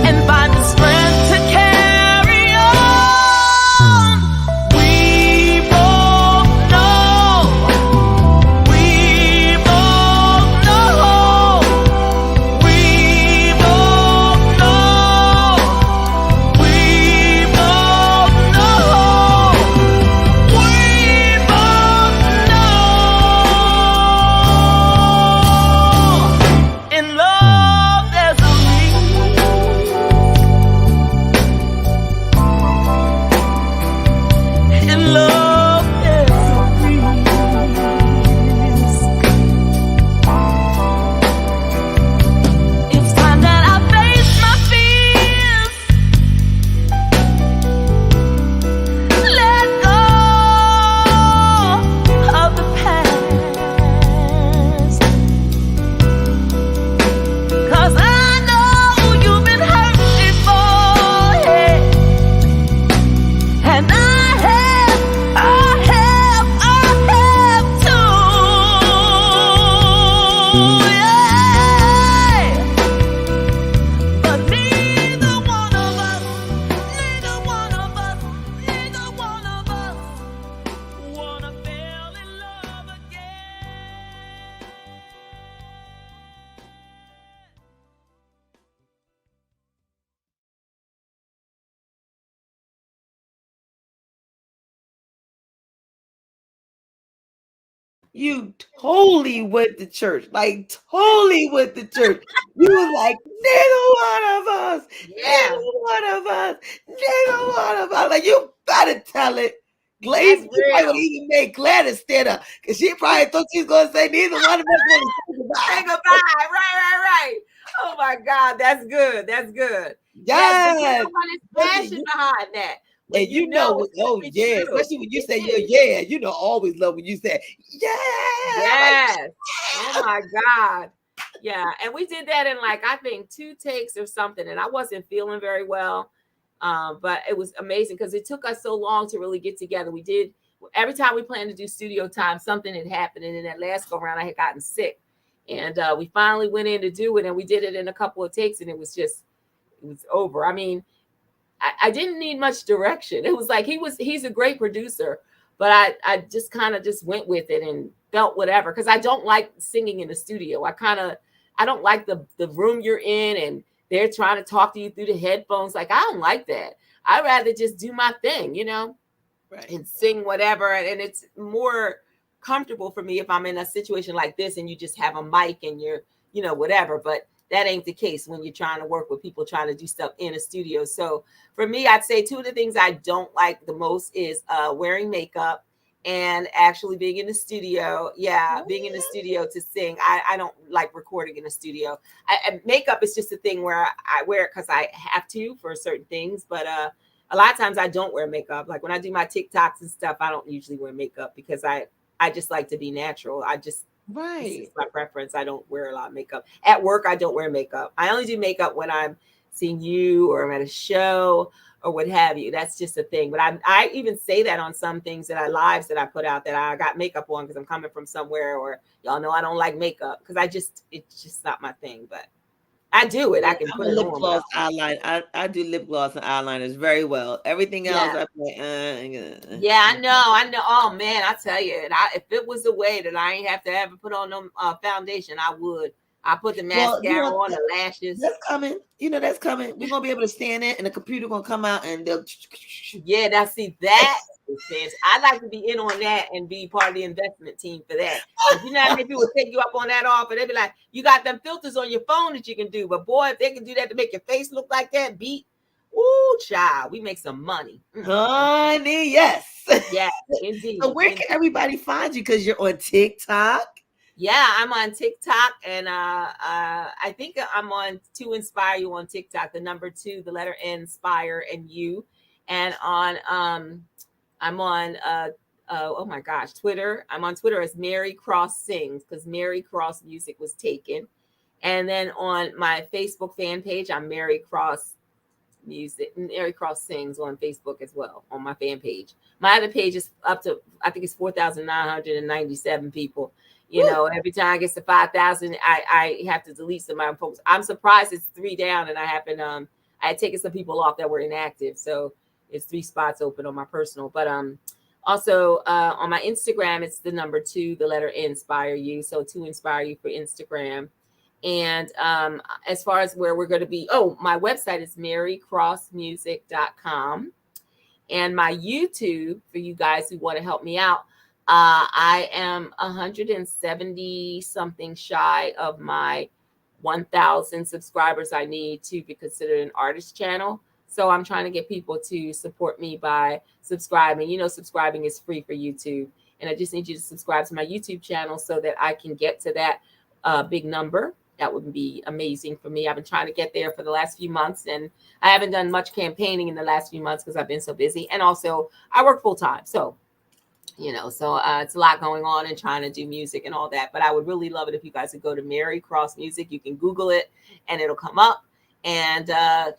S4: and find the strength to carry on. We both know, we both know, we both know, we both know, we both know. In love there's a reason. In love there's a reason. It's time that I face my fears. Let go of the past. 'Cause I know you've been hurt before, yeah. And I have too, yeah. But neither one of us wanna fall in love again.
S1: You totally went to church, like totally went to church. You was like, neither one of us,
S3: Yeah.
S1: neither one of us, neither one of us. Like, you better tell it. Glaze,
S3: That's
S1: you probably
S3: real.
S1: would even made Gladys stand up because she probably thought she was going to say neither one of us want to say
S3: Say
S1: goodbye.
S3: goodbye. Right. Oh my God, that's good. That's good. Yes, but you
S1: Yes.
S3: know what? It's
S1: Listen,
S3: passion behind that. When
S1: and you know,
S3: it's
S1: oh
S3: really
S1: yeah,
S3: true.
S1: especially when you
S3: It
S1: say
S3: is.
S1: yeah, you know, I always love when you say yeah.
S3: Yes. Oh my God. Yeah. And we did that in like, I think 2 takes or something. And I wasn't feeling very well. But it was amazing because it took us so long to really get together. We did every time we planned to do studio time, something had happened. And in that last go round, I had gotten sick. And we finally went in to do it. And we did it in a couple of takes. And it was over. I mean, I didn't need much direction. It was like he's a great producer, but I just kind of just went with it and felt whatever, because I don't like singing in the studio. I don't like the room you're in and they're trying to talk to you through the headphones. Like, I don't like that. I'd rather just do my thing,
S1: Right.
S3: and sing whatever. And it's more comfortable for me if I'm in a situation like this and you just have a mic and you're, whatever. But that ain't the case when you're trying to work with people trying to do stuff in a studio. So for me, I'd say 2 of the things I don't like the most is wearing makeup and actually being in the studio. Yeah, being in the studio to sing. I don't like recording in a studio. Makeup is just a thing where I wear it because I have to for certain things. But a lot of times I don't wear makeup. Like when I do my TikToks and stuff, I don't usually wear makeup because I just like to be natural. This is my preference. I don't wear a lot of makeup. At work, I don't wear makeup. I only do makeup when I'm seeing you or I'm at a show or what have you. That's just a thing. But I even say that on some things that lives that I put out, that I got makeup on because I'm coming from somewhere, or y'all know I don't like makeup because it's just not my thing. But I do it.
S1: Yeah,
S3: I can
S1: I'm
S3: put
S1: a
S3: it
S1: lip
S3: on.
S1: gloss eyeliner. I do lip gloss and eyeliners very well. Everything else,
S3: Yeah.
S1: I play.
S3: Yeah, I know. Oh man, I tell you, if it was the way that I ain't have to ever put on no foundation, I would. I put the
S1: Well,
S3: mascara on, the lashes.
S1: that's coming. That's coming. We're gonna be able to stand it, and the computer gonna come out, and they'll.
S3: Yeah, now see that is fancy. I'd like to be in on that and be part of the investment team for that. If you know how many people take you up on that offer, they'd be like, "You got them filters on your phone that you can do, but boy, if they can do that to make your face look like that, ooh, child, we make some money,
S1: honey. Yes.
S3: Yeah, indeed.
S1: So where can everybody find you? Because you're on TikTok.
S3: Yeah, I'm on TikTok, and I think I'm on To Inspire You on TikTok. The number 2, the letter N, Inspire, and You, and on I'm on oh my gosh, Twitter. I'm on Twitter as Mary Cross Sings, because Mary Cross Music was taken, and then on my Facebook fan page, I'm Mary Cross Music, Mary Cross Sings on Facebook as well, on my fan page. My other page is up to, I think it's 4,997 people. Every time it gets to 5,000, I have to delete some of my posts. I'm surprised it's 3 down, and I had taken some people off that were inactive, so it's 3 spots open on my personal. But also on my Instagram, it's the number 2, the letter Inspire You. So To Inspire You for Instagram. And as far as where we're going to be, my website is marycrossmusic.com. And my YouTube, for you guys who want to help me out, I am 170 something shy of my 1,000 subscribers I need to be considered an artist channel. So I'm trying to get people to support me by subscribing. Subscribing is free for YouTube. And I just need you to subscribe to my YouTube channel so that I can get to that big number. That would be amazing for me. I've been trying to get there for the last few months, and I haven't done much campaigning in the last few months because I've been so busy. And also I work full time. So, it's a lot going on and trying to do music and all that. But I would really love it if you guys would go to Mary Cross Music. You can Google it and it'll come up. And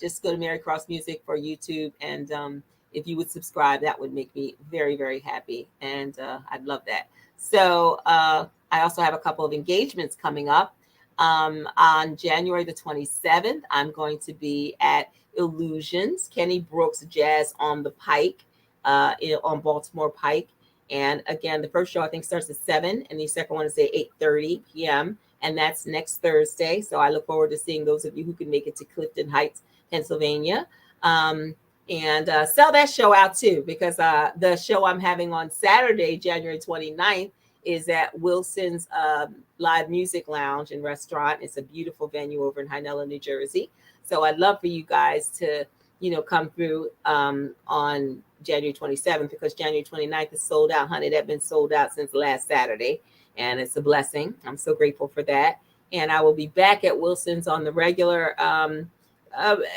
S3: just go to Mary Cross Music for YouTube. And if you would subscribe, that would make me very, very happy. And I'd love that. So I also have a couple of engagements coming up. On January the 27th, I'm going to be at Illusions, Kenny Brooks Jazz on the Pike, on Baltimore Pike. And again, the first show I think starts at 7, and the second one is at 8:30 p.m. And that's next Thursday. So I look forward to seeing those of you who can make it to Clifton Heights, Pennsylvania. And sell that show out too, because the show I'm having on Saturday, January 29th, is at Wilson's Live Music Lounge and Restaurant. It's a beautiful venue over in Hynella, New Jersey. So I'd love for you guys to, come through on January 27th, because January 29th is sold out, honey. That's been sold out since last Saturday, and it's a blessing. I'm so grateful for that. And I will be back at Wilson's on the regular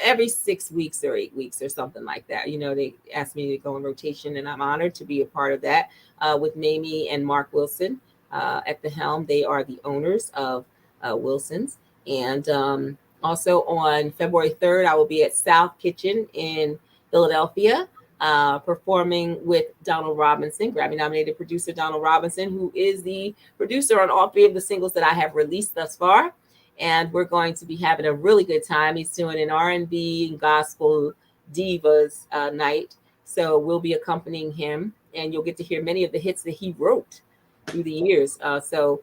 S3: every 6 weeks or 8 weeks or something like that. They asked me to go in rotation, and I'm honored to be a part of that with Mamie and Mark Wilson at the helm. They are the owners of Wilson's. And also on February 3rd, I will be at South Kitchen in Philadelphia, performing with Donald Robinson, Grammy-nominated producer Donald Robinson, who is the producer on all 3 of the singles that I have released thus far. And we're going to be having a really good time. He's doing an R&B and gospel divas night. So we'll be accompanying him, and you'll get to hear many of the hits that he wrote through the years. So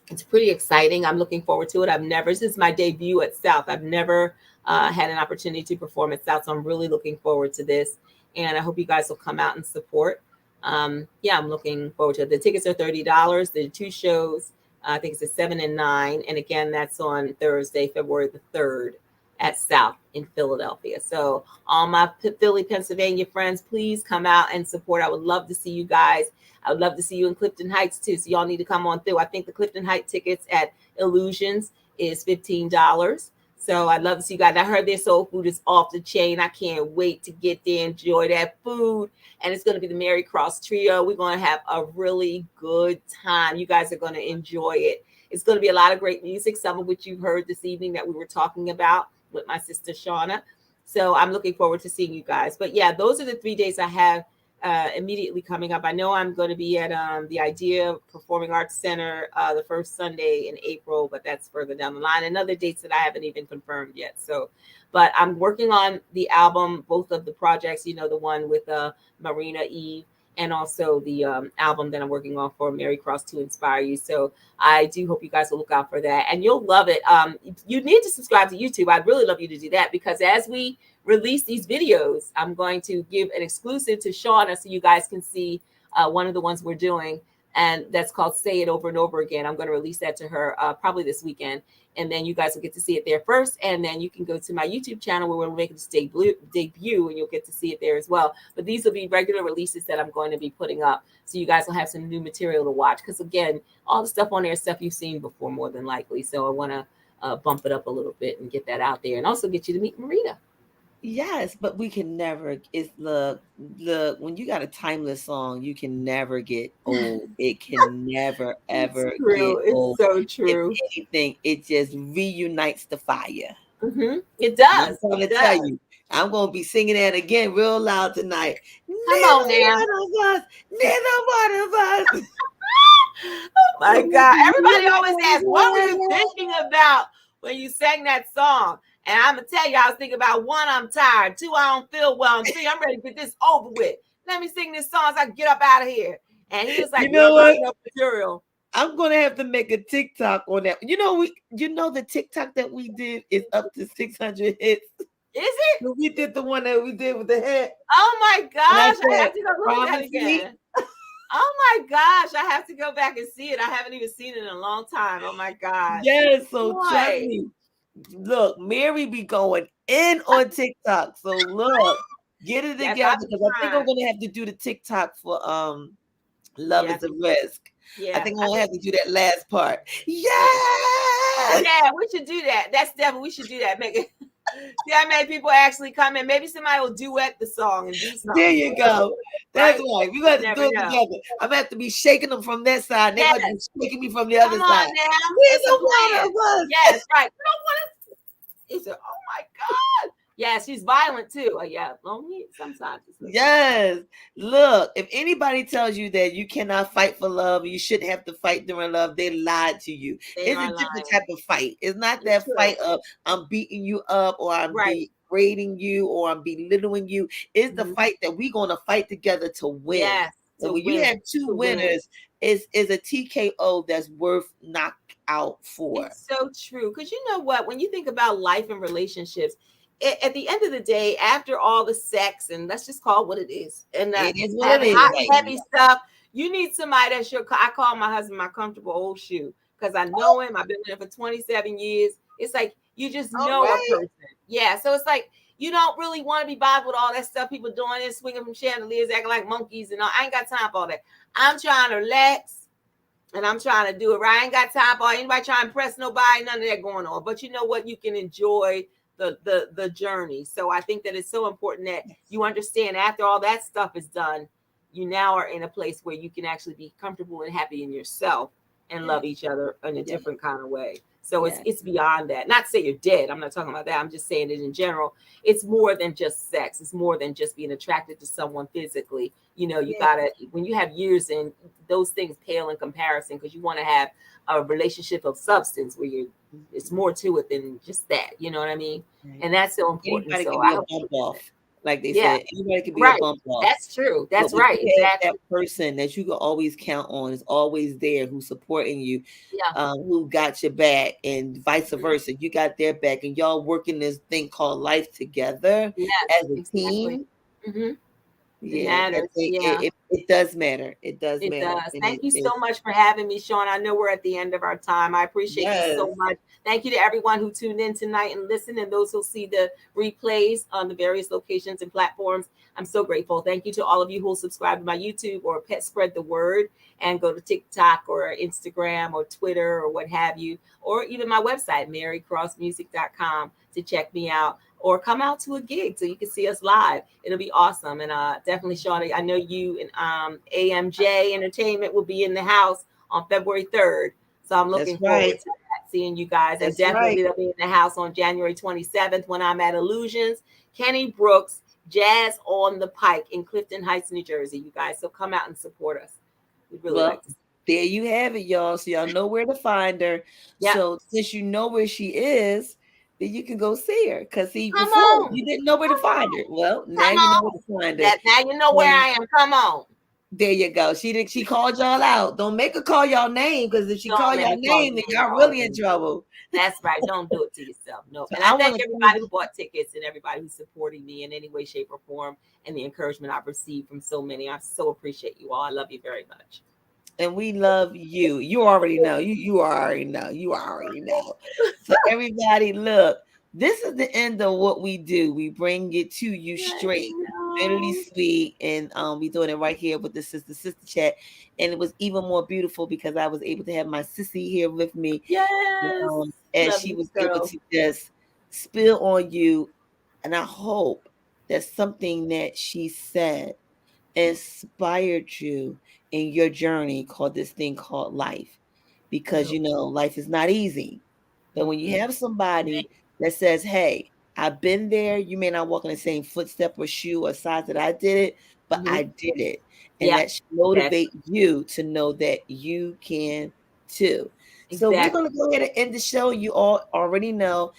S3: it's pretty exciting. I'm looking forward to it. This is my debut at South. I've never had an opportunity to perform at South. So I'm really looking forward to this. And I hope you guys will come out and support. I'm looking forward to it. The tickets are $30. There are 2 shows. I think it's at 7 and 9. And again, that's on Thursday, February the 3rd at South in Philadelphia. So all my Philly, Pennsylvania friends, please come out and support. I would love to see you guys. I would love to see you in Clifton Heights too. So y'all need to come on through. I think the Clifton Heights tickets at Illusions is $15. So I'd love to see you guys. I heard their soul food is off the chain. I can't wait to get there, enjoy that food. And it's going to be the Mary Cross Trio. We're going to have a really good time. You guys are going to enjoy it. It's going to be a lot of great music, some of which you've heard this evening that we were talking about with my sister Shauna. So I'm looking forward to seeing you guys. But yeah, those are the 3 days I have immediately coming up. I know I'm going to be at the Idea Performing Arts Center the first Sunday in April, but that's further down the line. And other dates that I haven't even confirmed yet. So, but I'm working on the album, both of the projects, you know, the one with Marina Eve, and also the album that I'm working on for Mary Cross to Inspire You. So I do hope you guys will look out for that, and you'll love it. You need to subscribe to YouTube. I'd really love you to do that, because as we release these videos, I'm going to give an exclusive to Shauna so you guys can see one of the ones we're doing, and that's called Say It Over and Over Again. I'm going to release that to her probably this weekend, and then you guys will get to see it there first, and then you can go to my YouTube channel where we're making this debut, and you'll get to see it there as well. But these will be regular releases that I'm going to be putting up, so you guys will have some new material to watch, because again, all the stuff on there is stuff you've seen before, more than likely. So I want to bump it up a little bit and get that out there, and also get you to meet Marina.
S1: Yes, but we can never. It's the when you got a timeless song, you can never get old. It can never ever
S3: It's true.
S1: get
S3: It's
S1: old.
S3: so true.
S1: If anything, it just reunites the fire.
S3: It
S1: And
S3: does.
S1: I'm going
S3: It
S1: to tell
S3: does.
S1: you, I'm going to be singing that again real loud tonight.
S3: Come on now.
S1: Neither one of us.
S3: Oh my God. Everybody always asks, what were you thinking about when you sang that song? And I'm going to tell you, I was thinking about, 1, I'm tired. 2, I don't feel well. And 3, I'm ready to get this over with. Let me sing this song so I can get up out of here. And he was like,
S1: You know what?
S3: Material.
S1: I'm gonna have to make a TikTok on that. You know, the TikTok that we did is up to 600 hits.
S3: Is it?
S1: We did the one that we did with the head.
S3: Oh my gosh. I have to go look at that
S1: Promise me.
S3: again. Oh my gosh. I have to go back and see it. I haven't even seen it in a long time. Oh my God.
S1: Yes, so
S3: Boy.
S1: trust me. Look, Mary be going in on TikTok. So look, get it
S3: Yes,
S1: together,
S3: I'm
S1: because I think I'm
S3: trying.
S1: gonna have to do the TikTok for Love
S3: Yeah.
S1: is a Risk.
S3: Yeah.
S1: I think I'm gonna have to do that last part. Yeah.
S3: Yeah, we should do that. That's definitely, we should do that. Make it. See how many people actually come in. Maybe somebody will duet the song and do something.
S1: There you go. That's
S3: Right?
S1: right. We got to
S3: Never
S1: do it
S3: know.
S1: together. I'm gonna have to be shaking them from that side. They're gonna be shaking me from the other
S3: Come
S1: side.
S3: on now.
S1: We're
S3: It's a
S1: the one
S3: plan.
S1: of us.
S3: Yes, right. We don't want to. He said, "Oh my God." Yeah, she's violent too. Yeah, lonely sometimes.
S1: Yes. Look, if anybody tells you that you cannot fight for love, you shouldn't have to fight during love, they lied to you. It's a different type of fight. It's not that fight of I'm beating you up, or I'm degrading you, or I'm belittling you. It's the fight that we're gonna fight together to win.
S3: Yes.
S1: And when you have two winners, is a TKO that's worth knockout for.
S3: It's so true. Because you know what? When you think about life and relationships, at the end of the day, after all the sex, and let's just call it what it is, and that hot, heavy stuff, you need somebody that's your, I call my husband my comfortable old shoe, because I know him. I've been with him for 27 years. It's like, you just know a person. Yeah. So it's like, you don't really want to be bothered with all that stuff people doing and swinging from chandeliers, acting like monkeys and all. I ain't got time for all that. I'm trying to relax, and I'm trying to do it right. I ain't got time for anybody trying to impress nobody, none of that going on. But you know what? You can enjoy the journey. So I think that it's so important that you understand, after all that stuff is done, you now are in a place where you can actually be comfortable and happy in yourself and love each other in a different kind of way. So it's beyond that. Not to say you're dead. I'm not talking about that. I'm just saying it in general. It's more than just sex. It's more than just being attracted to someone physically. You know, you gotta, when you have years in, those things pale in comparison, because you want to have a relationship of substance where it's more to it than just that. You know what I mean? And that's so important.
S1: Anybody
S3: so
S1: can be a bump off. Like they said, anybody can be a bump off.
S3: That's true. That's right. Exactly.
S1: That person that you can always count on is always there, who's supporting you, who got your back, and vice versa. You got their back, and y'all working this thing called life together as a team. It does matter. It does matter.
S3: Thank you so much for having me, Sean. I know we're at the end of our time. I appreciate you so much. Thank you to everyone who tuned in tonight and listened, and those who'll see the replays on the various locations and platforms. I'm so grateful. Thank you to all of you who'll subscribe to my YouTube or spread the word and go to TikTok or Instagram or Twitter or what have you, or even my website, marycrossmusic.com, to check me out, or come out to a gig so you can see us live. It'll be awesome. And definitely, Shawnee, I know you and AMJ Entertainment will be in the house on February 3rd. So I'm looking forward to that. seeing you guys.
S1: That's
S3: and definitely
S1: right.
S3: they'll be in the house on January 27th when I'm at Illusions, Kenny Brooks, Jazz on the Pike in Clifton Heights, New Jersey, you guys. So come out and support us. We'd really like
S1: Well,
S3: to.
S1: there you have it, y'all. So y'all know where to find her.
S3: Yep.
S1: So since you know where she is, then you can go see her. Because see,
S3: Come
S1: before
S3: on.
S1: you didn't know where to
S3: Come
S1: find her. Well, now
S3: Come
S1: you know
S3: on.
S1: where to find her.
S3: Now you know where I am. Come on.
S1: There you go. She called y'all out. Don't make her call y'all name, because if she
S3: Don't
S1: call
S3: make
S1: y'all
S3: me call
S1: name, then
S3: you
S1: y'all
S3: name.
S1: really in trouble.
S3: That's right. Don't do it to yourself. No.
S1: So
S3: And
S1: I
S3: I thank
S1: wanna
S3: everybody who bought tickets and everybody who's supporting me in any way, shape, or form, and the encouragement I've received from so many. I so appreciate you all. I love you very much.
S1: And we love you. You already know. You already know. You already know. So everybody, look, this is the end of what we do. We bring it to you straight, bitterly sweet, and we doing it right here with the sister chat. And it was even more beautiful because I was able to have my sissy here with me.
S3: Yes.
S1: And
S3: Love
S1: she
S3: you,
S1: was
S3: girl.
S1: able to just spill on you. And I hope that something that she said inspired you in your journey called this thing called life, because you know life is not easy. But when you have somebody that says, hey, I've been there, you may not walk in the same footstep or shoe or size that I did it, but I did it, and
S3: Yeah,
S1: that should motivate you to know that you can too. So we're going to go ahead and end the show. You all already know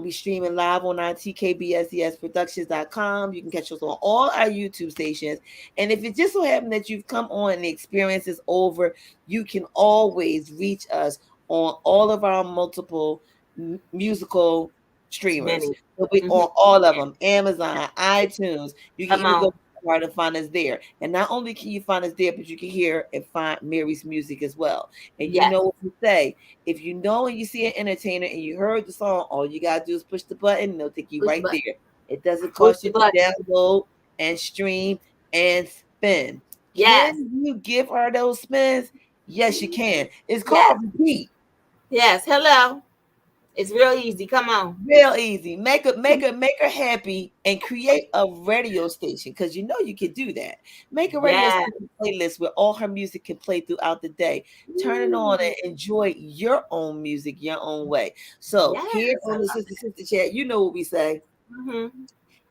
S1: we streaming live on our tkbsdsproductions.com. You can catch us on all our YouTube stations. And if it just so happened that you've come on and the experience is over, you can always reach us on all of our multiple musical streamers. We'll be on all of them: Amazon, iTunes. You can even go to find us there. And not only can you find us there, but you can hear and find Mary's music as well. And you know what we say: if you know and you see an entertainer and you heard the song, all you gotta do is push the button and they'll take you right there. It doesn't cost you to download and stream and spin. Can you give her those spins? Yes, you can. It's called repeat.
S3: Yes. Hello. It's real easy. Come on.
S1: Real easy. Make her happy and create a radio station, because you know you can do that. Make a radio station playlist where all her music can play throughout the day. Turn it on and enjoy your own music your own way. So here on the sister chat, you know what we say.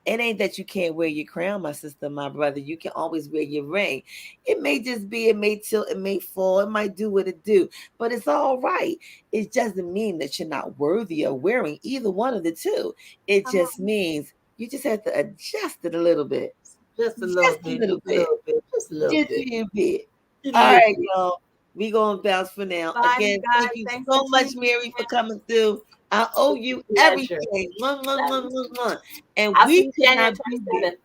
S1: It ain't that you can't wear your crown, my sister, my brother. You can always wear your ring. It may just be, it may tilt, it may fall, it might do what it do, but it's all right. It doesn't mean that you're not worthy of wearing either one of the two. It just means you just have to adjust it a little bit.
S3: Just a little bit.
S1: Just a little bit. All right, y'all. We gonna bounce for now.
S3: Bye,
S1: Again,
S3: guys.
S1: thank you
S3: Thanks
S1: so
S3: for
S1: much,
S3: tuning
S1: Mary, for coming through. I owe you everything. And
S3: I'll see
S1: we
S3: you
S1: could
S3: January
S1: not be there.
S3: 27th.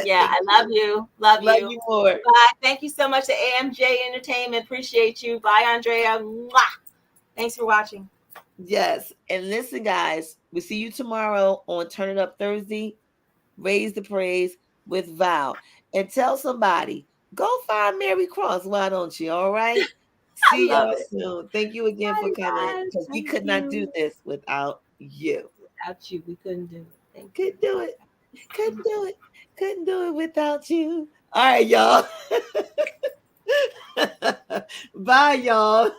S3: Yeah, I love you. Love you
S1: more.
S3: Bye. Thank you so much to AMJ Entertainment. Appreciate you. Bye, Andrea. Mwah. Thanks for watching.
S1: Yes. And listen, guys, we see you tomorrow on Turn It Up Thursday. Raise the Praise with Val. And tell somebody, go find Mary Cross. Why don't you? All right. See y'all soon. Thank you again for coming, because we could not do this without you.
S3: Without you, we couldn't do it.
S1: Couldn't do it. Couldn't do it. Couldn't do it without you. All right, y'all. Bye, y'all.